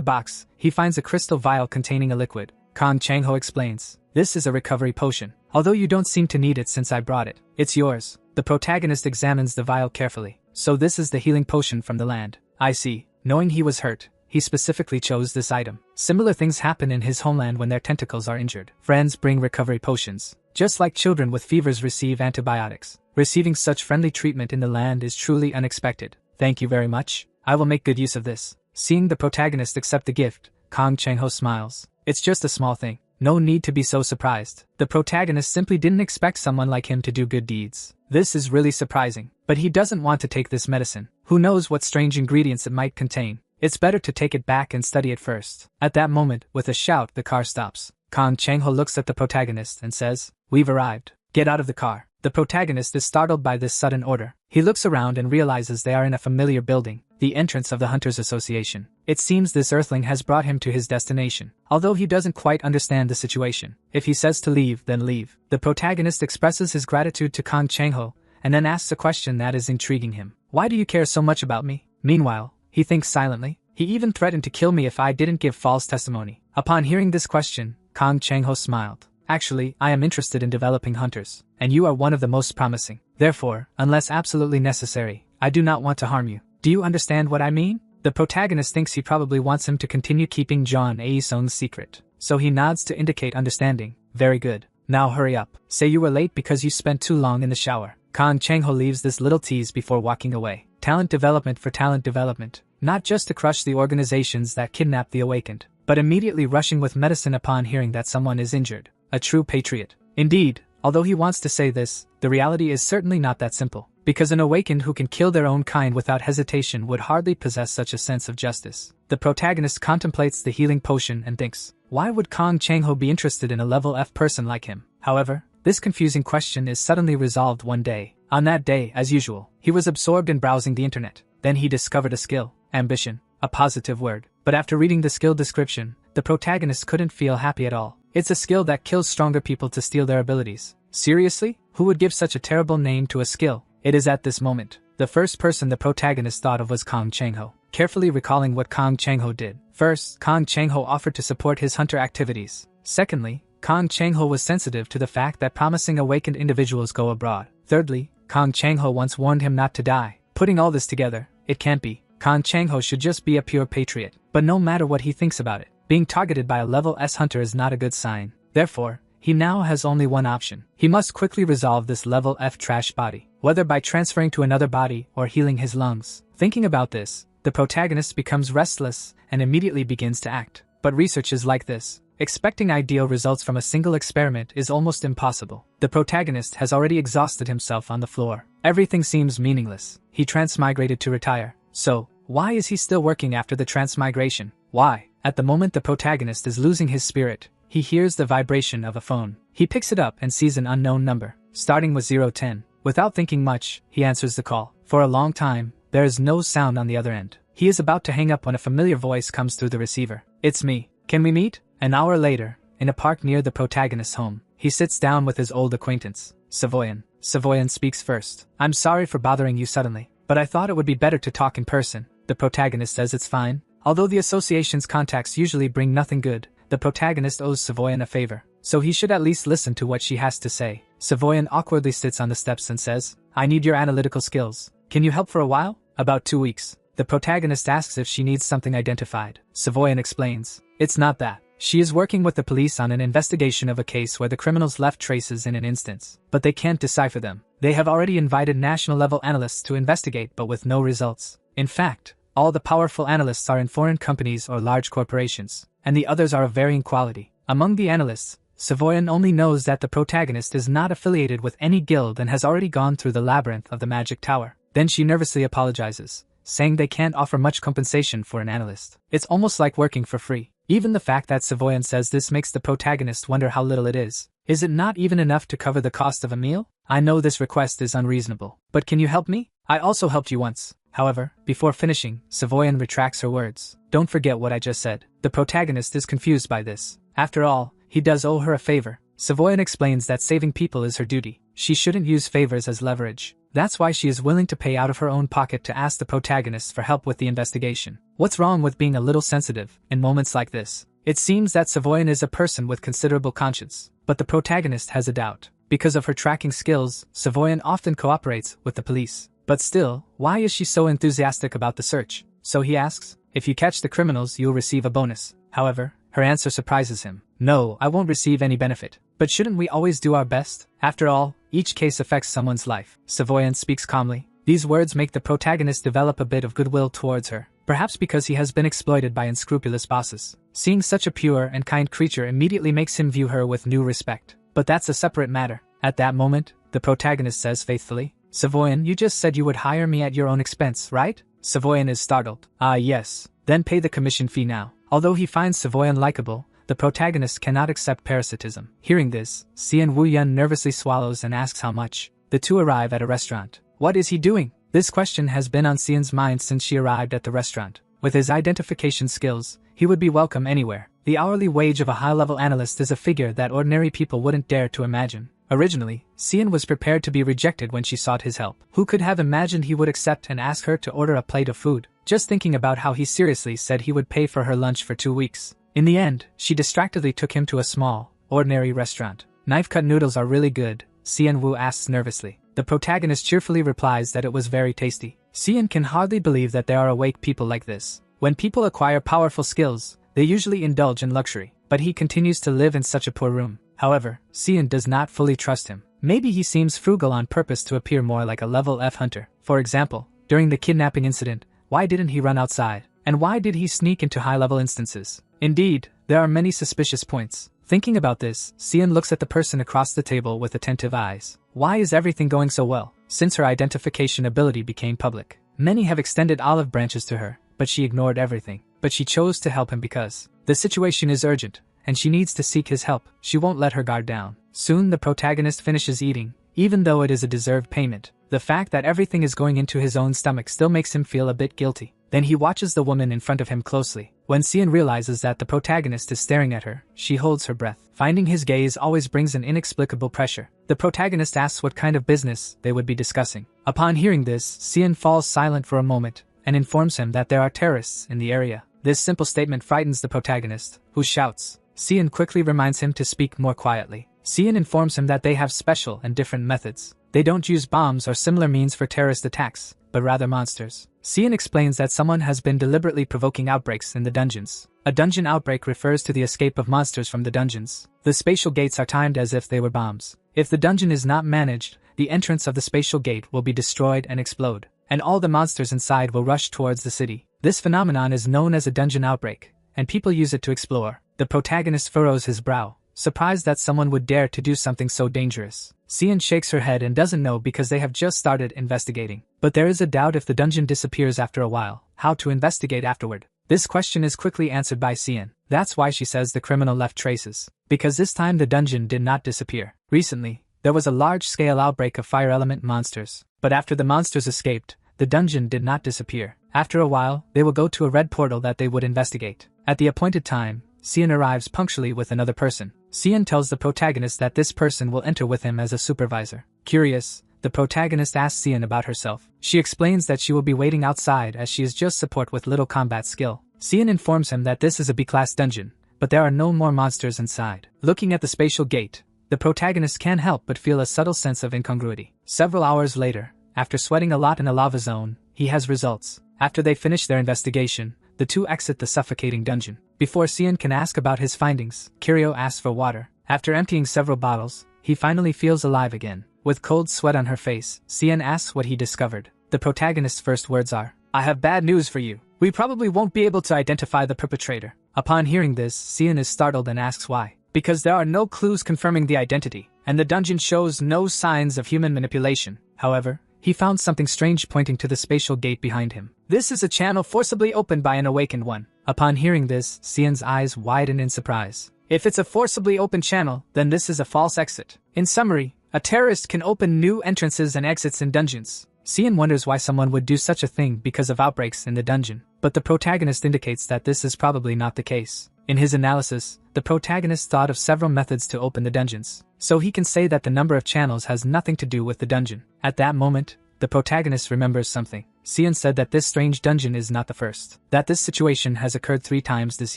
box, he finds a crystal vial containing a liquid. Kang Chang-ho explains, this is a recovery potion. Although you don't seem to need it since I brought it. It's yours. The protagonist examines the vial carefully. So this is the healing potion from the land. I see. Knowing he was hurt, he specifically chose this item. Similar things happen in his homeland when their tentacles are injured. Friends bring recovery potions. Just like children with fevers receive antibiotics. Receiving such friendly treatment in the land is truly unexpected. Thank you very much. I will make good use of this. Seeing the protagonist accept the gift, Kang Chang-ho smiles. It's just a small thing. No need to be so surprised. The protagonist simply didn't expect someone like him to do good deeds. This is really surprising. But he doesn't want to take this medicine. Who knows what strange ingredients it might contain. It's better to take it back and study it first. At that moment, with a shout, the car stops. Kang Chang-ho looks at the protagonist and says, We've arrived. Get out of the car. The protagonist is startled by this sudden order. He looks around and realizes they are in a familiar building, the entrance of the Hunters Association. It seems this earthling has brought him to his destination, although he doesn't quite understand the situation. If he says to leave, then leave. The protagonist expresses his gratitude to Kang Chang-ho, and then asks a question that is intriguing him. Why do you care so much about me? Meanwhile, he thinks silently. He even threatened to kill me if I didn't give false testimony. Upon hearing this question, Kang Chang-ho smiled. Actually, I am interested in developing hunters, and you are one of the most promising. Therefore, unless absolutely necessary, I do not want to harm you. Do you understand what I mean? The protagonist thinks he probably wants him to continue keeping John Aesong's secret. So he nods to indicate understanding. Very good. Now hurry up. Say you were late because you spent too long in the shower. Kang Chang-ho leaves this little tease before walking away. Talent development for talent development. Not just to crush the organizations that kidnap the awakened, but immediately rushing with medicine upon hearing that someone is injured. A true patriot. Indeed, although he wants to say this, the reality is certainly not that simple. Because an awakened who can kill their own kind without hesitation would hardly possess such a sense of justice. The protagonist contemplates the healing potion and thinks, why would Kang Chang-ho be interested in a level F person like him? However, this confusing question is suddenly resolved one day. On that day, as usual, he was absorbed in browsing the internet. Then he discovered a skill. Ambition. A positive word. But after reading the skill description, the protagonist couldn't feel happy at all. It's a skill that kills stronger people to steal their abilities. Seriously? Who would give such a terrible name to a skill? It is at this moment. The first person the protagonist thought of was Kang Chang-ho. Carefully recalling what Kang Chang-ho did. First, Kang Chang-ho offered to support his hunter activities. Secondly, Kang Chang-ho was sensitive to the fact that promising awakened individuals go abroad. Thirdly, Kang Chang-ho once warned him not to die. Putting all this together, it can't be. Kang Chang-ho should just be a pure patriot. But no matter what he thinks about it, being targeted by a level S hunter is not a good sign. Therefore, he now has only one option. He must quickly resolve this level F trash body, whether by transferring to another body or healing his lungs. Thinking about this, the protagonist becomes restless and immediately begins to act. But research is like this. Expecting ideal results from a single experiment is almost impossible. The protagonist has already exhausted himself on the floor. Everything seems meaningless. He transmigrated to retire. So, why is he still working after the transmigration? Why? At the moment the protagonist is losing his spirit, he hears the vibration of a phone. He picks it up and sees an unknown number, starting with 010. Without thinking much, he answers the call. For a long time, there is no sound on the other end. He is about to hang up when a familiar voice comes through the receiver. It's me. Can we meet? An hour later, in a park near the protagonist's home, he sits down with his old acquaintance, Savoyan. Savoyan speaks first. I'm sorry for bothering you suddenly, but I thought it would be better to talk in person. The protagonist says it's fine. Although the association's contacts usually bring nothing good, the protagonist owes Savoyan a favor, so he should at least listen to what she has to say. Savoyan awkwardly sits on the steps and says, I need your analytical skills. Can you help for a while? About 2 weeks. The protagonist asks if she needs something identified. Savoyan explains, it's not that. She is working with the police on an investigation of a case where the criminals left traces in an instance, but they can't decipher them. They have already invited national-level analysts to investigate but with no results. In fact, All the powerful analysts are in foreign companies or large corporations, and the others are of varying quality. Among the analysts, Savoyan only knows that the protagonist is not affiliated with any guild and has already gone through the labyrinth of the magic tower. Then she nervously apologizes, saying they can't offer much compensation for an analyst. It's almost like working for free. Even the fact that Savoyan says this makes the protagonist wonder how little it is. Is it not even enough to cover the cost of a meal? I know this request is unreasonable, but can you help me? I also helped you once. However, before finishing, Savoyan retracts her words. Don't forget what I just said. The protagonist is confused by this. After all, he does owe her a favor. Savoyan explains that saving people is her duty. She shouldn't use favors as leverage. That's why she is willing to pay out of her own pocket to ask the protagonist for help with the investigation. What's wrong with being a little sensitive in moments like this? It seems that Savoyan is a person with considerable conscience, but the protagonist has a doubt. Because of her tracking skills, Savoyan often cooperates with the police. But still, why is she so enthusiastic about the search? So he asks, if you catch the criminals, you'll receive a bonus. However, her answer surprises him. No, I won't receive any benefit. But shouldn't we always do our best? After all, each case affects someone's life. Savoyan speaks calmly. These words make the protagonist develop a bit of goodwill towards her, perhaps because he has been exploited by unscrupulous bosses. Seeing such a pure and kind creature immediately makes him view her with new respect. But that's a separate matter. At that moment, the protagonist says faithfully, Savoyan, you just said you would hire me at your own expense, right? Savoyan is startled. Yes. Then pay the commission fee now. Although he finds Savoyan likable, the protagonist cannot accept parasitism. Hearing this, Xian Wuyun nervously swallows and asks how much. The two arrive at a restaurant. What is he doing? This question has been on Xian's mind since she arrived at the restaurant. With his identification skills, he would be welcome anywhere. The hourly wage of a high-level analyst is a figure that ordinary people wouldn't dare to imagine. Originally, Xian was prepared to be rejected when she sought his help. Who could have imagined he would accept and ask her to order a plate of food? Just thinking about how he seriously said he would pay for her lunch for 2 weeks. In the end, she distractedly took him to a small, ordinary restaurant. Knife-cut noodles are really good, Xian Wu asks nervously. The protagonist cheerfully replies that it was very tasty. Xian can hardly believe that there are awake people like this. When people acquire powerful skills, they usually indulge in luxury, but he continues to live in such a poor room. However, Xian does not fully trust him. Maybe he seems frugal on purpose to appear more like a level F hunter. For example, during the kidnapping incident, why didn't he run outside? And why did he sneak into high-level instances? Indeed, there are many suspicious points. Thinking about this, Xian looks at the person across the table with attentive eyes. Why is everything going so well? Since her identification ability became public, many have extended olive branches to her, but she ignored everything. But she chose to help him because the situation is urgent, and she needs to seek his help. She won't let her guard down. Soon the protagonist finishes eating, even though it is a deserved payment. The fact that everything is going into his own stomach still makes him feel a bit guilty. Then he watches the woman in front of him closely. When Xian realizes that the protagonist is staring at her, she holds her breath. Finding his gaze always brings an inexplicable pressure. The protagonist asks what kind of business they would be discussing. Upon hearing this, Xian falls silent for a moment and informs him that there are terrorists in the area. This simple statement frightens the protagonist, who shouts. Xian quickly reminds him to speak more quietly. Xian informs him that they have special and different methods. They don't use bombs or similar means for terrorist attacks, but rather monsters. Xian explains that someone has been deliberately provoking outbreaks in the dungeons. A dungeon outbreak refers to the escape of monsters from the dungeons. The spatial gates are timed as if they were bombs. If the dungeon is not managed, the entrance of the spatial gate will be destroyed and explode, and all the monsters inside will rush towards the city. This phenomenon is known as a dungeon outbreak, and people use it to explore. The protagonist furrows his brow, surprised that someone would dare to do something so dangerous. Xian shakes her head and doesn't know because they have just started investigating. But there is a doubt if the dungeon disappears after a while, how to investigate afterward. This question is quickly answered by Xian. That's why she says the criminal left traces. Because this time the dungeon did not disappear. Recently, there was a large-scale outbreak of fire element monsters. But after the monsters escaped, the dungeon did not disappear. After a while, they will go to a red portal that they would investigate. At the appointed time, Xian arrives punctually with another person. Xian tells the protagonist that this person will enter with him as a supervisor. Curious, the protagonist asks Xian about herself. She explains that she will be waiting outside as she is just support with little combat skill. Xian informs him that this is a B-class dungeon, but there are no more monsters inside. Looking at the spatial gate, the protagonist can't help but feel a subtle sense of incongruity. Several hours later, after sweating a lot in a lava zone, he has results. After they finish their investigation, the two exit the suffocating dungeon. Before Xian can ask about his findings, Kiryu asks for water. After emptying several bottles, he finally feels alive again. With cold sweat on her face, Xian asks what he discovered. The protagonist's first words are, "I have bad news for you. We probably won't be able to identify the perpetrator. Upon hearing this, Sion is startled and asks why. Because there are no clues confirming the identity, and the dungeon shows no signs of human manipulation. However, he found something strange pointing to the spatial gate behind him. This is a channel forcibly opened by an awakened one. Upon hearing this, Sion's eyes widen in surprise. If it's a forcibly open channel, then this is a false exit. In summary, a terrorist can open new entrances and exits in dungeons. Sion wonders why someone would do such a thing because of outbreaks in the dungeon, but the protagonist indicates that this is probably not the case. In his analysis, the protagonist thought of several methods to open the dungeons, so he can say that the number of channels has nothing to do with the dungeon. At that moment, the protagonist remembers something. Sion said that this strange dungeon is not the first, that this situation has occurred 3 times this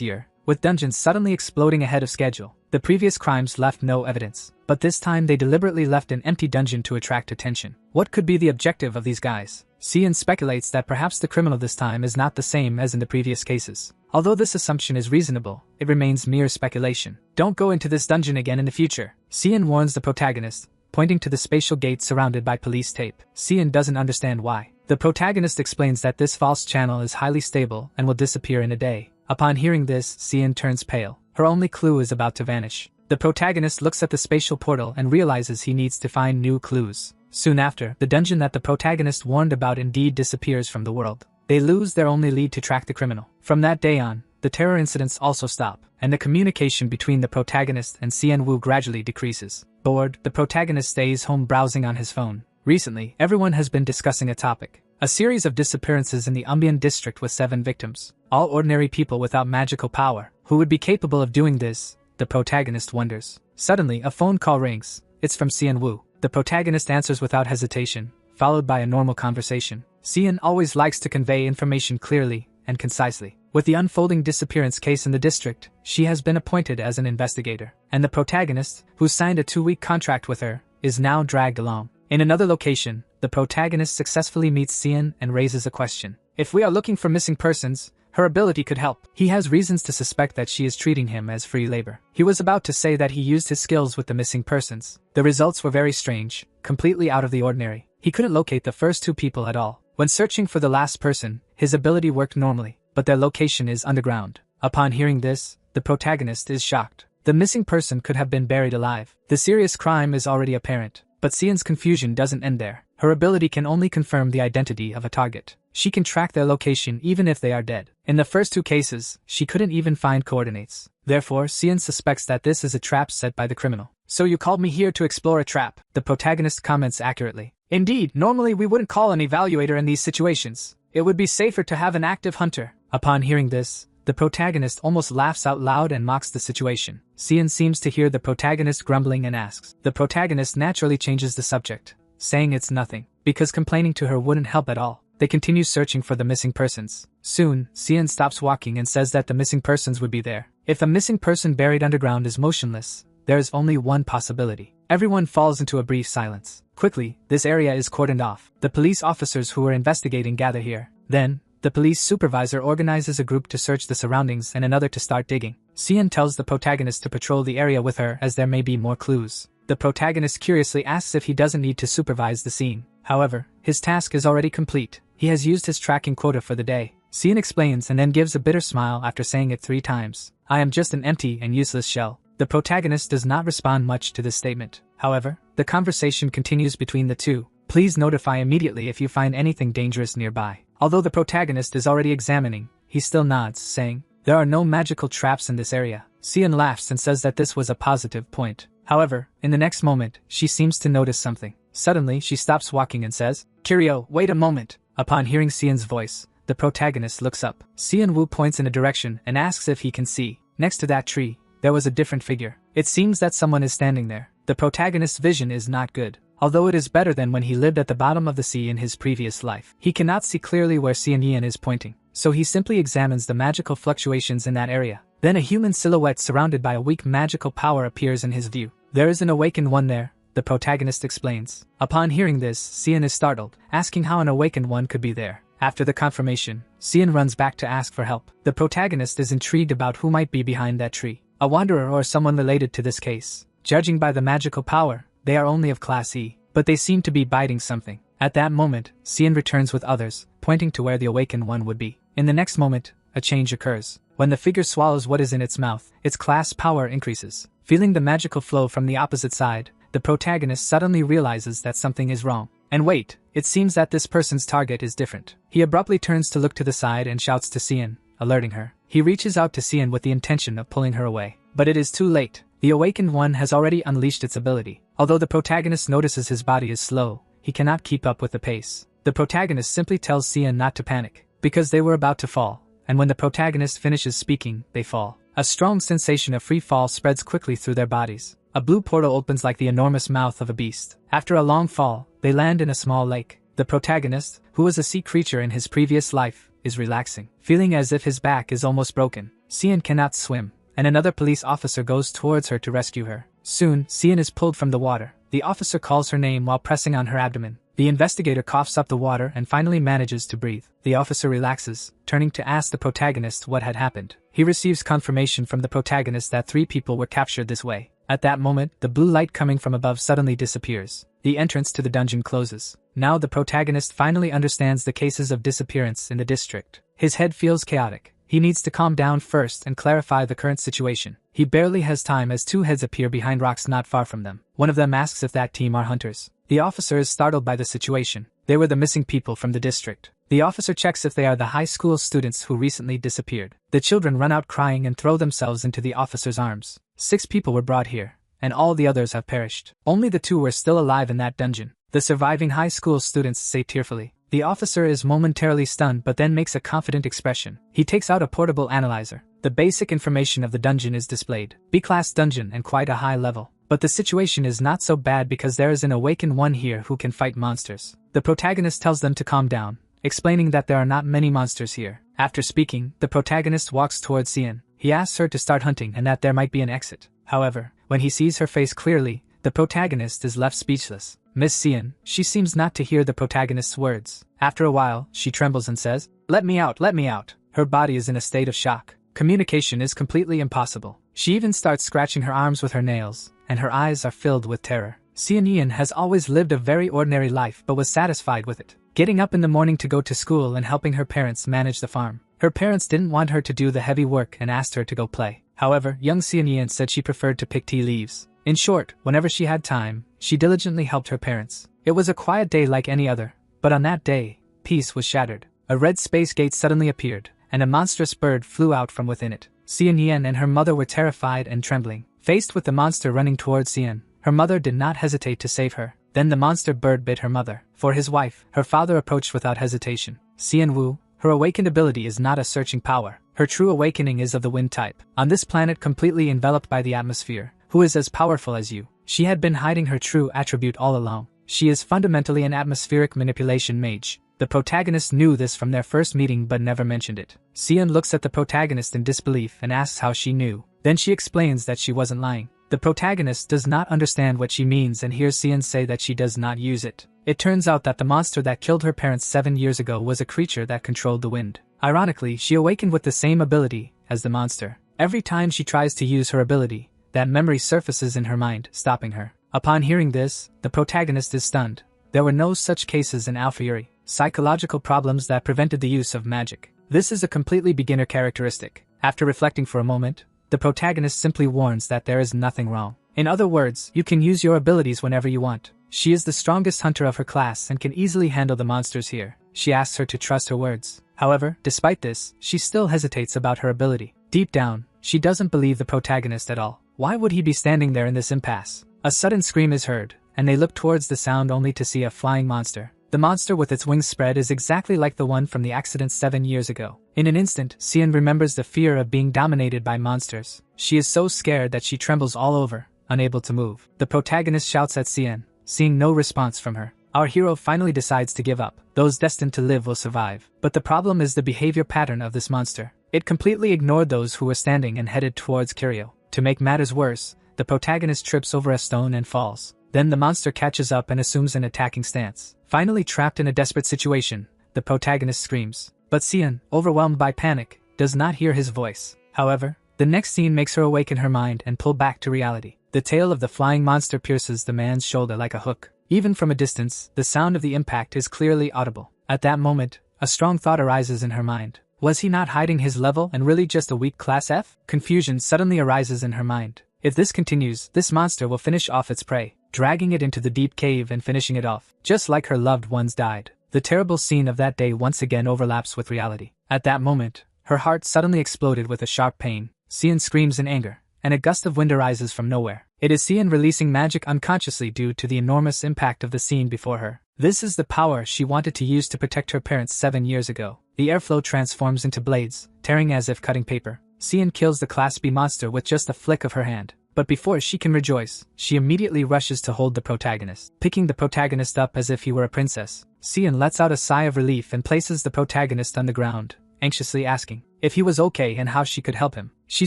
year, with dungeons suddenly exploding ahead of schedule. The previous crimes left no evidence, but this time they deliberately left an empty dungeon to attract attention. What could be the objective of these guys? Sion speculates that perhaps the criminal this time is not the same as in the previous cases. Although this assumption is reasonable, it remains mere speculation. Don't go into this dungeon again in the future. Sion warns the protagonist, pointing to the spatial gate surrounded by police tape. Sion doesn't understand why. The protagonist explains that this false channel is highly stable and will disappear in a day. Upon hearing this, Sion turns pale. Her only clue is about to vanish. The protagonist looks at the spatial portal and realizes he needs to find new clues. Soon after, the dungeon that the protagonist warned about indeed disappears from the world. They lose their only lead to track the criminal. From that day on, the terror incidents also stop, and the communication between the protagonist and Xian Wu gradually decreases. Bored, the protagonist stays home browsing on his phone. Recently, everyone has been discussing a topic. A series of disappearances in the Umbian district with 7 victims. All ordinary people without magical power. Who would be capable of doing this? The protagonist wonders. Suddenly, a phone call rings. It's from Xian Wu. The protagonist answers without hesitation, followed by a normal conversation. Xian always likes to convey information clearly and concisely. With the unfolding disappearance case in the district, she has been appointed as an investigator, and the protagonist, who signed a 2-week contract with her, is now dragged along. In another location, the protagonist successfully meets Xian and raises a question. If we are looking for missing persons, her ability could help. He has reasons to suspect that she is treating him as free labor. He was about to say that he used his skills with the missing persons. The results were very strange, completely out of the ordinary. He couldn't locate the first 2 people at all. When searching for the last person, his ability worked normally, but their location is underground. Upon hearing this, the protagonist is shocked. The missing person could have been buried alive. The serious crime is already apparent, but Xian's confusion doesn't end there. Her ability can only confirm the identity of a target. She can track their location even if they are dead. In the first 2 cases, she couldn't even find coordinates. Therefore, Xian suspects that this is a trap set by the criminal. So you called me here to explore a trap, the protagonist comments accurately. Indeed, normally we wouldn't call an evaluator in these situations. It would be safer to have an active hunter. Upon hearing this, the protagonist almost laughs out loud and mocks the situation. Xian seems to hear the protagonist grumbling and asks. The protagonist naturally changes the subject, saying it's nothing, because complaining to her wouldn't help at all. They continue searching for the missing persons. Soon, Xian stops walking and says that the missing persons would be there. If a missing person buried underground is motionless, there is only one possibility. Everyone falls into a brief silence. Quickly, this area is cordoned off. The police officers who are investigating gather here. Then, the police supervisor organizes a group to search the surroundings and another to start digging. Xian tells the protagonist to patrol the area with her as there may be more clues. The protagonist curiously asks if he doesn't need to supervise the scene. However, his task is already complete. He has used his tracking quota for the day. Xian explains and then gives a bitter smile after saying it 3 times. I am just an empty and useless shell. The protagonist does not respond much to this statement. However, the conversation continues between the two. Please notify immediately if you find anything dangerous nearby. Although the protagonist is already examining, he still nods, saying, there are no magical traps in this area. Xian laughs and says that this was a positive point. However, in the next moment, she seems to notice something. Suddenly, she stops walking and says, Kirio, wait a moment. Upon hearing Xian's voice, the protagonist looks up. Xian Wu points in a direction and asks if he can see. Next to that tree, there was a different figure. It seems that someone is standing there. The protagonist's vision is not good, although it is better than when he lived at the bottom of the sea in his previous life. He cannot see clearly where Xian Yan is pointing, so he simply examines the magical fluctuations in that area. Then a human silhouette surrounded by a weak magical power appears in his view. There is an awakened one there, the protagonist explains. Upon hearing this, Xian is startled, asking how an awakened one could be there. After the confirmation, Xian runs back to ask for help. The protagonist is intrigued about who might be behind that tree. A wanderer or someone related to this case. Judging by the magical power, they are only of class E, but they seem to be biting something. At that moment, Xian returns with others, pointing to where the awakened one would be. In the next moment, a change occurs. When the figure swallows what is in its mouth, its class power increases. Feeling the magical flow from the opposite side, the protagonist suddenly realizes that something is wrong. And wait, it seems that this person's target is different. He abruptly turns to look to the side and shouts to Cian, alerting her. He reaches out to Cian with the intention of pulling her away. But it is too late. The awakened one has already unleashed its ability. Although the protagonist notices his body is slow, he cannot keep up with the pace. The protagonist simply tells Cian not to panic, because they were about to fall, and when the protagonist finishes speaking, they fall. A strong sensation of free fall spreads quickly through their bodies. A blue portal opens like the enormous mouth of a beast. After a long fall, they land in a small lake. The protagonist, who was a sea creature in his previous life, is relaxing, feeling as if his back is almost broken. Cian cannot swim, and another police officer goes towards her to rescue her. Soon, Cian is pulled from the water. The officer calls her name while pressing on her abdomen. The investigator coughs up the water and finally manages to breathe. The officer relaxes, turning to ask the protagonist what had happened. He receives confirmation from the protagonist that 3 people were captured this way. At that moment, the blue light coming from above suddenly disappears. The entrance to the dungeon closes. Now the protagonist finally understands the cases of disappearance in the district. His head feels chaotic. He needs to calm down first and clarify the current situation. He barely has time as 2 heads appear behind rocks not far from them. One of them asks if that team are hunters. The officer is startled by the situation. They were the missing people from the district. The officer checks if they are the high school students who recently disappeared. The children run out crying and throw themselves into the officer's arms. 6 people were brought here, and all the others have perished. Only the 2 were still alive in that dungeon. The surviving high school students say tearfully. The officer is momentarily stunned but then makes a confident expression. He takes out a portable analyzer. The basic information of the dungeon is displayed. B-class dungeon and quite a high level. But the situation is not so bad because there is an awakened one here who can fight monsters. The protagonist tells them to calm down, explaining that there are not many monsters here. After speaking, the protagonist walks towards Cian. He asks her to start hunting and that there might be an exit. However, when he sees her face clearly, the protagonist is left speechless. Miss Cian, she seems not to hear the protagonist's words. After a while, she trembles and says, "Let me out, let me out." Her body is in a state of shock. Communication is completely impossible. She even starts scratching her arms with her nails, and her eyes are filled with terror. Cian has always lived a very ordinary life but was satisfied with it, getting up in the morning to go to school and helping her parents manage the farm. Her parents didn't want her to do the heavy work and asked her to go play. However, young Cian said she preferred to pick tea leaves. In short, whenever she had time, she diligently helped her parents. It was a quiet day like any other, but on that day, peace was shattered. A red space gate suddenly appeared, and a monstrous bird flew out from within it. Cian and her mother were terrified and trembling. Faced with the monster running towards Cian, her mother did not hesitate to save her. Then the monster bird bit her mother. For his wife, her father approached without hesitation. Cian Wu, her awakened ability is not a searching power. Her true awakening is of the wind type. On this planet completely enveloped by the atmosphere, who is as powerful as you. She had been hiding her true attribute all along. She is fundamentally an atmospheric manipulation mage. The protagonist knew this from their first meeting but never mentioned it. Cian looks at the protagonist in disbelief and asks how she knew. Then she explains that she wasn't lying. The protagonist does not understand what she means and hears Cian say that she does not use it. It turns out that the monster that killed her parents 7 years ago was a creature that controlled the wind. Ironically, she awakened with the same ability as the monster. Every time she tries to use her ability, that memory surfaces in her mind, stopping her. Upon hearing this, the protagonist is stunned. There were no such cases in Alpha psychological problems that prevented the use of magic. This is a completely beginner characteristic. After reflecting for a moment, the protagonist simply warns that there is nothing wrong. In other words, you can use your abilities whenever you want. She is the strongest hunter of her class and can easily handle the monsters here. She asks her to trust her words. However, despite this, she still hesitates about her ability. Deep down, she doesn't believe the protagonist at all. Why would he be standing there in this impasse? A sudden scream is heard, and they look towards the sound only to see a flying monster. The monster with its wings spread is exactly like the one from the accident 7 years ago. In an instant, Cian remembers the fear of being dominated by monsters. She is so scared that she trembles all over, unable to move. The protagonist shouts at Cian, seeing no response from her. Our hero finally decides to give up. Those destined to live will survive. But the problem is the behavior pattern of this monster. It completely ignored those who were standing and headed towards Kiryu. To make matters worse, the protagonist trips over a stone and falls. Then the monster catches up and assumes an attacking stance. Finally trapped in a desperate situation, the protagonist screams. But Cian, overwhelmed by panic, does not hear his voice. However, the next scene makes her awaken her mind and pull back to reality. The tail of the flying monster pierces the man's shoulder like a hook. Even from a distance, the sound of the impact is clearly audible. At that moment, a strong thought arises in her mind. Was he not hiding his level and really just a weak class F? Confusion suddenly arises in her mind. If this continues, this monster will finish off its prey, dragging it into the deep cave and finishing it off, just like her loved ones died. The terrible scene of that day once again overlaps with reality. At that moment, her heart suddenly exploded with a sharp pain. Xian screams in anger, and a gust of wind arises from nowhere. It is Xian releasing magic unconsciously due to the enormous impact of the scene before her. This is the power she wanted to use to protect her parents 7 years ago. The airflow transforms into blades, tearing as if cutting paper. Xian kills the Class B monster with just a flick of her hand. But before she can rejoice, she immediately rushes to hold the protagonist, picking the protagonist up as if he were a princess. Xian lets out a sigh of relief and places the protagonist on the ground, anxiously asking if he was okay and how she could help him. She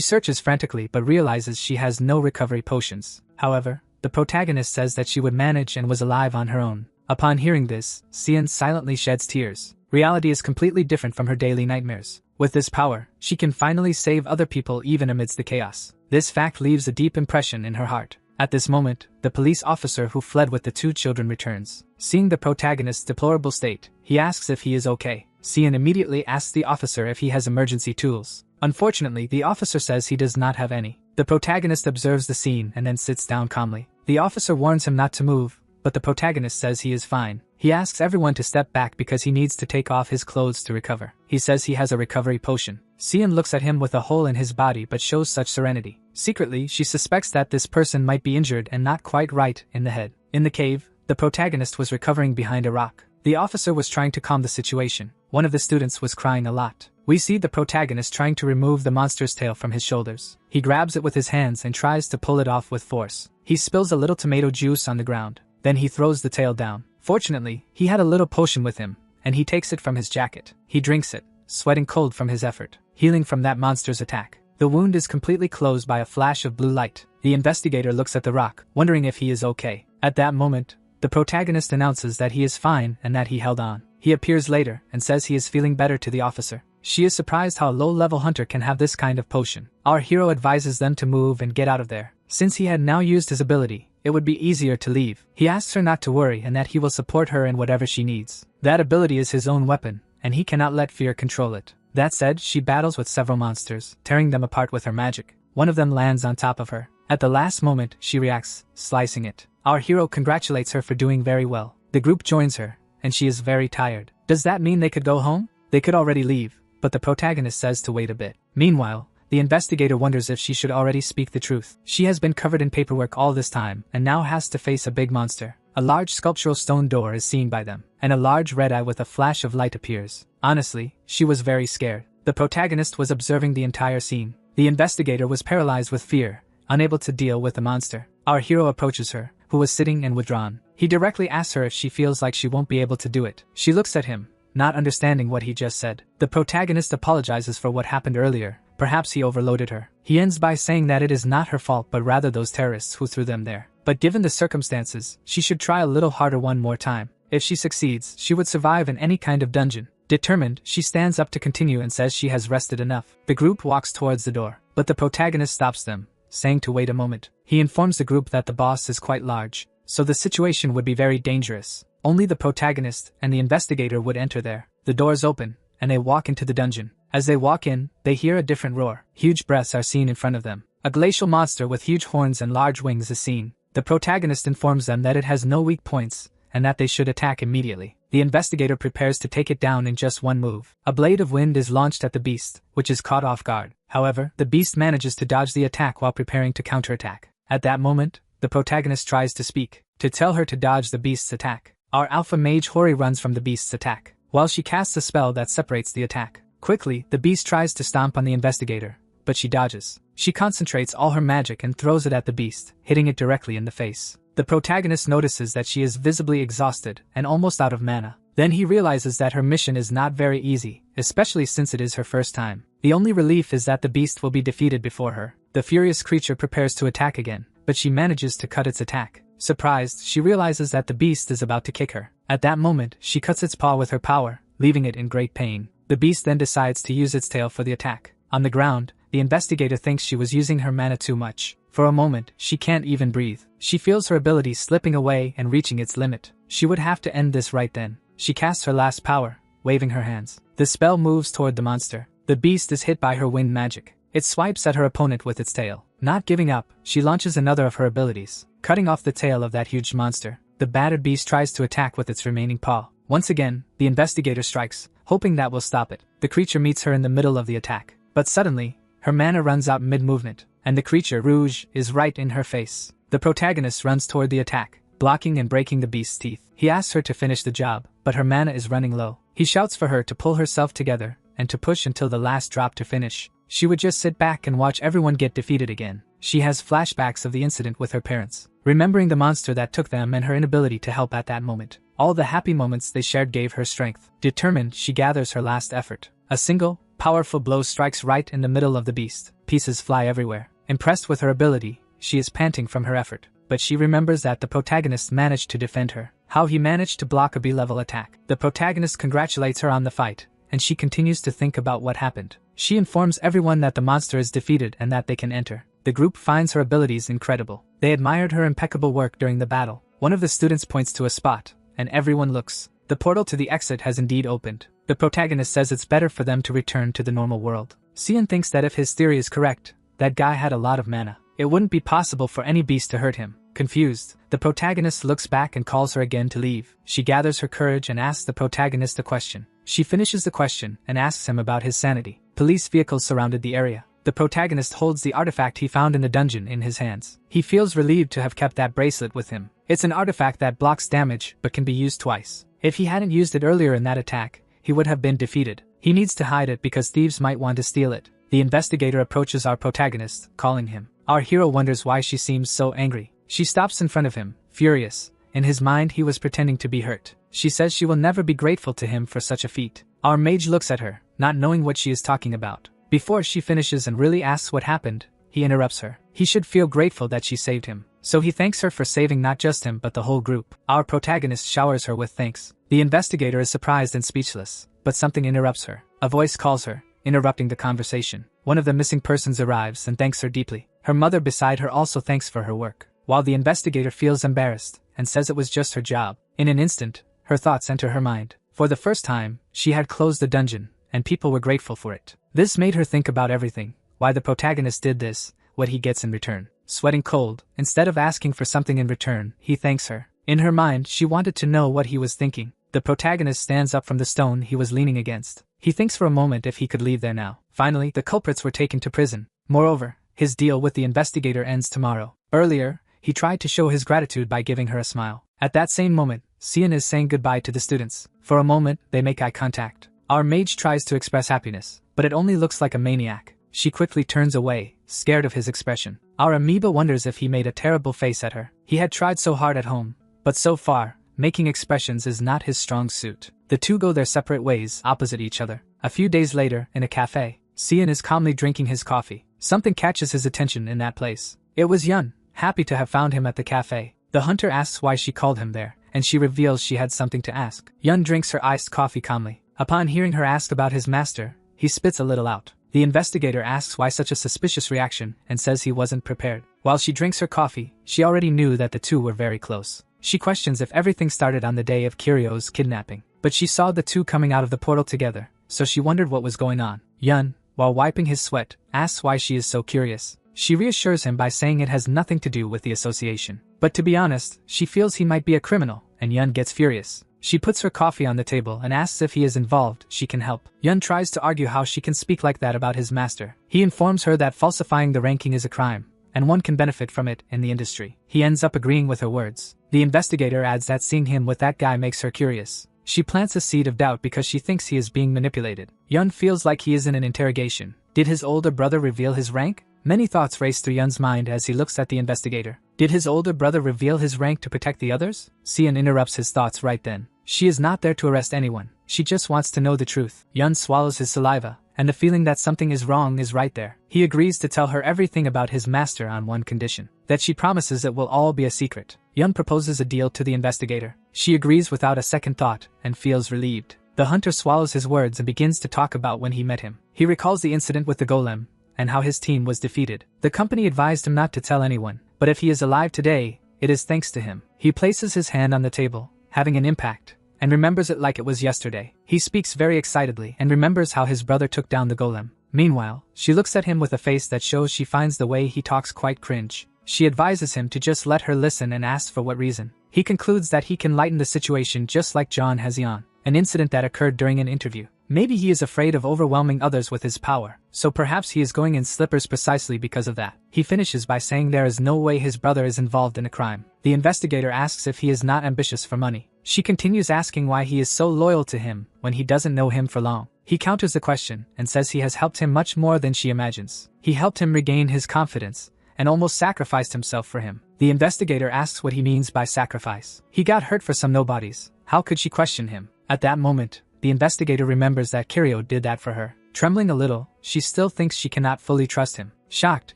searches frantically but realizes she has no recovery potions. However, the protagonist says that she would manage and was alive on her own. Upon hearing this, Xian silently sheds tears. Reality is completely different from her daily nightmares. With this power, she can finally save other people even amidst the chaos. This fact leaves a deep impression in her heart. At this moment, the police officer who fled with the 2 children returns. Seeing the protagonist's deplorable state, he asks if he is okay. Xian immediately asks the officer if he has emergency tools. Unfortunately, the officer says he does not have any. The protagonist observes the scene and then sits down calmly. The officer warns him not to move, but the protagonist says he is fine. He asks everyone to step back because he needs to take off his clothes to recover. He says he has a recovery potion. Xian looks at him with a hole in his body but shows such serenity. Secretly, she suspects that this person might be injured and not quite right in the head. In the cave, the protagonist was recovering behind a rock. The officer was trying to calm the situation. One of the students was crying a lot. We see the protagonist trying to remove the monster's tail from his shoulders. He grabs it with his hands and tries to pull it off with force. He spills a little tomato juice on the ground. Then he throws the tail down. Fortunately, he had a little potion with him, and he takes it from his jacket. He drinks it, sweating cold from his effort, healing from that monster's attack. The wound is completely closed by a flash of blue light. The investigator looks at the rock, wondering if he is okay. At that moment, the protagonist announces that he is fine and that he held on. He appears later and says he is feeling better to the officer. She is surprised how a low-level hunter can have this kind of potion. Our hero advises them to move and get out of there. Since he had now used his ability, it would be easier to leave. He asks her not to worry and that he will support her in whatever she needs. That ability is his own weapon, and he cannot let fear control it. That said, she battles with several monsters, tearing them apart with her magic. One of them lands on top of her. At the last moment, she reacts, slicing it. Our hero congratulates her for doing very well. The group joins her, and she is very tired. Does that mean they could go home? They could already leave, but the protagonist says to wait a bit. Meanwhile, the investigator wonders if she should already speak the truth. She has been covered in paperwork all this time, and now has to face a big monster. A large sculptural stone door is seen by them, and a large red eye with a flash of light appears. Honestly, she was very scared. The protagonist was observing the entire scene. The investigator was paralyzed with fear, unable to deal with the monster. Our hero approaches her, who was sitting and withdrawn. He directly asks her if she feels like she won't be able to do it. She looks at him, not understanding what he just said. The protagonist apologizes for what happened earlier. Perhaps he overloaded her. He ends by saying that it is not her fault but rather those terrorists who threw them there. But given the circumstances, she should try a little harder one more time. If she succeeds, she would survive in any kind of dungeon. Determined, she stands up to continue and says she has rested enough. The group walks towards the door, but the protagonist stops them, saying to wait a moment. He informs the group that the boss is quite large, so the situation would be very dangerous. Only the protagonist and the investigator would enter there. The doors open, and they walk into the dungeon. As they walk in, they hear a different roar. Huge breaths are seen in front of them. A glacial monster with huge horns and large wings is seen. The protagonist informs them that it has no weak points, and that they should attack immediately. The investigator prepares to take it down in just one move. A blade of wind is launched at the beast, which is caught off guard. However, the beast manages to dodge the attack while preparing to counterattack. At that moment, the protagonist tries to speak, to tell her to dodge the beast's attack. Our alpha mage Hori runs from the beast's attack, while she casts a spell that separates the attack. Quickly, the beast tries to stomp on the investigator, but she dodges. She concentrates all her magic and throws it at the beast, hitting it directly in the face. The protagonist notices that she is visibly exhausted and almost out of mana. Then he realizes that her mission is not very easy, especially since it is her first time. The only relief is that the beast will be defeated before her. The furious creature prepares to attack again, but she manages to cut its attack. Surprised, she realizes that the beast is about to kick her. At that moment, she cuts its paw with her power, leaving it in great pain. The beast then decides to use its tail for the attack. On the ground, the investigator thinks she was using her mana too much. For a moment, she can't even breathe. She feels her ability slipping away and reaching its limit. She would have to end this right then. She casts her last power, waving her hands. The spell moves toward the monster. The beast is hit by her wind magic. It swipes at her opponent with its tail. Not giving up, she launches another of her abilities, cutting off the tail of that huge monster. The battered beast tries to attack with its remaining paw. Once again, the investigator strikes, hoping that will stop it. The creature meets her in the middle of the attack. But suddenly, her mana runs out mid-movement, and the creature, Rouge, is right in her face. The protagonist runs toward the attack, blocking and breaking the beast's teeth. He asks her to finish the job, but her mana is running low. He shouts for her to pull herself together, and to push until the last drop to finish. She would just sit back and watch everyone get defeated again. She has flashbacks of the incident with her parents, remembering the monster that took them and her inability to help at that moment. All the happy moments they shared gave her strength. Determined, she gathers her last effort. A single, powerful blow strikes right in the middle of the beast. Pieces fly everywhere. Impressed with her ability, she is panting from her effort. But she remembers that the protagonist managed to defend her. How he managed to block a B-level attack. The protagonist congratulates her on the fight, and she continues to think about what happened. She informs everyone that the monster is defeated and that they can enter. The group finds her abilities incredible. They admired her impeccable work during the battle. One of the students points to a spot, and everyone looks. The portal to the exit has indeed opened. The protagonist says it's better for them to return to the normal world. Cian thinks that if his theory is correct, that guy had a lot of mana. It wouldn't be possible for any beast to hurt him. Confused, the protagonist looks back and calls her again to leave. She gathers her courage and asks the protagonist a question. She finishes the question and asks him about his sanity. Police vehicles surrounded the area. The protagonist holds the artifact he found in the dungeon in his hands. He feels relieved to have kept that bracelet with him. It's an artifact that blocks damage but can be used twice. If he hadn't used it earlier in that attack, he would have been defeated. He needs to hide it because thieves might want to steal it. The investigator approaches our protagonist, calling him. Our hero wonders why she seems so angry. She stops in front of him, furious. In his mind he was pretending to be hurt. She says she will never be grateful to him for such a feat. Our mage looks at her, not knowing what she is talking about. Before she finishes and really asks what happened, he interrupts her. He should feel grateful that she saved him. So he thanks her for saving not just him but the whole group. Our protagonist showers her with thanks. The investigator is surprised and speechless, but something interrupts her. A voice calls her, interrupting the conversation. One of the missing persons arrives and thanks her deeply. Her mother beside her also thanks for her work. While the investigator feels embarrassed and says it was just her job, in an instant, her thoughts enter her mind. For the first time, she had closed the dungeon, and people were grateful for it. This made her think about everything, why the protagonist did this, what he gets in return. Sweating cold, instead of asking for something in return, he thanks her. In her mind, she wanted to know what he was thinking. The protagonist stands up from the stone he was leaning against. He thinks for a moment if he could leave there now. Finally, the culprits were taken to prison. Moreover, his deal with the investigator ends tomorrow. Earlier, he tried to show his gratitude by giving her a smile. At that same moment, Cian is saying goodbye to the students. For a moment, they make eye contact. Our mage tries to express happiness, but it only looks like a maniac. She quickly turns away, scared of his expression. Our amoeba wonders if he made a terrible face at her. He had tried so hard at home, but so far, making expressions is not his strong suit. The two go their separate ways, opposite each other. A few days later, in a cafe, Cian is calmly drinking his coffee. Something catches his attention in that place. It was Yun, happy to have found him at the cafe. The hunter asks why she called him there, and she reveals she had something to ask. Yun drinks her iced coffee calmly. Upon hearing her ask about his master, he spits a little out. The investigator asks why such a suspicious reaction and says he wasn't prepared. While she drinks her coffee, she already knew that the two were very close. She questions if everything started on the day of Kiryo's kidnapping, but she saw the two coming out of the portal together, so she wondered what was going on. Yun, while wiping his sweat, asks why she is so curious. She reassures him by saying it has nothing to do with the association. But to be honest, she feels he might be a criminal, and Yun gets furious. She puts her coffee on the table and asks if he is involved, she can help. Yun tries to argue how she can speak like that about his master. He informs her that falsifying the ranking is a crime, and one can benefit from it in the industry. He ends up agreeing with her words. The investigator adds that seeing him with that guy makes her curious. She plants a seed of doubt because she thinks he is being manipulated. Yun feels like he is in an interrogation. Did his older brother reveal his rank? Many thoughts race through Yun's mind as he looks at the investigator. Did his older brother reveal his rank to protect the others? Cian interrupts his thoughts right then. She is not there to arrest anyone. She just wants to know the truth. Yun swallows his saliva, and the feeling that something is wrong is right there. He agrees to tell her everything about his master on one condition, that she promises it will all be a secret. Yun proposes a deal to the investigator. She agrees without a second thought, and feels relieved. The hunter swallows his words and begins to talk about when he met him. He recalls the incident with the golem, and how his team was defeated. The company advised him not to tell anyone, but if he is alive today, it is thanks to him. He places his hand on the table, having an impact, and remembers it like it was yesterday. He speaks very excitedly and remembers how his brother took down the golem. Meanwhile, she looks at him with a face that shows she finds the way he talks quite cringe. She advises him to just let her listen and asks for what reason. He concludes that he can lighten the situation just like John Hazion, an incident that occurred during an interview. Maybe he is afraid of overwhelming others with his power, so perhaps he is going in slippers precisely because of that. He finishes by saying there is no way his brother is involved in a crime. The investigator asks if he is not ambitious for money. She continues asking why he is so loyal to him when he doesn't know him for long. He counters the question and says he has helped him much more than she imagines. He helped him regain his confidence and almost sacrificed himself for him. The investigator asks what he means by sacrifice. He got hurt for some nobodies. How could she question him? At that moment, the investigator remembers that Kiryu did that for her. Trembling a little, she still thinks she cannot fully trust him. Shocked,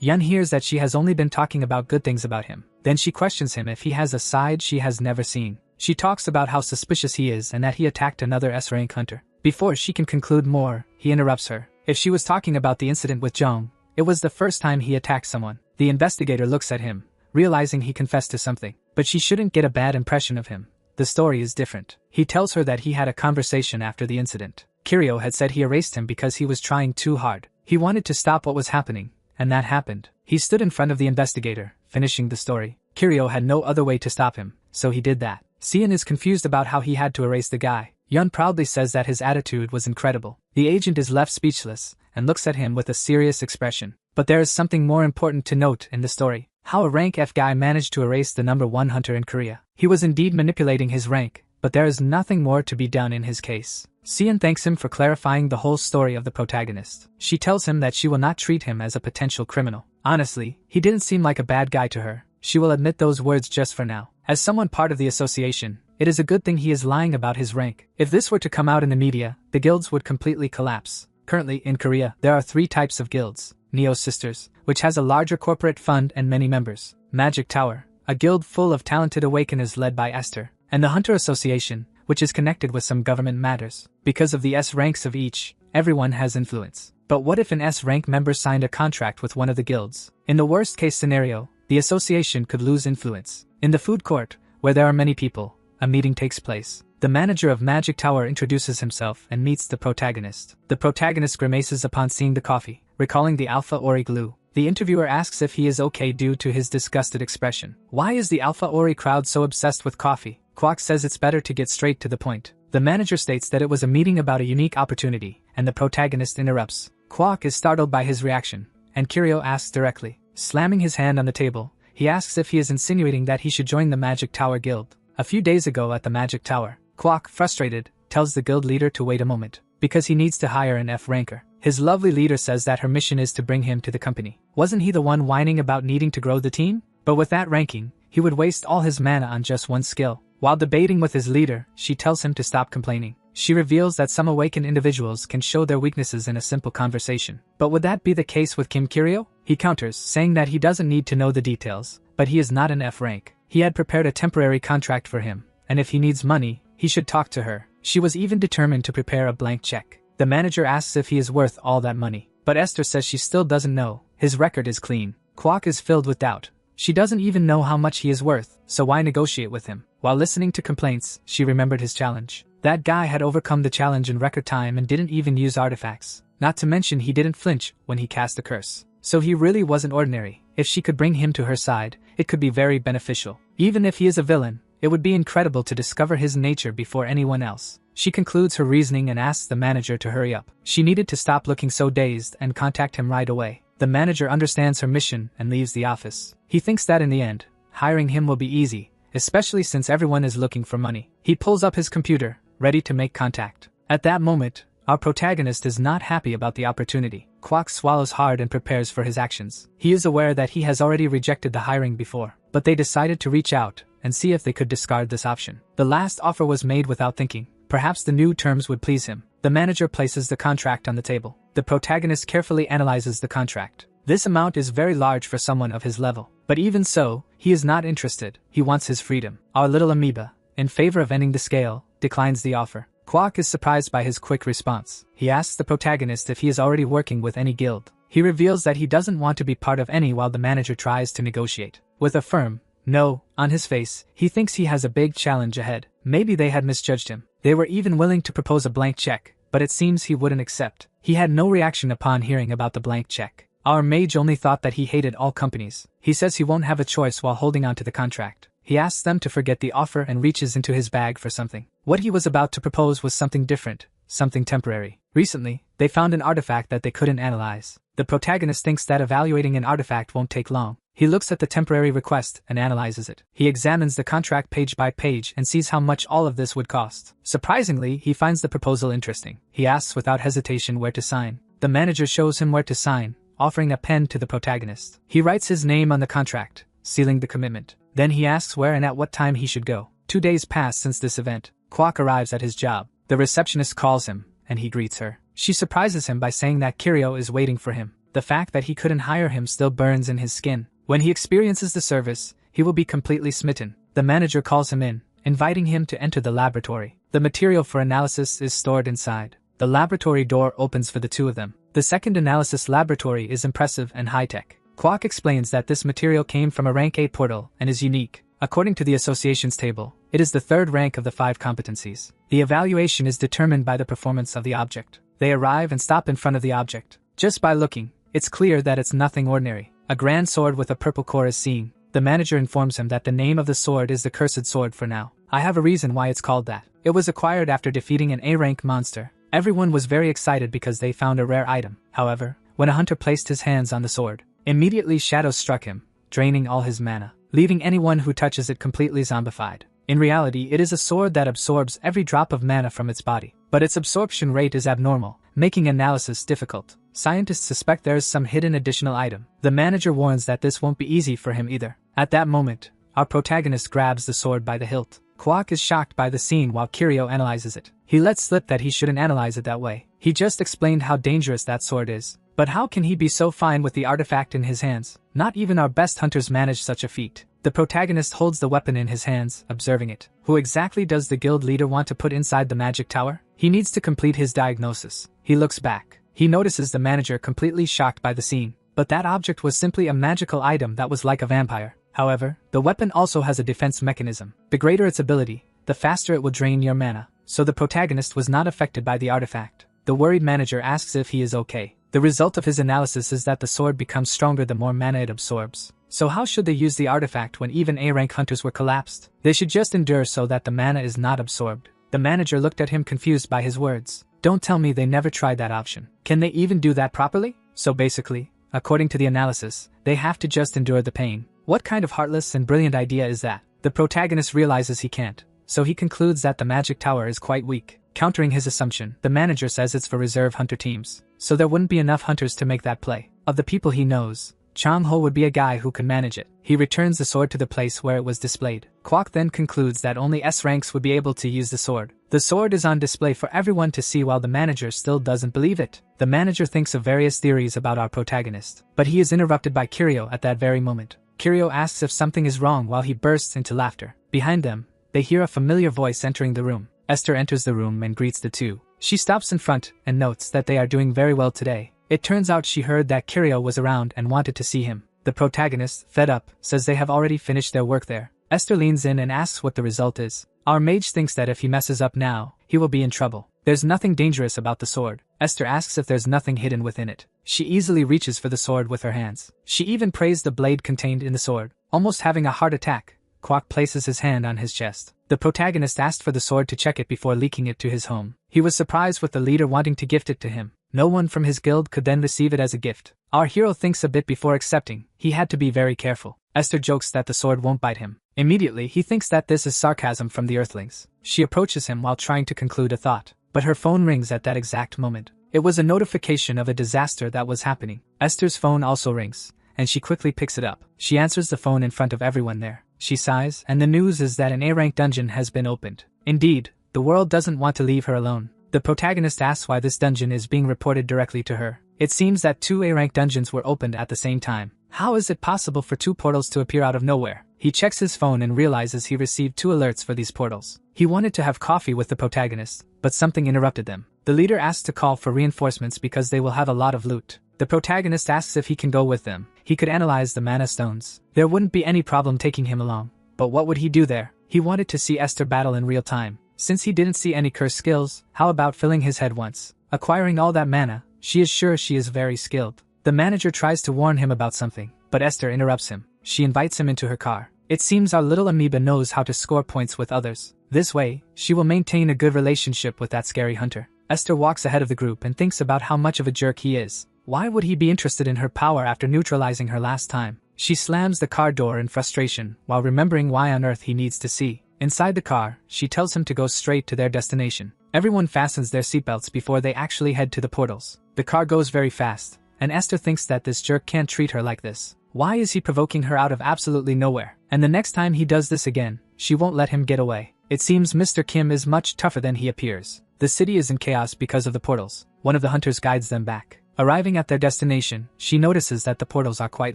Yun hears that she has only been talking about good things about him. Then she questions him if he has a side she has never seen. She talks about how suspicious he is and that he attacked another S-rank hunter. Before she can conclude more, he interrupts her. If she was talking about the incident with Jong, it was the first time he attacked someone. The investigator looks at him, realizing he confessed to something. But she shouldn't get a bad impression of him. The story is different. He tells her that he had a conversation after the incident. Kiryu had said he erased him because he was trying too hard. He wanted to stop what was happening, and that happened. He stood in front of the investigator, finishing the story. Kiryu had no other way to stop him, so he did that. Seon is confused about how he had to erase the guy. Yun proudly says that his attitude was incredible. The agent is left speechless and looks at him with a serious expression. But there is something more important to note in the story. How a rank F guy managed to erase the number 1 hunter in Korea. He was indeed manipulating his rank, but there is nothing more to be done in his case. Seon thanks him for clarifying the whole story of the protagonist. She tells him that she will not treat him as a potential criminal. Honestly, he didn't seem like a bad guy to her. She will admit those words just for now. As someone part of the association, it is a good thing he is lying about his rank. If this were to come out in the media, the guilds would completely collapse. Currently, in Korea, there are 3 types of guilds. Neo Sisters, which has a larger corporate fund and many members. Magic Tower, a guild full of talented awakeners led by Esther. And the Hunter Association, which is connected with some government matters. Because of the S ranks of each, everyone has influence. But what if an S rank member signed a contract with one of the guilds? In the worst case scenario, the association could lose influence. In the food court, where there are many people, a meeting takes place. The manager of Magic Tower introduces himself and meets the protagonist. The protagonist grimaces upon seeing the coffee, recalling the Alpha Ori glue. The interviewer asks if he is okay due to his disgusted expression. Why is the Alpha Ori crowd so obsessed with coffee? Kwok says it's better to get straight to the point. The manager states that it was a meeting about a unique opportunity, and the protagonist interrupts. Kwok is startled by his reaction, and Kiryu asks directly. Slamming his hand on the table, he asks if he is insinuating that he should join the Magic Tower Guild. A few days ago at the Magic Tower, Kwok, frustrated, tells the guild leader to wait a moment, because he needs to hire an F ranker. His lovely leader says that her mission is to bring him to the company. Wasn't he the one whining about needing to grow the team? But with that ranking, he would waste all his mana on just one skill. While debating with his leader, she tells him to stop complaining. She reveals that some awakened individuals can show their weaknesses in a simple conversation. But would that be the case with Kim Kiryu? He counters, saying that he doesn't need to know the details, but he is not an F rank. He had prepared a temporary contract for him, and if he needs money, he should talk to her. She was even determined to prepare a blank check. The manager asks if he is worth all that money, but Esther says she still doesn't know. His record is clean. Kwok is filled with doubt. She doesn't even know how much he is worth, so why negotiate with him? While listening to complaints, she remembered his challenge. That guy had overcome the challenge in record time and didn't even use artifacts. Not to mention he didn't flinch when he cast the curse. So he really wasn't ordinary. If she could bring him to her side, it could be very beneficial. Even if he is a villain, it would be incredible to discover his nature before anyone else. She concludes her reasoning and asks the manager to hurry up. She needed to stop looking so dazed and contact him right away. The manager understands her mission and leaves the office. He thinks that in the end, hiring him will be easy, especially since everyone is looking for money. He pulls up his computer, ready to make contact. At that moment, our protagonist is not happy about the opportunity. Kwok swallows hard and prepares for his actions. He is aware that he has already rejected the hiring before, but they decided to reach out and see if they could discard this option. The last offer was made without thinking. Perhaps the new terms would please him. The manager places the contract on the table. The protagonist carefully analyzes the contract. This amount is very large for someone of his level. But even so, he is not interested. He wants his freedom. Our little amoeba, in favor of ending the scale, declines the offer. Kwok is surprised by his quick response. He asks the protagonist if he is already working with any guild. He reveals that he doesn't want to be part of any while the manager tries to negotiate. With a firm no on his face, he thinks he has a big challenge ahead. Maybe they had misjudged him. They were even willing to propose a blank check, but it seems he wouldn't accept. He had no reaction upon hearing about the blank check. Our mage only thought that he hated all companies. He says he won't have a choice while holding on to the contract. He asks them to forget the offer and reaches into his bag for something. What he was about to propose was something different, something temporary. Recently, they found an artifact that they couldn't analyze. The protagonist thinks that evaluating an artifact won't take long. He looks at the temporary request and analyzes it. He examines the contract page by page and sees how much all of this would cost. Surprisingly, he finds the proposal interesting. He asks without hesitation where to sign. The manager shows him where to sign, offering a pen to the protagonist. He writes his name on the contract, sealing the commitment. Then he asks where and at what time he should go. 2 days pass since this event. Kwok arrives at his job. The receptionist calls him, and he greets her. She surprises him by saying that Kiryu is waiting for him. The fact that he couldn't hire him still burns in his skin. When he experiences the service, he will be completely smitten. The manager calls him in, inviting him to enter the laboratory. The material for analysis is stored inside. The laboratory door opens for the two of them. The second analysis laboratory is impressive and high-tech. Kwok explains that this material came from a rank 8 portal and is unique. According to the association's table, it is the third rank of the 5 competencies. The evaluation is determined by the performance of the object. They arrive and stop in front of the object. Just by looking, it's clear that it's nothing ordinary. A grand sword with a purple core is seen. The manager informs him that the name of the sword is the Cursed Sword for now. I have a reason why it's called that. It was acquired after defeating an A-rank monster. Everyone was very excited because they found a rare item. However, when a hunter placed his hands on the sword, immediately shadows struck him, draining all his mana, leaving anyone who touches it completely zombified. In reality, it is a sword that absorbs every drop of mana from its body, but its absorption rate is abnormal, making analysis difficult. Scientists suspect there is some hidden additional item. The manager warns that this won't be easy for him either. At that moment, our protagonist grabs the sword by the hilt. Kwok is shocked by the scene while Kiryu analyzes it. He lets slip that he shouldn't analyze it that way. He just explained how dangerous that sword is. But how can he be so fine with the artifact in his hands? Not even our best hunters manage such a feat. The protagonist holds the weapon in his hands, observing it. Who exactly does the guild leader want to put inside the magic tower? He needs to complete his diagnosis. He looks back. He notices the manager completely shocked by the scene. But that object was simply a magical item that was like a vampire. However, the weapon also has a defense mechanism. The greater its ability, the faster it will drain your mana. So the protagonist was not affected by the artifact. The worried manager asks if he is okay. The result of his analysis is that the sword becomes stronger the more mana it absorbs. So how should they use the artifact when even A-rank hunters were collapsed? They should just endure so that the mana is not absorbed. The manager looked at him confused by his words. Don't tell me they never tried that option. Can they even do that properly? So basically, according to the analysis, they have to just endure the pain. What kind of heartless and brilliant idea is that? The protagonist realizes he can't, so he concludes that the magic tower is quite weak. Countering his assumption, the manager says it's for reserve hunter teams, so there wouldn't be enough hunters to make that play. Of the people he knows, Chang-ho would be a guy who could manage it. He returns the sword to the place where it was displayed. Kwok then concludes that only S ranks would be able to use the sword. The sword is on display for everyone to see while the manager still doesn't believe it. The manager thinks of various theories about our protagonist, but he is interrupted by Kiryu at that very moment. Kiryu asks if something is wrong while he bursts into laughter. Behind them, they hear a familiar voice entering the room. Esther enters the room and greets the two. She stops in front and notes that they are doing very well today. It turns out she heard that Kiryu was around and wanted to see him. The protagonist, fed up, says they have already finished their work there. Esther leans in and asks what the result is. Our mage thinks that if he messes up now, he will be in trouble. There's nothing dangerous about the sword. Esther asks if there's nothing hidden within it. She easily reaches for the sword with her hands. She even praised the blade contained in the sword. Almost having a heart attack, Kwok places his hand on his chest. The protagonist asked for the sword to check it before leaking it to his home. He was surprised with the leader wanting to gift it to him. No one from his guild could then receive it as a gift. Our hero thinks a bit before accepting. He had to be very careful. Esther jokes that the sword won't bite him. Immediately, he thinks that this is sarcasm from the Earthlings. She approaches him while trying to conclude a thought, but her phone rings at that exact moment. It was a notification of a disaster that was happening. Esther's phone also rings, and she quickly picks it up. She answers the phone in front of everyone there. She sighs, and the news is that an A-rank dungeon has been opened. Indeed, the world doesn't want to leave her alone. The protagonist asks why this dungeon is being reported directly to her. It seems that 2 A-rank dungeons were opened at the same time. How is it possible for 2 portals to appear out of nowhere? He checks his phone and realizes he received 2 alerts for these portals. He wanted to have coffee with the protagonist, but something interrupted them. The leader asks to call for reinforcements because they will have a lot of loot. The protagonist asks if he can go with them. He could analyze the mana stones. There wouldn't be any problem taking him along. But what would he do there? He wanted to see Esther battle in real time. Since he didn't see any curse skills, how about filling his head once? Acquiring all that mana, she is sure she is very skilled. The manager tries to warn him about something, but Esther interrupts him. She invites him into her car. It seems our little amoeba knows how to score points with others. This way, she will maintain a good relationship with that scary hunter. Esther walks ahead of the group and thinks about how much of a jerk he is. Why would he be interested in her power after neutralizing her last time? She slams the car door in frustration while remembering why on earth he needs to see. Inside the car, she tells him to go straight to their destination. Everyone fastens their seatbelts before they actually head to the portals. The car goes very fast, and Esther thinks that this jerk can't treat her like this. Why is he provoking her out of absolutely nowhere? And the next time he does this again, she won't let him get away. It seems Mr. Kim is much tougher than he appears. The city is in chaos because of the portals. One of the hunters guides them back. Arriving at their destination, she notices that the portals are quite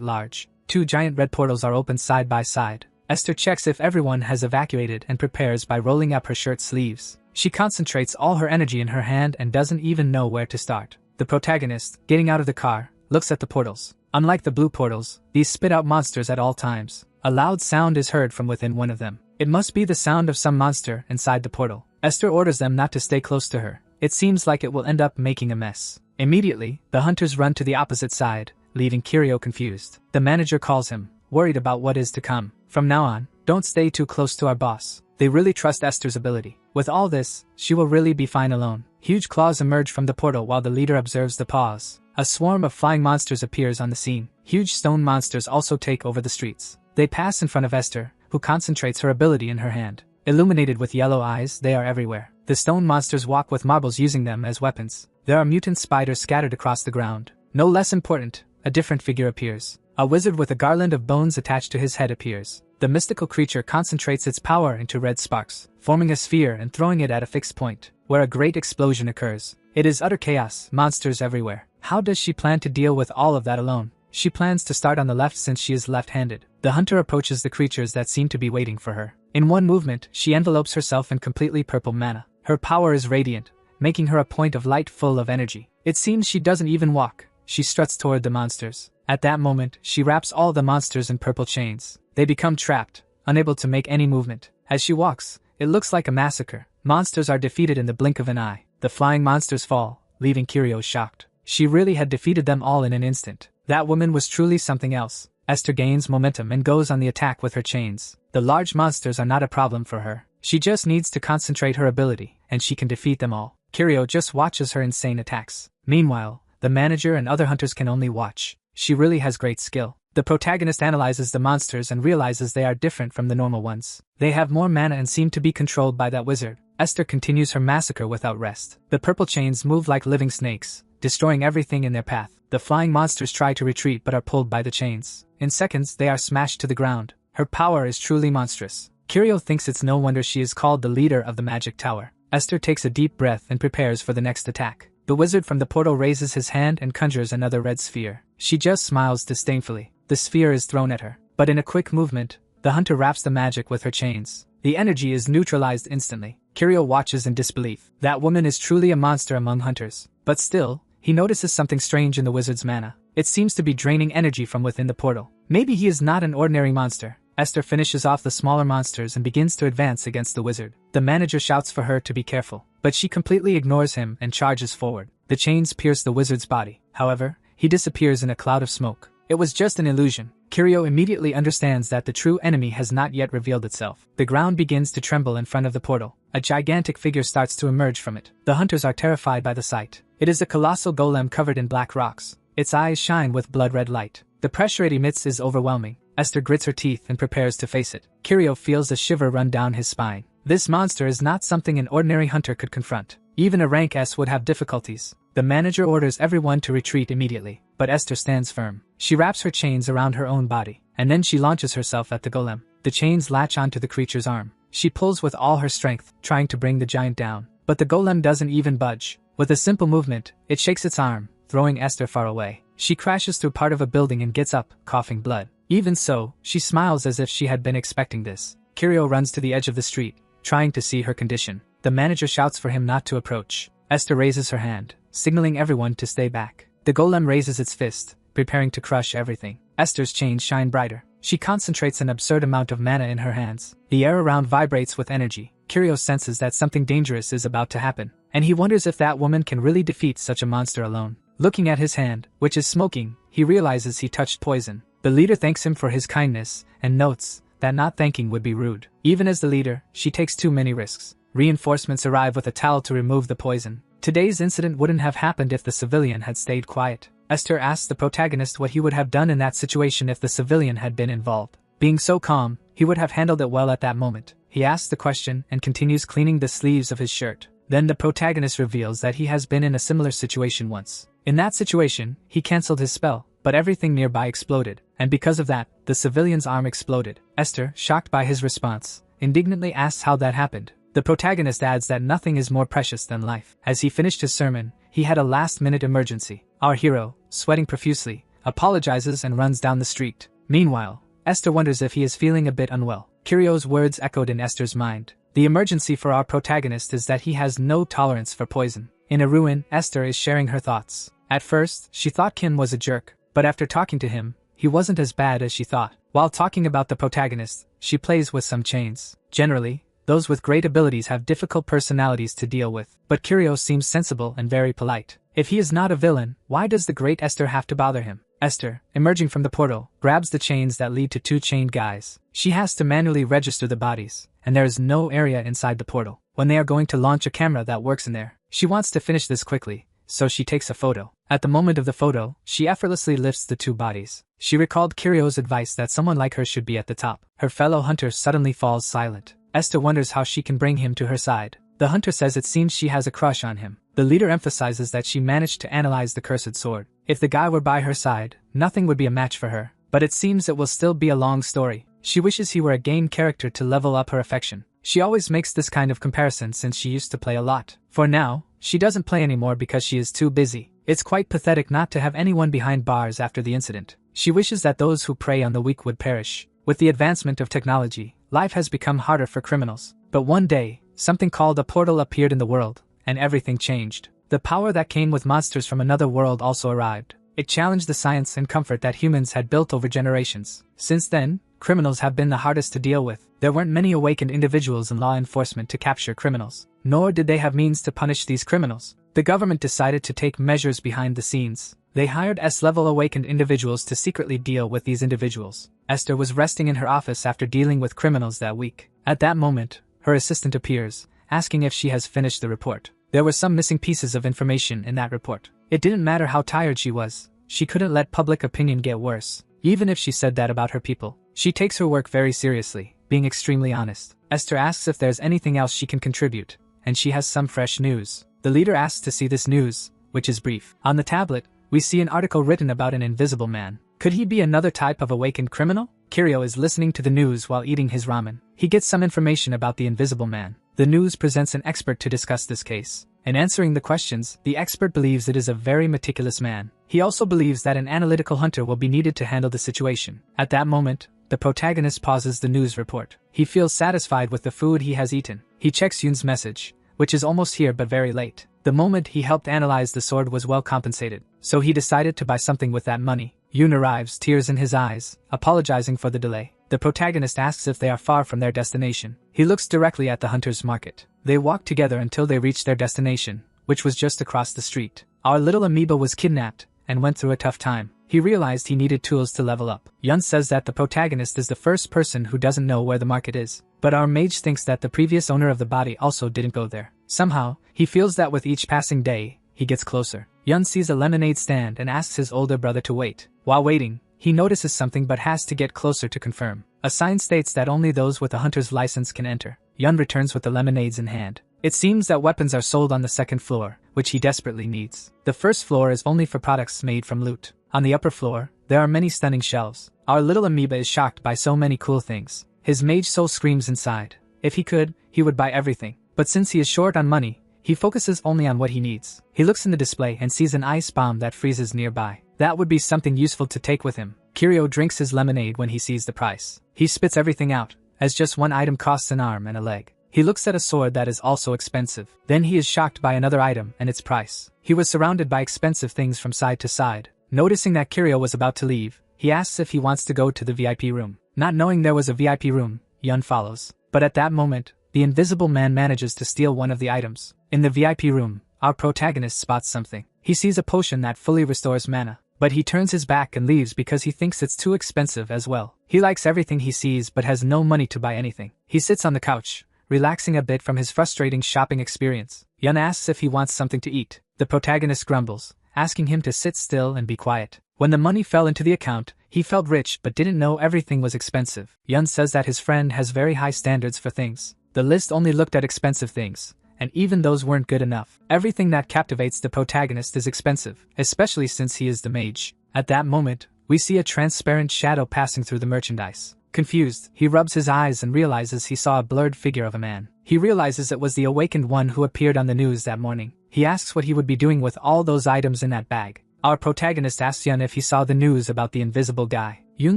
large. 2 giant red portals are open side by side. Esther checks if everyone has evacuated and prepares by rolling up her shirt sleeves. She concentrates all her energy in her hand and doesn't even know where to start. The protagonist, getting out of the car, looks at the portals. Unlike the blue portals, these spit out monsters at all times. A loud sound is heard from within one of them. It must be the sound of some monster inside the portal. Esther orders them not to stay close to her. It seems like it will end up making a mess. Immediately, the hunters run to the opposite side, leaving Kiryu confused. The manager calls him, worried about what is to come. From now on, don't stay too close to our boss. They really trust Esther's ability. With all this, she will really be fine alone. Huge claws emerge from the portal while the leader observes the pause. A swarm of flying monsters appears on the scene. Huge stone monsters also take over the streets. They pass in front of Esther, who concentrates her ability in her hand. Illuminated with yellow eyes, they are everywhere. The stone monsters walk with marbles using them as weapons. There are mutant spiders scattered across the ground. No less important, a different figure appears. A wizard with a garland of bones attached to his head appears. The mystical creature concentrates its power into red sparks, forming a sphere and throwing it at a fixed point, where a great explosion occurs. It is utter chaos, monsters everywhere. How does she plan to deal with all of that alone? She plans to start on the left since she is left-handed. The hunter approaches the creatures that seem to be waiting for her. In one movement, she envelopes herself in completely purple mana. Her power is radiant, making her a point of light full of energy. It seems she doesn't even walk. She struts toward the monsters. At that moment, she wraps all the monsters in purple chains. They become trapped, unable to make any movement. As she walks, it looks like a massacre. Monsters are defeated in the blink of an eye. The flying monsters fall, leaving Kiryu shocked. She really had defeated them all in an instant. That woman was truly something else. Esther gains momentum and goes on the attack with her chains. The large monsters are not a problem for her. She just needs to concentrate her ability, and she can defeat them all. Kiryu just watches her insane attacks. Meanwhile, the manager and other hunters can only watch. She really has great skill. The protagonist analyzes the monsters and realizes they are different from the normal ones. They have more mana and seem to be controlled by that wizard. Esther continues her massacre without rest. The purple chains move like living snakes, destroying everything in their path. The flying monsters try to retreat but are pulled by the chains. In seconds, they are smashed to the ground. Her power is truly monstrous. Kiryu thinks it's no wonder she is called the leader of the magic tower. Esther takes a deep breath and prepares for the next attack. The wizard from the portal raises his hand and conjures another red sphere. She just smiles disdainfully. The sphere is thrown at her. But in a quick movement, the hunter wraps the magic with her chains. The energy is neutralized instantly. Kiryu watches in disbelief. That woman is truly a monster among hunters. But still, he notices something strange in the wizard's mana. It seems to be draining energy from within the portal. Maybe he is not an ordinary monster. Esther finishes off the smaller monsters and begins to advance against the wizard. The manager shouts for her to be careful, but she completely ignores him and charges forward. The chains pierce the wizard's body. However, he disappears in a cloud of smoke. It was just an illusion. Kiryu immediately understands that the true enemy has not yet revealed itself. The ground begins to tremble in front of the portal. A gigantic figure starts to emerge from it. The hunters are terrified by the sight. It is a colossal golem covered in black rocks. Its eyes shine with blood-red light. The pressure it emits is overwhelming. Esther grits her teeth and prepares to face it. Kiryu feels a shiver run down his spine. This monster is not something an ordinary hunter could confront. Even a rank S would have difficulties. The manager orders everyone to retreat immediately, but Esther stands firm. She wraps her chains around her own body, and then she launches herself at the golem. The chains latch onto the creature's arm. She pulls with all her strength, trying to bring the giant down. But the golem doesn't even budge. With a simple movement, it shakes its arm, throwing Esther far away. She crashes through part of a building and gets up, coughing blood. Even so, she smiles as if she had been expecting this. Kiryu runs to the edge of the street, trying to see her condition. The manager shouts for him not to approach. Esther raises her hand, signaling everyone to stay back. The golem raises its fist, preparing to crush everything. Esther's chains shine brighter. She concentrates an absurd amount of mana in her hands. The air around vibrates with energy. Kiryu senses that something dangerous is about to happen, and he wonders if that woman can really defeat such a monster alone. Looking at his hand, which is smoking, he realizes he touched poison. The leader thanks him for his kindness, and notes that not thanking would be rude. Even as the leader, she takes too many risks. Reinforcements arrive with a towel to remove the poison. Today's incident wouldn't have happened if the civilian had stayed quiet. Esther asks the protagonist what he would have done in that situation if the civilian had been involved. Being so calm, he would have handled it well at that moment. He asks the question and continues cleaning the sleeves of his shirt. Then the protagonist reveals that he has been in a similar situation once. In that situation, he cancelled his spell, but everything nearby exploded, and because of that, the civilian's arm exploded. Esther, shocked by his response, indignantly asks how that happened. The protagonist adds that nothing is more precious than life. As he finished his sermon, he had a last-minute emergency. Our hero, sweating profusely, apologizes and runs down the street. Meanwhile, Esther wonders if he is feeling a bit unwell. Kiryu's words echoed in Esther's mind. The emergency for our protagonist is that he has no tolerance for poison. In a ruin, Esther is sharing her thoughts. At first, she thought Kim was a jerk, but after talking to him, he wasn't as bad as she thought. While talking about the protagonist, she plays with some chains. Generally, those with great abilities have difficult personalities to deal with, but Kiryu seems sensible and very polite. If he is not a villain, why does the great Esther have to bother him? Esther, emerging from the portal, grabs the chains that lead to two chained guys. She has to manually register the bodies, and there is no area inside the portal. When they are going to launch a camera that works in there, she wants to finish this quickly, so she takes a photo. At the moment of the photo, she effortlessly lifts the two bodies. She recalled Kiryu's advice that someone like her should be at the top. Her fellow hunter suddenly falls silent. Esther wonders how she can bring him to her side. The hunter says it seems she has a crush on him. The leader emphasizes that she managed to analyze the cursed sword. If the guy were by her side, nothing would be a match for her. But it seems it will still be a long story. She wishes he were a game character to level up her affection. She always makes this kind of comparison since she used to play a lot. For now, she doesn't play anymore because she is too busy. It's quite pathetic not to have anyone behind bars after the incident. She wishes that those who prey on the weak would perish. With the advancement of technology, life has become harder for criminals. But one day, something called a portal appeared in the world, and everything changed. The power that came with monsters from another world also arrived. It challenged the science and comfort that humans had built over generations. Since then, criminals have been the hardest to deal with. There weren't many awakened individuals in law enforcement to capture criminals, nor did they have means to punish these criminals. The government decided to take measures behind the scenes. They hired S-level awakened individuals to secretly deal with these individuals. Esther was resting in her office after dealing with criminals that week. At that moment, her assistant appears, asking if she has finished the report. There were some missing pieces of information in that report. It didn't matter how tired she was. She couldn't let public opinion get worse, even if she said that about her people. She takes her work very seriously, being extremely honest. Esther asks if there's anything else she can contribute, and she has some fresh news. The leader asks to see this news, which is brief. On the tablet, we see an article written about an invisible man. Could he be another type of awakened criminal? Kiryu is listening to the news while eating his ramen. He gets some information about the invisible man. The news presents an expert to discuss this case. In answering the questions, the expert believes it is a very meticulous man. He also believes that an analytical hunter will be needed to handle the situation. At that moment, the protagonist pauses the news report. He feels satisfied with the food he has eaten. He checks Yoon's message, which is almost here but very late. The moment he helped analyze the sword was well compensated, so he decided to buy something with that money. Yoon arrives, tears in his eyes, apologizing for the delay. The protagonist asks if they are far from their destination. He looks directly at the hunter's market. They walk together until they reach their destination, which was just across the street. Our little amoeba was kidnapped and went through a tough time. He realized he needed tools to level up. Yun says that the protagonist is the first person who doesn't know where the market is, but our mage thinks that the previous owner of the body also didn't go there. Somehow, he feels that with each passing day, he gets closer. Yun sees a lemonade stand and asks his older brother to wait. While waiting, he notices something but has to get closer to confirm. A sign states that only those with a hunter's license can enter. Yun returns with the lemonades in hand. It seems that weapons are sold on the second floor, which he desperately needs. The first floor is only for products made from loot. On the upper floor, there are many stunning shelves. Our little amoeba is shocked by so many cool things. His mage soul screams inside. If he could, he would buy everything. But since he is short on money, he focuses only on what he needs. He looks in the display and sees an ice bomb that freezes nearby. That would be something useful to take with him. Kiryu drinks his lemonade when he sees the price. He spits everything out, as just one item costs an arm and a leg. He looks at a sword that is also expensive. Then he is shocked by another item and its price. He was surrounded by expensive things from side to side. Noticing that Kiryu was about to leave, He asks if he wants to go to the VIP room. Not knowing there was a VIP room, Yun follows. But at that moment, the invisible man manages to steal one of the items. In the VIP room, our protagonist spots something. He sees a potion that fully restores mana. But he turns his back and leaves because he thinks it's too expensive as well. He likes everything he sees but has no money to buy anything. He sits on the couch, relaxing a bit from his frustrating shopping experience. Yun asks if he wants something to eat. The protagonist grumbles, asking him to sit still and be quiet. When the money fell into the account, he felt rich but didn't know everything was expensive. Yun says that his friend has very high standards for things. The list only looked at expensive things, and even those weren't good enough. Everything that captivates the protagonist is expensive, especially since he is the mage. At that moment, we see a transparent shadow passing through the merchandise. Confused, he rubs his eyes and realizes he saw a blurred figure of a man. He realizes it was the awakened one who appeared on the news that morning. He asks what he would be doing with all those items in that bag. Our protagonist asks Yun if he saw the news about the invisible guy. Yun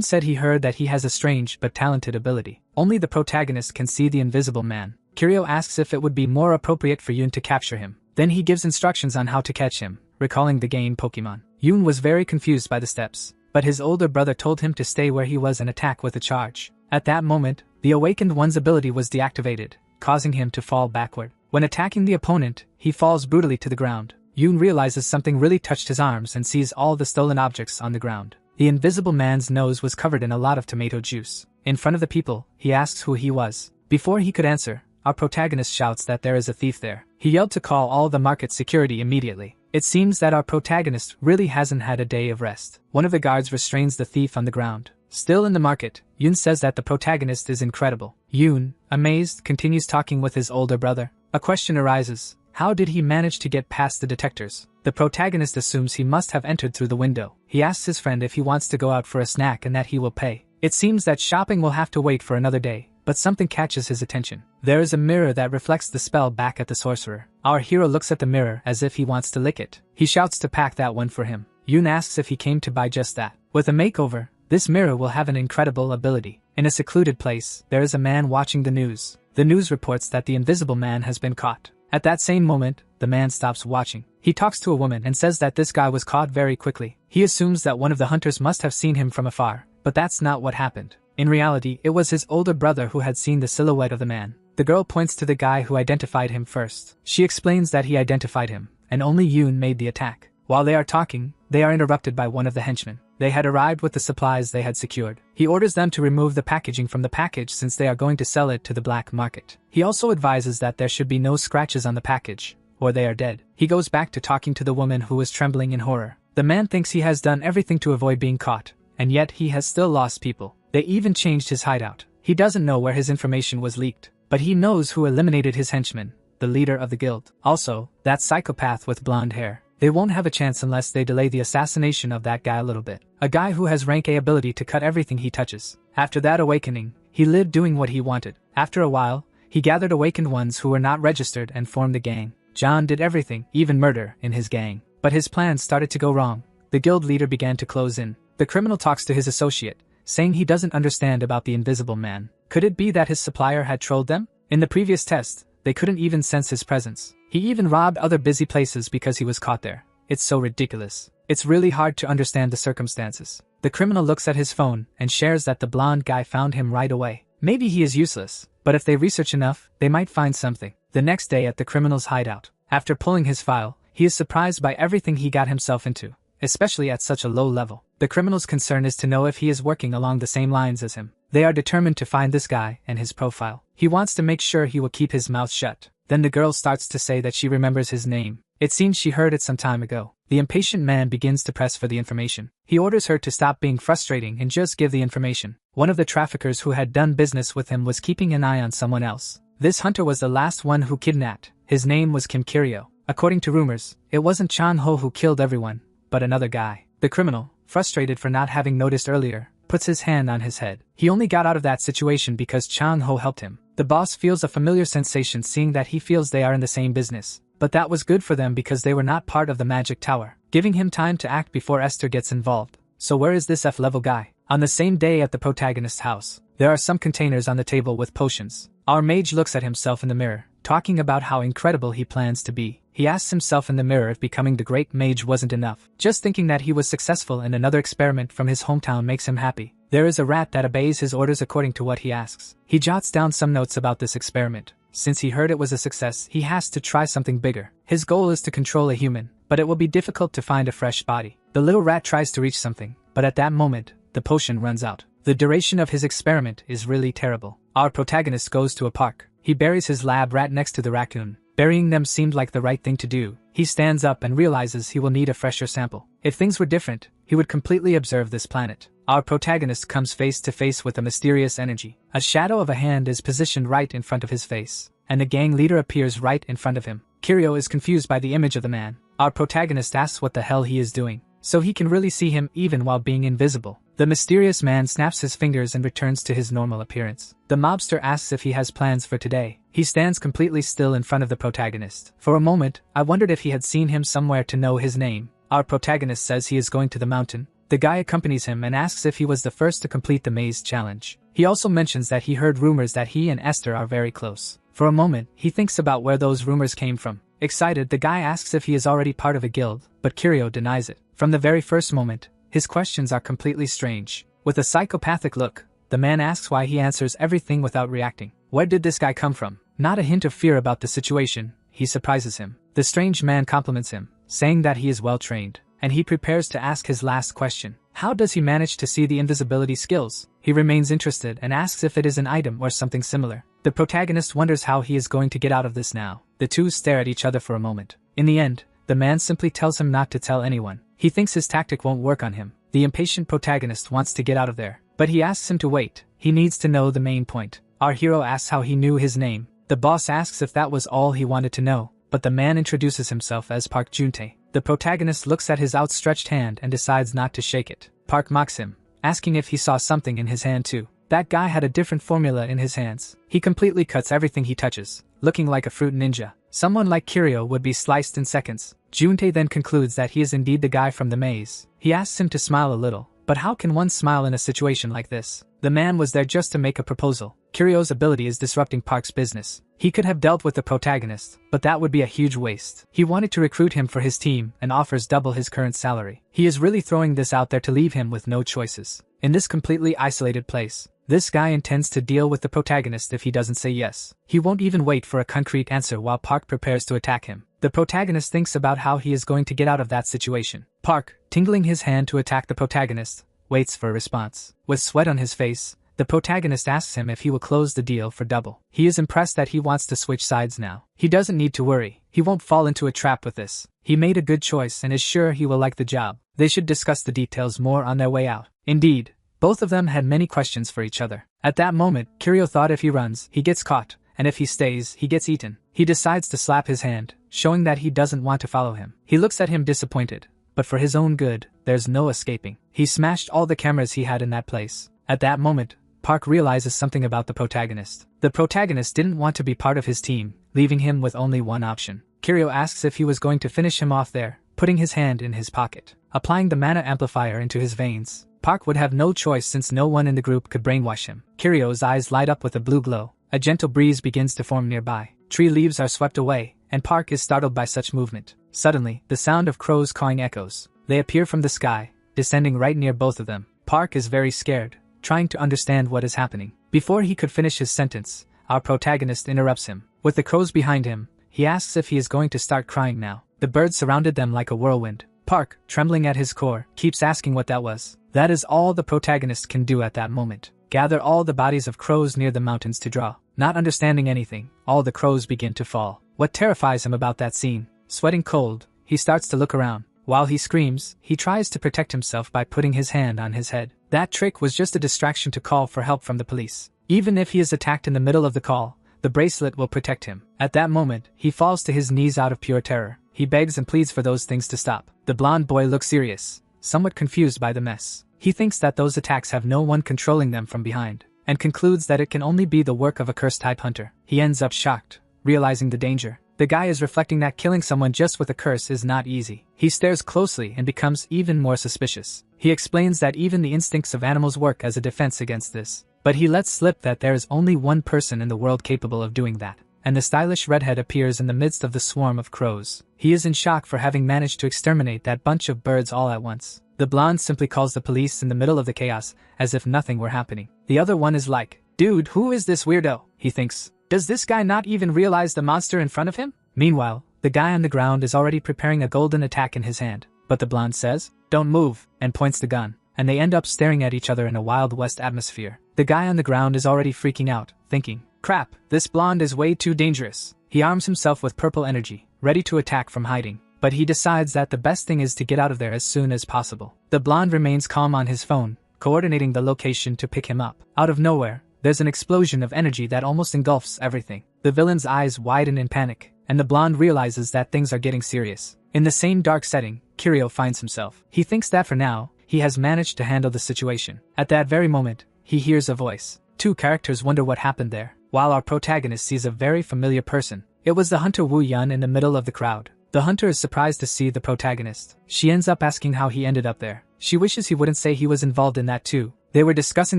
said he heard that he has a strange but talented ability. Only the protagonist can see the invisible man. Kiryu asks if it would be more appropriate for Yun to capture him. Then he gives instructions on how to catch him, recalling the game Pokemon. Yun was very confused by the steps, but his older brother told him to stay where he was and attack with a charge. At that moment, the awakened one's ability was deactivated, causing him to fall backward. When attacking the opponent, he falls brutally to the ground. Yun realizes something really touched his arms and sees all the stolen objects on the ground. The invisible man's nose was covered in a lot of tomato juice. In front of the people, he asks who he was. Before he could answer, our protagonist shouts that there is a thief there. He yelled to call all the market security immediately. It seems that our protagonist really hasn't had a day of rest. One of the guards restrains the thief on the ground. Still in the market, Yun says that the protagonist is incredible. Yun, amazed, continues talking with his older brother. A question arises. How did he manage to get past the detectors? The protagonist assumes he must have entered through the window. He asks his friend if he wants to go out for a snack and that he will pay. It seems that shopping will have to wait for another day, but something catches his attention. There is a mirror that reflects the spell back at the sorcerer. Our hero looks at the mirror as if he wants to lick it. He shouts to pack that one for him. Yun asks if he came to buy just that. With a makeover, this mirror will have an incredible ability. In a secluded place, there is a man watching the news. The news reports that the invisible man has been caught. At that same moment, the man stops watching. He talks to a woman and says that this guy was caught very quickly. He assumes that one of the hunters must have seen him from afar, but that's not what happened. In reality, it was his older brother who had seen the silhouette of the man. The girl points to the guy who identified him first. She explains that he identified him, and only Yun made the attack. While they are talking, they are interrupted by one of the henchmen. They had arrived with the supplies they had secured. He orders them to remove the packaging from the package since they are going to sell it to the black market. He also advises that there should be no scratches on the package, or they are dead. He goes back to talking to the woman who was trembling in horror. The man thinks he has done everything to avoid being caught, and yet he has still lost people. They even changed his hideout. He doesn't know where his information was leaked, but he knows who eliminated his henchman, the leader of the guild. Also, that psychopath with blonde hair. They won't have a chance unless they delay the assassination of that guy a little bit. A guy who has rank A ability to cut everything he touches. After that awakening, he lived doing what he wanted. After a while, he gathered awakened ones who were not registered and formed a gang. John did everything, even murder, in his gang. But his plans started to go wrong. The guild leader began to close in. The criminal talks to his associate, saying he doesn't understand about the invisible man. Could it be that his supplier had trolled them? In the previous test, they couldn't even sense his presence. He even robbed other busy places because he was caught there. It's so ridiculous. It's really hard to understand the circumstances. The criminal looks at his phone and shares that the blonde guy found him right away. Maybe he is useless, but if they research enough, they might find something. The next day at the criminal's hideout, after pulling his file, he is surprised by everything he got himself into, especially at such a low level. The criminal's concern is to know if he is working along the same lines as him. They are determined to find this guy and his profile. He wants to make sure he will keep his mouth shut. Then the girl starts to say that she remembers his name. It seems she heard it some time ago. The impatient man begins to press for the information. He orders her to stop being frustrating and just give the information. One of the traffickers who had done business with him was keeping an eye on someone else. This hunter was the last one who kidnapped. His name was Kim Kiryu. According to rumors, it wasn't Chan Ho who killed everyone, but another guy. The criminal, frustrated for not having noticed earlier, puts his hand on his head. He only got out of that situation because Chan Ho helped him. The boss feels a familiar sensation seeing that he feels they are in the same business. But that was good for them because they were not part of the magic tower, giving him time to act before Esther gets involved. So where is this F-level guy? On the same day at the protagonist's house, there are some containers on the table with potions. Our mage looks at himself in the mirror, talking about how incredible he plans to be. He asks himself in the mirror if becoming the great mage wasn't enough. Just thinking that he was successful in another experiment from his hometown makes him happy. There is a rat that obeys his orders according to what he asks. He jots down some notes about this experiment. Since he heard it was a success, he has to try something bigger. His goal is to control a human, but it will be difficult to find a fresh body. The little rat tries to reach something, but at that moment, the potion runs out. The duration of his experiment is really terrible. Our protagonist goes to a park. He buries his lab rat next to the raccoon. Burying them seemed like the right thing to do. He stands up and realizes he will need a fresher sample. If things were different, he would completely observe this planet. Our protagonist comes face to face with a mysterious energy. A shadow of a hand is positioned right in front of his face, and the gang leader appears right in front of him. Kiryu is confused by the image of the man. Our protagonist asks what the hell he is doing, so he can really see him even while being invisible. The mysterious man snaps his fingers and returns to his normal appearance. The mobster asks if he has plans for today. He stands completely still in front of the protagonist. For a moment, I wondered if he had seen him somewhere to know his name. Our protagonist says he is going to the mountain. The guy accompanies him and asks if he was the first to complete the maze challenge. He also mentions that he heard rumors that he and Esther are very close. For a moment, he thinks about where those rumors came from. Excited, the guy asks if he is already part of a guild, but Kiryu denies it. From the very first moment, his questions are completely strange. With a psychopathic look, the man asks why he answers everything without reacting. Where did this guy come from? Not a hint of fear about the situation, he surprises him. The strange man compliments him, saying that he is well trained, and he prepares to ask his last question. How does he manage to see the invisibility skills? He remains interested and asks if it is an item or something similar. The protagonist wonders how he is going to get out of this now. The two stare at each other for a moment. In the end, the man simply tells him not to tell anyone. He thinks his tactic won't work on him. The impatient protagonist wants to get out of there, but he asks him to wait. He needs to know the main point. Our hero asks how he knew his name. The boss asks if that was all he wanted to know, but the man introduces himself as Park Juntae. The protagonist looks at his outstretched hand and decides not to shake it. Park mocks him, asking if he saw something in his hand too. That guy had a different formula in his hands. He completely cuts everything he touches, looking like a fruit ninja. Someone like Kiryu would be sliced in seconds. Juntae then concludes that he is indeed the guy from the maze. He asks him to smile a little, but how can one smile in a situation like this? The man was there just to make a proposal. Kiryu's ability is disrupting Park's business. He could have dealt with the protagonist, but that would be a huge waste. He wanted to recruit him for his team and offers double his current salary. He is really throwing this out there to leave him with no choices. In this completely isolated place, this guy intends to deal with the protagonist if he doesn't say yes. He won't even wait for a concrete answer while Park prepares to attack him. The protagonist thinks about how he is going to get out of that situation. Park, tingling his hand to attack the protagonist, waits for a response. With sweat on his face, the protagonist asks him if he will close the deal for double. He is impressed that he wants to switch sides now. He doesn't need to worry. He won't fall into a trap with this. He made a good choice and is sure he will like the job. They should discuss the details more on their way out. Indeed, both of them had many questions for each other. At that moment, Kiryu thought if he runs, he gets caught, and if he stays, he gets eaten. He decides to slap his hand, showing that he doesn't want to follow him. He looks at him disappointed, but for his own good, there's no escaping. He smashed all the cameras he had in that place. At that moment, Park realizes something about the protagonist. The protagonist didn't want to be part of his team, leaving him with only one option. Kiryu asks if he was going to finish him off there, putting his hand in his pocket. Applying the mana amplifier into his veins, Park would have no choice since no one in the group could brainwash him. Kiryu's eyes light up with a blue glow. A gentle breeze begins to form nearby. Tree leaves are swept away, and Park is startled by such movement. Suddenly, the sound of crows cawing echoes. They appear from the sky, descending right near both of them. Park is very scared, trying to understand what is happening. Before he could finish his sentence, our protagonist interrupts him. With the crows behind him, he asks if he is going to start crying now. The birds surrounded them like a whirlwind. Park, trembling at his core, keeps asking what that was. That is all the protagonist can do at that moment. Gather all the bodies of crows near the mountains to draw. Not understanding anything, all the crows begin to fall. What terrifies him about that scene? Sweating cold, he starts to look around. While he screams, he tries to protect himself by putting his hand on his head. That trick was just a distraction to call for help from the police. Even if he is attacked in the middle of the call, the bracelet will protect him. At that moment, he falls to his knees out of pure terror. He begs and pleads for those things to stop. The blonde boy looks serious, somewhat confused by the mess. He thinks that those attacks have no one controlling them from behind, and concludes that it can only be the work of a curse-type hunter. He ends up shocked, realizing the danger. The guy is reflecting that killing someone just with a curse is not easy. He stares closely and becomes even more suspicious. He explains that even the instincts of animals work as a defense against this. But he lets slip that there is only one person in the world capable of doing that. and the stylish redhead appears in the midst of the swarm of crows. He is in shock for having managed to exterminate that bunch of birds all at once. The blonde simply calls the police in the middle of the chaos, as if nothing were happening. The other one is like, "Dude, who is this weirdo?" He thinks. Does this guy not even realize the monster in front of him? Meanwhile, the guy on the ground is already preparing a golden attack in his hand. But the blonde says, "Don't move," and points the gun, and they end up staring at each other in a Wild West atmosphere. The guy on the ground is already freaking out, thinking, "Crap, this blonde is way too dangerous." He arms himself with purple energy, ready to attack from hiding, but he decides that the best thing is to get out of there as soon as possible. The blonde remains calm on his phone, coordinating the location to pick him up. Out of nowhere, there's an explosion of energy that almost engulfs everything. The villain's eyes widen in panic, and the blonde realizes that things are getting serious. In the same dark setting, Kiryu finds himself. He thinks that for now, he has managed to handle the situation. At that very moment, he hears a voice. Two characters wonder what happened there, while our protagonist sees a very familiar person. It was the hunter Wu Yun in the middle of the crowd. The hunter is surprised to see the protagonist. She ends up asking how he ended up there. She wishes he wouldn't say he was involved in that too. They were discussing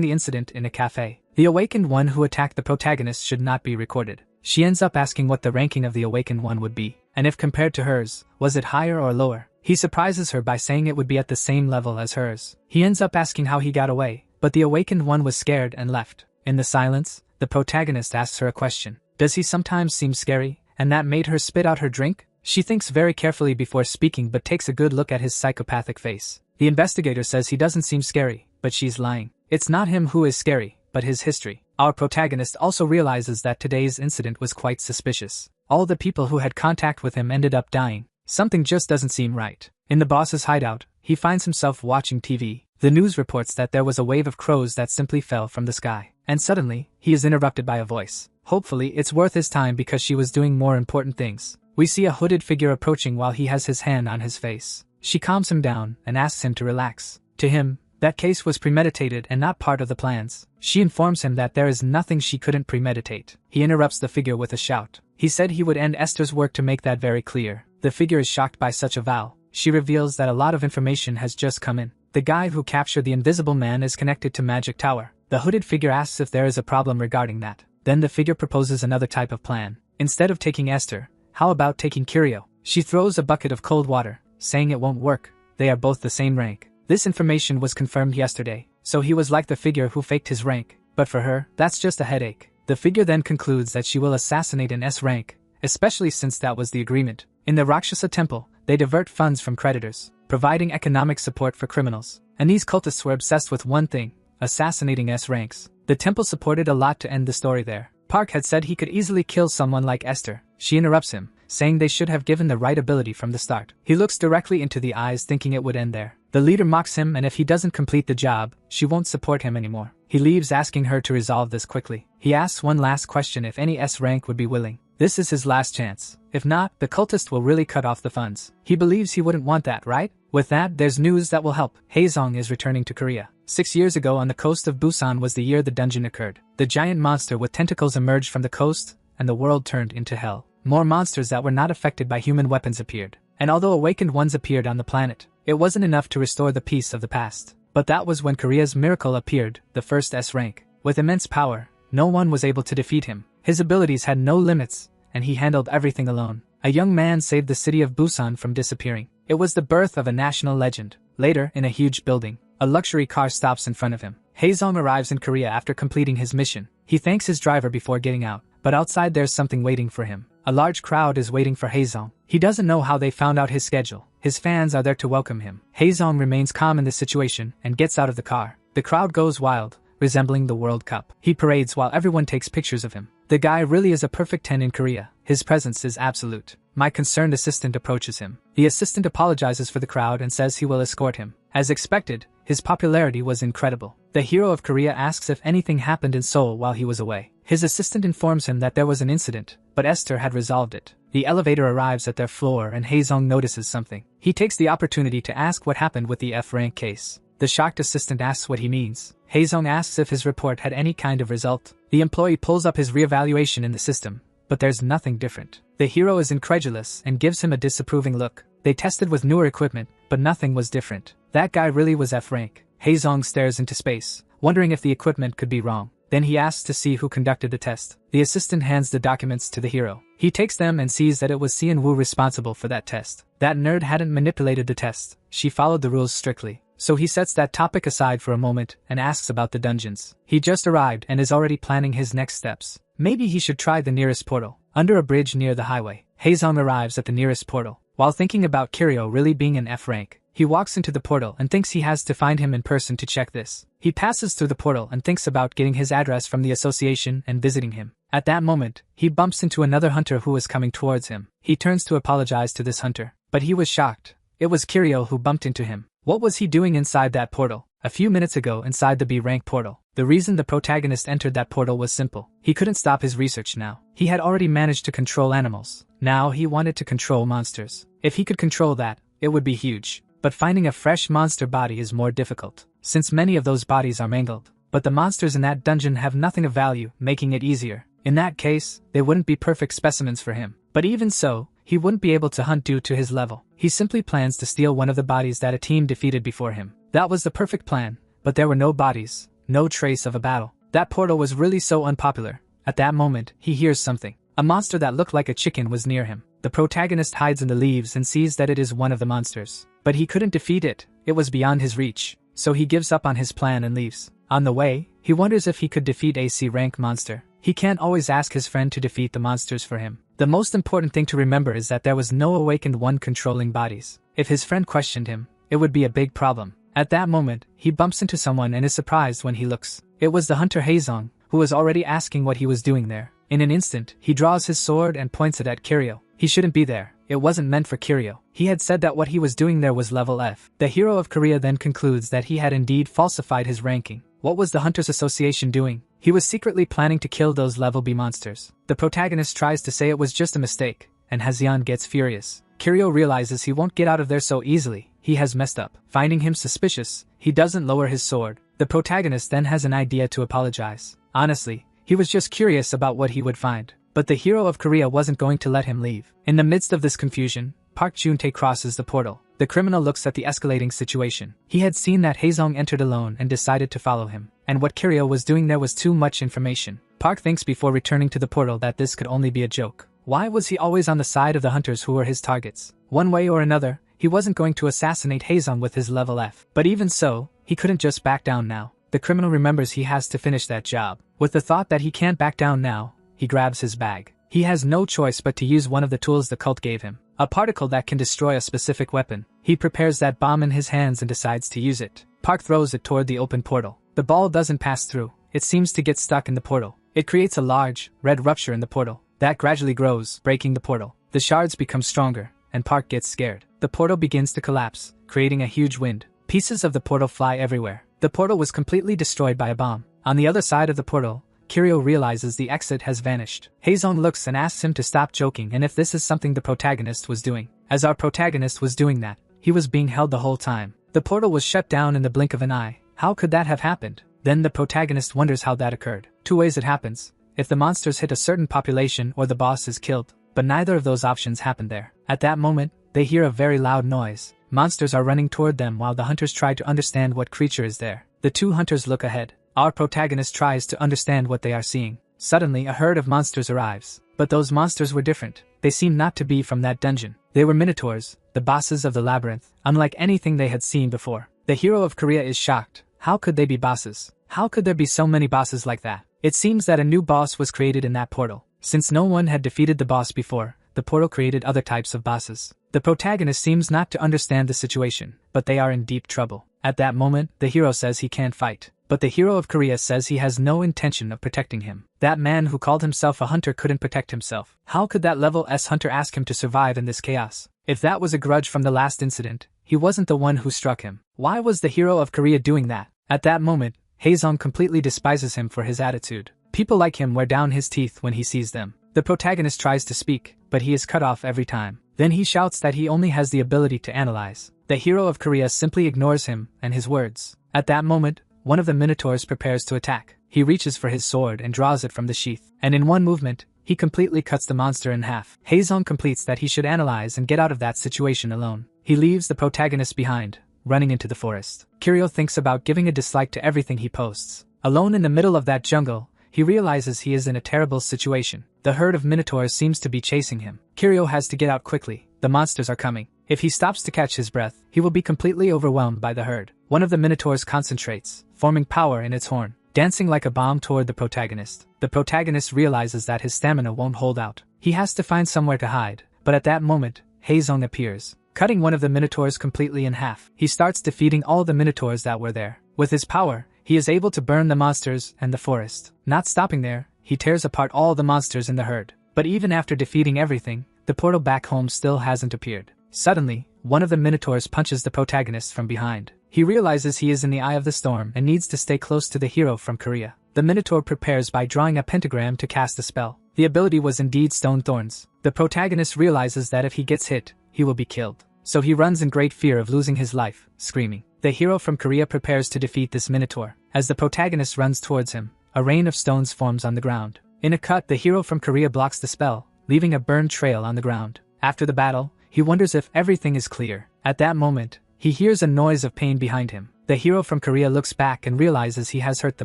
the incident in a cafe. The awakened one who attacked the protagonist should not be recorded. She ends up asking what the ranking of the awakened one would be, and if compared to hers, was it higher or lower? He surprises her by saying it would be at the same level as hers. He ends up asking how he got away, but the awakened one was scared and left. In the silence, the protagonist asks her a question. Does he sometimes seem scary, and that made her spit out her drink? She thinks very carefully before speaking but takes a good look at his psychopathic face. The investigator says he doesn't seem scary, but she's lying. It's not him who is scary, but his history. Our protagonist also realizes that today's incident was quite suspicious. All the people who had contact with him ended up dying. Something just doesn't seem right. In the boss's hideout, he finds himself watching TV. The news reports that there was a wave of crows that simply fell from the sky. And suddenly, he is interrupted by a voice. Hopefully, it's worth his time because she was doing more important things. We see a hooded figure approaching while he has his hand on his face. She calms him down and asks him to relax. To him, that case was premeditated and not part of the plans. She informs him that there is nothing she couldn't premeditate. He interrupts the figure with a shout. He said he would end Esther's work to make that very clear. The figure is shocked by such a vow. She reveals that a lot of information has just come in. The guy who captured the invisible man is connected to Magic Tower. The hooded figure asks if there is a problem regarding that. Then the figure proposes another type of plan. Instead of taking Esther, how about taking Kiryu? She throws a bucket of cold water, saying it won't work. They are both the same rank. This information was confirmed yesterday, so he was like the figure who faked his rank. But for her, that's just a headache. The figure then concludes that she will assassinate an S rank, especially since that was the agreement. In the Rakshasa temple, they divert funds from creditors, providing economic support for criminals. And these cultists were obsessed with one thing, assassinating S ranks. The temple supported a lot to end the story there. Park had said he could easily kill someone like Esther. She interrupts him, saying they should have given the right ability from the start. He looks directly into the eyes thinking it would end there. The leader mocks him, and if he doesn't complete the job, she won't support him anymore. He leaves asking her to resolve this quickly. He asks one last question if any S rank would be willing. This is his last chance. If not, the cultist will really cut off the funds. He believes he wouldn't want that, right? With that, there's news that will help. Haezong is returning to Korea. 6 years ago on the coast of Busan was the year the dungeon occurred. The giant monster with tentacles emerged from the coast, and the world turned into hell. More monsters that were not affected by human weapons appeared. And although awakened ones appeared on the planet, it wasn't enough to restore the peace of the past. But that was when Korea's miracle appeared, the first S rank. With immense power, no one was able to defeat him. His abilities had no limits, and he handled everything alone. A young man saved the city of Busan from disappearing. It was the birth of a national legend. Later, in a huge building, a luxury car stops in front of him. Haezong arrives in Korea after completing his mission. He thanks his driver before getting out, but outside there's something waiting for him. A large crowd is waiting for Haezong. He doesn't know how they found out his schedule. His fans are there to welcome him. Haezong remains calm in the situation and gets out of the car. The crowd goes wild, resembling the World Cup. He parades while everyone takes pictures of him. The guy really is a perfect 10 in Korea. His presence is absolute. My concerned assistant approaches him. The assistant apologizes for the crowd and says he will escort him. As expected, his popularity was incredible. The hero of Korea asks if anything happened in Seoul while he was away. His assistant informs him that there was an incident, but Esther had resolved it. The elevator arrives at their floor and Haezong notices something. He takes the opportunity to ask what happened with the F-rank case. The shocked assistant asks what he means. Haezong asks if his report had any kind of result. The employee pulls up his reevaluation in the system, but there's nothing different. The hero is incredulous and gives him a disapproving look. They tested with newer equipment, but nothing was different. That guy really was F-rank. Haezong stares into space, wondering if the equipment could be wrong. Then he asks to see who conducted the test. The assistant hands the documents to the hero. He takes them and sees that it was Cian Wu responsible for that test. That nerd hadn't manipulated the test. She followed the rules strictly. So he sets that topic aside for a moment and asks about the dungeons. He just arrived and is already planning his next steps. Maybe he should try the nearest portal. Under a bridge near the highway, Haezong arrives at the nearest portal. While thinking about Kiryu really being an F rank, he walks into the portal and thinks he has to find him in person to check this. He passes through the portal and thinks about getting his address from the association and visiting him. At that moment, he bumps into another hunter who is coming towards him. He turns to apologize to this hunter, but he was shocked. It was Kiryu who bumped into him. What was he doing inside that portal? A few minutes ago inside the B rank portal. The reason the protagonist entered that portal was simple. He couldn't stop his research now. He had already managed to control animals. Now he wanted to control monsters. If he could control that, it would be huge. But finding a fresh monster body is more difficult, since many of those bodies are mangled. But the monsters in that dungeon have nothing of value, making it easier. In that case, they wouldn't be perfect specimens for him. But even so, he wouldn't be able to hunt due to his level. He simply plans to steal one of the bodies that a team defeated before him. That was the perfect plan, but there were no bodies, no trace of a battle. That portal was really so unpopular. At that moment, he hears something. A monster that looked like a chicken was near him. The protagonist hides in the leaves and sees that it is one of the monsters. But he couldn't defeat it. It was beyond his reach. So he gives up on his plan and leaves. On the way, he wonders if he could defeat a C rank monster. He can't always ask his friend to defeat the monsters for him. The most important thing to remember is that there was no awakened one controlling bodies. If his friend questioned him, it would be a big problem. At that moment, he bumps into someone and is surprised when he looks. It was the hunter Haezong, who was already asking what he was doing there. In an instant, he draws his sword and points it at Kiryu. He shouldn't be there. It wasn't meant for Kiryu. He had said that what he was doing there was level F. The hero of Korea then concludes that he had indeed falsified his ranking. What was the Hunters Association doing? He was secretly planning to kill those level B monsters. The protagonist tries to say it was just a mistake, and Hazian gets furious. Kiryu realizes he won't get out of there so easily. He has messed up. Finding him suspicious, he doesn't lower his sword. The protagonist then has an idea to apologize. Honestly, he was just curious about what he would find. But the hero of Korea wasn't going to let him leave. In the midst of this confusion, Park Juntae crosses the portal. The criminal looks at the escalating situation. He had seen that Haezong entered alone and decided to follow him. And what Kiryu was doing there was too much information. Park thinks before returning to the portal that this could only be a joke. Why was he always on the side of the hunters who were his targets? One way or another, he wasn't going to assassinate Haezong with his level F. But even so, he couldn't just back down now. The criminal remembers he has to finish that job. With the thought that he can't back down now, he grabs his bag. He has no choice but to use one of the tools the cult gave him. A particle that can destroy a specific weapon. He prepares that bomb in his hands and decides to use it. Park throws it toward the open portal. The ball doesn't pass through. It seems to get stuck in the portal. It creates a large, red rupture in the portal. That gradually grows, breaking the portal. The shards become stronger, and Park gets scared. The portal begins to collapse, creating a huge wind. Pieces of the portal fly everywhere. The portal was completely destroyed by a bomb. On the other side of the portal, Kiryu realizes the exit has vanished. Haezong looks and asks him to stop joking and if this is something the protagonist was doing. As our protagonist was doing that, he was being held the whole time. The portal was shut down in the blink of an eye. How could that have happened? Then the protagonist wonders how that occurred. Two ways it happens. If the monsters hit a certain population or the boss is killed. But neither of those options happened there. At that moment, they hear a very loud noise. Monsters are running toward them while the hunters try to understand what creature is there. The two hunters look ahead. Our protagonist tries to understand what they are seeing. Suddenly a herd of monsters arrives. But those monsters were different. They seemed not to be from that dungeon. They were minotaurs, the bosses of the labyrinth, unlike anything they had seen before. The hero of Korea is shocked. How could they be bosses? How could there be so many bosses like that? It seems that a new boss was created in that portal. Since no one had defeated the boss before, the portal created other types of bosses. The protagonist seems not to understand the situation, but they are in deep trouble. At that moment, the hero says he can't fight. But the hero of Korea says he has no intention of protecting him. That man who called himself a hunter couldn't protect himself. How could that level S hunter ask him to survive in this chaos? If that was a grudge from the last incident, he wasn't the one who struck him. Why was the hero of Korea doing that? At that moment, Haezong completely despises him for his attitude. People like him wear down his teeth when he sees them. The protagonist tries to speak, but he is cut off every time. Then he shouts that he only has the ability to analyze. The hero of Korea simply ignores him and his words. At that moment, one of the minotaurs prepares to attack. He reaches for his sword and draws it from the sheath. And in one movement, he completely cuts the monster in half. Haezong completes that he should analyze and get out of that situation alone. He leaves the protagonist behind, running into the forest. Kiryu thinks about giving a dislike to everything he posts. Alone in the middle of that jungle, he realizes he is in a terrible situation. The herd of minotaurs seems to be chasing him. Kiryu has to get out quickly. The monsters are coming. If he stops to catch his breath, he will be completely overwhelmed by the herd. One of the minotaurs concentrates, forming power in its horn, dancing like a bomb toward the protagonist. The protagonist realizes that his stamina won't hold out. He has to find somewhere to hide, but at that moment, Haezong appears, cutting one of the minotaurs completely in half. He starts defeating all the minotaurs that were there. With his power, he is able to burn the monsters and the forest. Not stopping there, he tears apart all the monsters in the herd. But even after defeating everything, the portal back home still hasn't appeared. Suddenly, one of the minotaurs punches the protagonist from behind. He realizes he is in the eye of the storm and needs to stay close to the hero from Korea. The minotaur prepares by drawing a pentagram to cast a spell. The ability was indeed stone thorns. The protagonist realizes that if he gets hit, he will be killed. So he runs in great fear of losing his life, screaming. The hero from Korea prepares to defeat this minotaur. As the protagonist runs towards him, a rain of stones forms on the ground. In a cut, the hero from Korea blocks the spell, leaving a burned trail on the ground. After the battle, he wonders if everything is clear. At that moment, he hears a noise of pain behind him. The hero from Korea looks back and realizes he has hurt the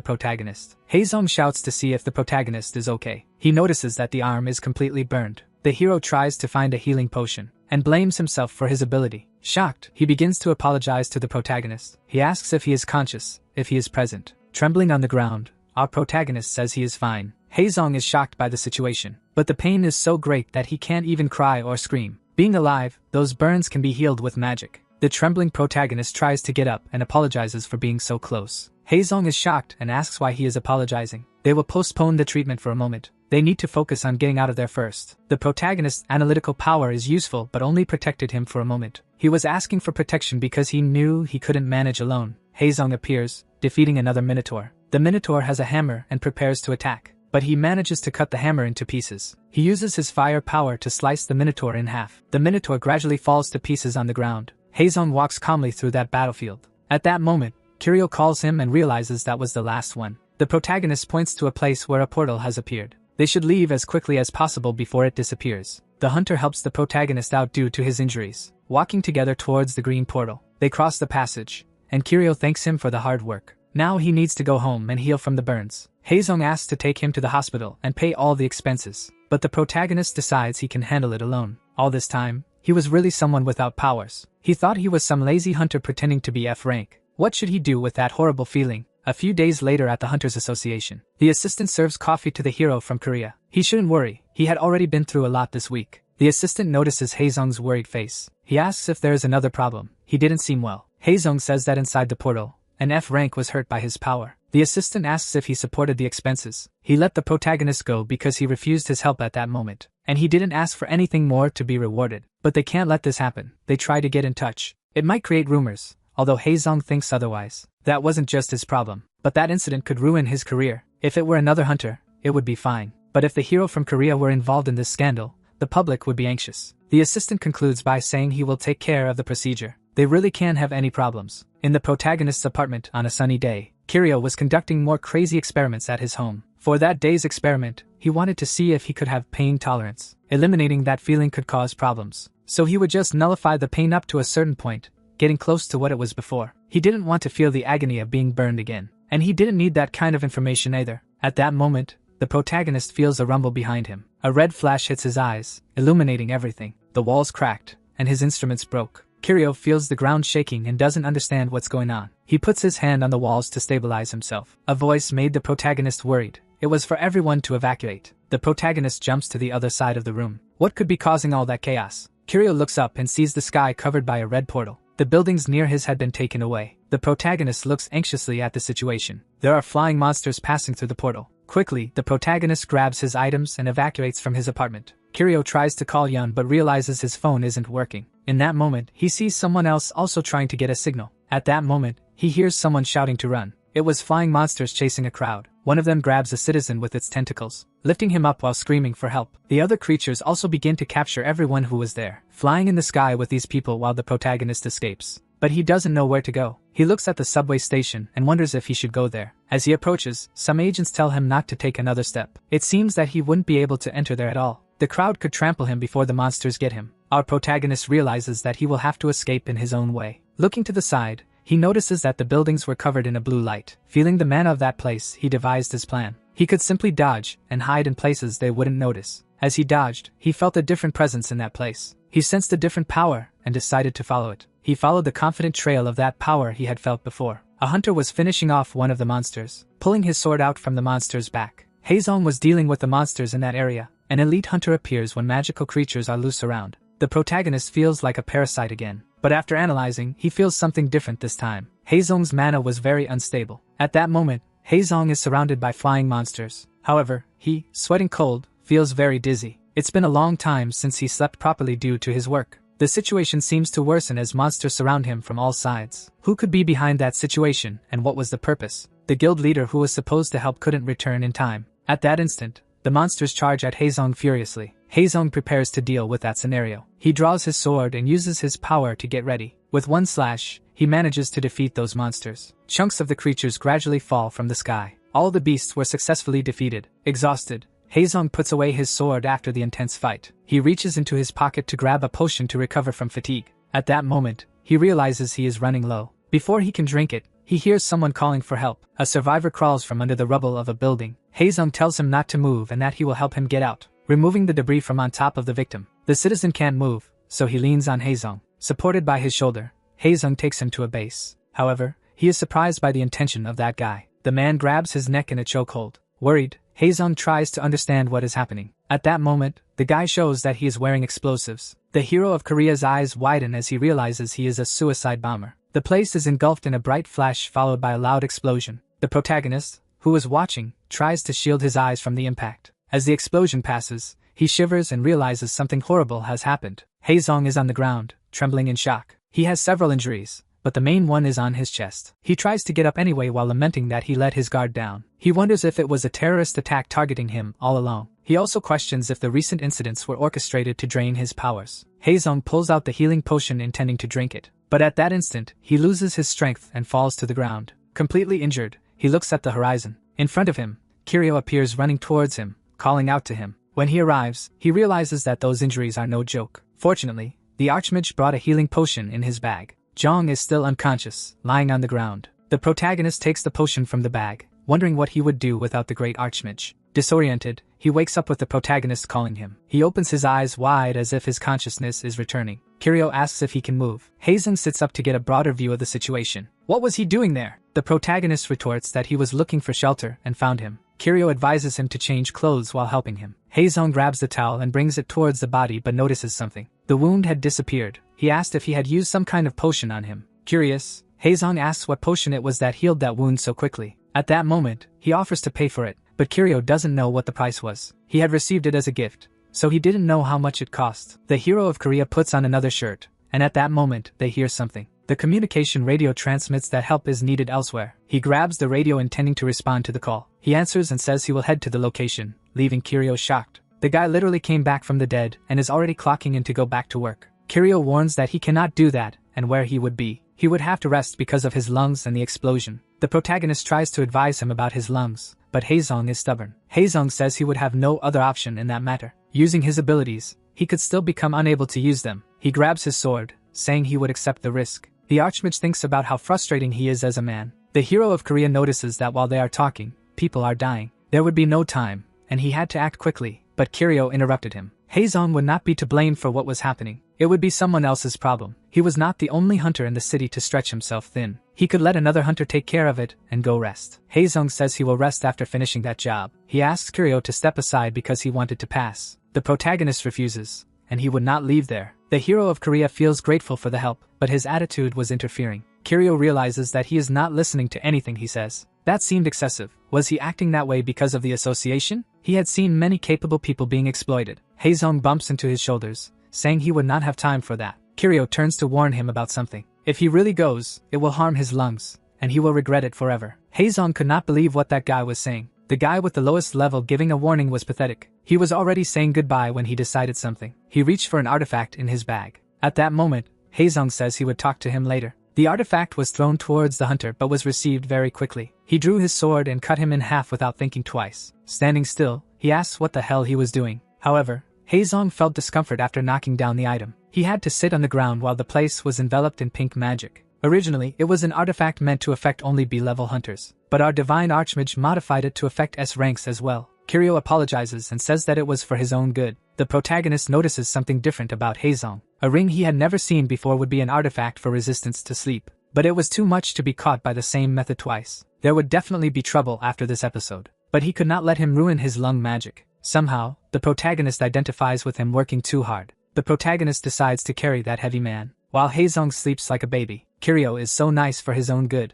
protagonist. Haezong shouts to see if the protagonist is okay. He notices that the arm is completely burned. The hero tries to find a healing potion, and blames himself for his ability. Shocked, he begins to apologize to the protagonist. He asks if he is conscious, if he is present. Trembling on the ground, our protagonist says he is fine. Haezong is shocked by the situation, but the pain is so great that he can't even cry or scream. Being alive, those burns can be healed with magic. The trembling protagonist tries to get up and apologizes for being so close. Haezong is shocked and asks why he is apologizing. They will postpone the treatment for a moment. They need to focus on getting out of there first. The protagonist's analytical power is useful but only protected him for a moment. He was asking for protection because he knew he couldn't manage alone. Haezong appears, defeating another minotaur. The minotaur has a hammer and prepares to attack, but he manages to cut the hammer into pieces. He uses his fire power to slice the minotaur in half. The minotaur gradually falls to pieces on the ground. Haezong walks calmly through that battlefield. At that moment, Kiryu calls him and realizes that was the last one. The protagonist points to a place where a portal has appeared. They should leave as quickly as possible before it disappears. The hunter helps the protagonist out due to his injuries. Walking together towards the green portal, they cross the passage, and Kiryu thanks him for the hard work. Now he needs to go home and heal from the burns. Haezong asks to take him to the hospital and pay all the expenses, but the protagonist decides he can handle it alone. All this time, he was really someone without powers. He thought he was some lazy hunter pretending to be F rank. What should he do with that horrible feeling? A few days later at the Hunters Association, the assistant serves coffee to the hero from Korea. He shouldn't worry, he had already been through a lot this week. The assistant notices Haezong's worried face. He asks if there is another problem. He didn't seem well. Haezong says that inside the portal, an F rank was hurt by his power. The assistant asks if he supported the expenses. He let the protagonist go because he refused his help at that moment, and he didn't ask for anything more to be rewarded. But they can't let this happen. They try to get in touch. It might create rumors, although Haezong thinks otherwise. That wasn't just his problem, but that incident could ruin his career. If it were another hunter, it would be fine. But if the hero from Korea were involved in this scandal, the public would be anxious. The assistant concludes by saying he will take care of the procedure. They really can't have any problems. In the protagonist's apartment on a sunny day, Kiryu was conducting more crazy experiments at his home. For that day's experiment, he wanted to see if he could have pain tolerance. Eliminating that feeling could cause problems. So he would just nullify the pain up to a certain point, getting close to what it was before. He didn't want to feel the agony of being burned again. And he didn't need that kind of information either. At that moment, the protagonist feels a rumble behind him. A red flash hits his eyes, illuminating everything. The walls cracked, and his instruments broke. Kiryu feels the ground shaking and doesn't understand what's going on. He puts his hand on the walls to stabilize himself. A voice made the protagonist worried. It was for everyone to evacuate. The protagonist jumps to the other side of the room. What could be causing all that chaos? Kiryu looks up and sees the sky covered by a red portal. The buildings near his had been taken away. The protagonist looks anxiously at the situation. There are flying monsters passing through the portal. Quickly, the protagonist grabs his items and evacuates from his apartment. Kiryu tries to call Yun but realizes his phone isn't working. In that moment, he sees someone else also trying to get a signal. At that moment, he hears someone shouting to run. It was flying monsters chasing a crowd. One of them grabs a citizen with its tentacles, lifting him up while screaming for help. The other creatures also begin to capture everyone who was there, flying in the sky with these people while the protagonist escapes. But he doesn't know where to go. He looks at the subway station and wonders if he should go there. As he approaches, some agents tell him not to take another step. It seems that he wouldn't be able to enter there at all. The crowd could trample him before the monsters get him. Our protagonist realizes that he will have to escape in his own way. Looking to the side, he notices that the buildings were covered in a blue light. Feeling the mana of that place, he devised his plan. He could simply dodge and hide in places they wouldn't notice. As he dodged, he felt a different presence in that place. He sensed a different power and decided to follow it. He followed the confident trail of that power he had felt before. A hunter was finishing off one of the monsters, pulling his sword out from the monster's back. Haezong was dealing with the monsters in that area. An elite hunter appears when magical creatures are loose around. The protagonist feels like a parasite again, but after analyzing, he feels something different this time. Haezong's mana was very unstable. At that moment, Haezong is surrounded by flying monsters. However, he, sweating cold, feels very dizzy. It's been a long time since he slept properly due to his work. The situation seems to worsen as monsters surround him from all sides. Who could be behind that situation, and what was the purpose? The guild leader who was supposed to help couldn't return in time. At that instant, the monsters charge at Haezong furiously. Haezong prepares to deal with that scenario. He draws his sword and uses his power to get ready. With one slash, he manages to defeat those monsters. Chunks of the creatures gradually fall from the sky. All the beasts were successfully defeated. Exhausted, Haezong puts away his sword after the intense fight. He reaches into his pocket to grab a potion to recover from fatigue. At that moment, he realizes he is running low. Before he can drink it, he hears someone calling for help. A survivor crawls from under the rubble of a building. Haezong tells him not to move and that he will help him get out, removing the debris from on top of the victim. The citizen can't move, so he leans on Haezong. Supported by his shoulder, Haezong takes him to a base. However, he is surprised by the intention of that guy. The man grabs his neck in a chokehold. Worried, Haezong tries to understand what is happening. At that moment, the guy shows that he is wearing explosives. The hero of Korea's eyes widen as he realizes he is a suicide bomber. The place is engulfed in a bright flash followed by a loud explosion. The protagonist, who is watching, tries to shield his eyes from the impact. As the explosion passes, he shivers and realizes something horrible has happened. Haezong is on the ground, trembling in shock. He has several injuries, but the main one is on his chest. He tries to get up anyway while lamenting that he let his guard down. He wonders if it was a terrorist attack targeting him all along. He also questions if the recent incidents were orchestrated to drain his powers. Haezong pulls out the healing potion intending to drink it. But at that instant, he loses his strength and falls to the ground. Completely injured, he looks at the horizon. In front of him, Kiryu appears running towards him, calling out to him. When he arrives, he realizes that those injuries are no joke. Fortunately, the Archmage brought a healing potion in his bag. Jong is still unconscious, lying on the ground. The protagonist takes the potion from the bag, wondering what he would do without the great Archmage. Disoriented, he wakes up with the protagonist calling him. He opens his eyes wide as if his consciousness is returning. Kiryu asks if he can move. Haezong sits up to get a broader view of the situation. What was he doing there? The protagonist retorts that he was looking for shelter and found him. Kiryu advises him to change clothes while helping him. Haezong grabs the towel and brings it towards the body but notices something. The wound had disappeared. He asked if he had used some kind of potion on him. Curious, Haezong asks what potion it was that healed that wound so quickly. At that moment, he offers to pay for it, but Kiryu doesn't know what the price was. He had received it as a gift, so he didn't know how much it cost. The hero of Korea puts on another shirt, and at that moment, they hear something. The communication radio transmits that help is needed elsewhere. He grabs the radio intending to respond to the call. He answers and says he will head to the location, leaving Kiryu shocked. The guy literally came back from the dead and is already clocking in to go back to work. Kiryu warns that he cannot do that, and where he would be. He would have to rest because of his lungs and the explosion. The protagonist tries to advise him about his lungs, but Haezong is stubborn. Haezong says he would have no other option in that matter. Using his abilities, he could still become unable to use them. He grabs his sword, saying he would accept the risk. The Archmage thinks about how frustrating he is as a man. The hero of Korea notices that while they are talking, people are dying. There would be no time, and he had to act quickly, but Kiryu interrupted him. Haezong would not be to blame for what was happening. It would be someone else's problem. He was not the only hunter in the city to stretch himself thin. He could let another hunter take care of it and go rest. Haezong says he will rest after finishing that job. He asks Kiryu to step aside because he wanted to pass. The protagonist refuses, and he would not leave there. The hero of Korea feels grateful for the help, but his attitude was interfering. Kiryu realizes that he is not listening to anything he says. That seemed excessive. Was he acting that way because of the association? He had seen many capable people being exploited. Haezong bumps into his shoulders, saying he would not have time for that. Kiryu turns to warn him about something. If he really goes, it will harm his lungs, and he will regret it forever. Haezong could not believe what that guy was saying. The guy with the lowest level giving a warning was pathetic. He was already saying goodbye when he decided something. He reached for an artifact in his bag. At that moment, Haezong says he would talk to him later. The artifact was thrown towards the hunter but was received very quickly. He drew his sword and cut him in half without thinking twice. Standing still, he asks what the hell he was doing. However, Haezong felt discomfort after knocking down the item. He had to sit on the ground while the place was enveloped in pink magic. Originally, it was an artifact meant to affect only B-level hunters, but our divine archmage modified it to affect S ranks as well. Kiryu apologizes and says that it was for his own good. The protagonist notices something different about Haezong. A ring he had never seen before would be an artifact for resistance to sleep. But it was too much to be caught by the same method twice. There would definitely be trouble after this episode. But he could not let him ruin his lung magic. Somehow, the protagonist identifies with him working too hard. The protagonist decides to carry that heavy man. While Haezong sleeps like a baby, Kiryu is so nice for his own good.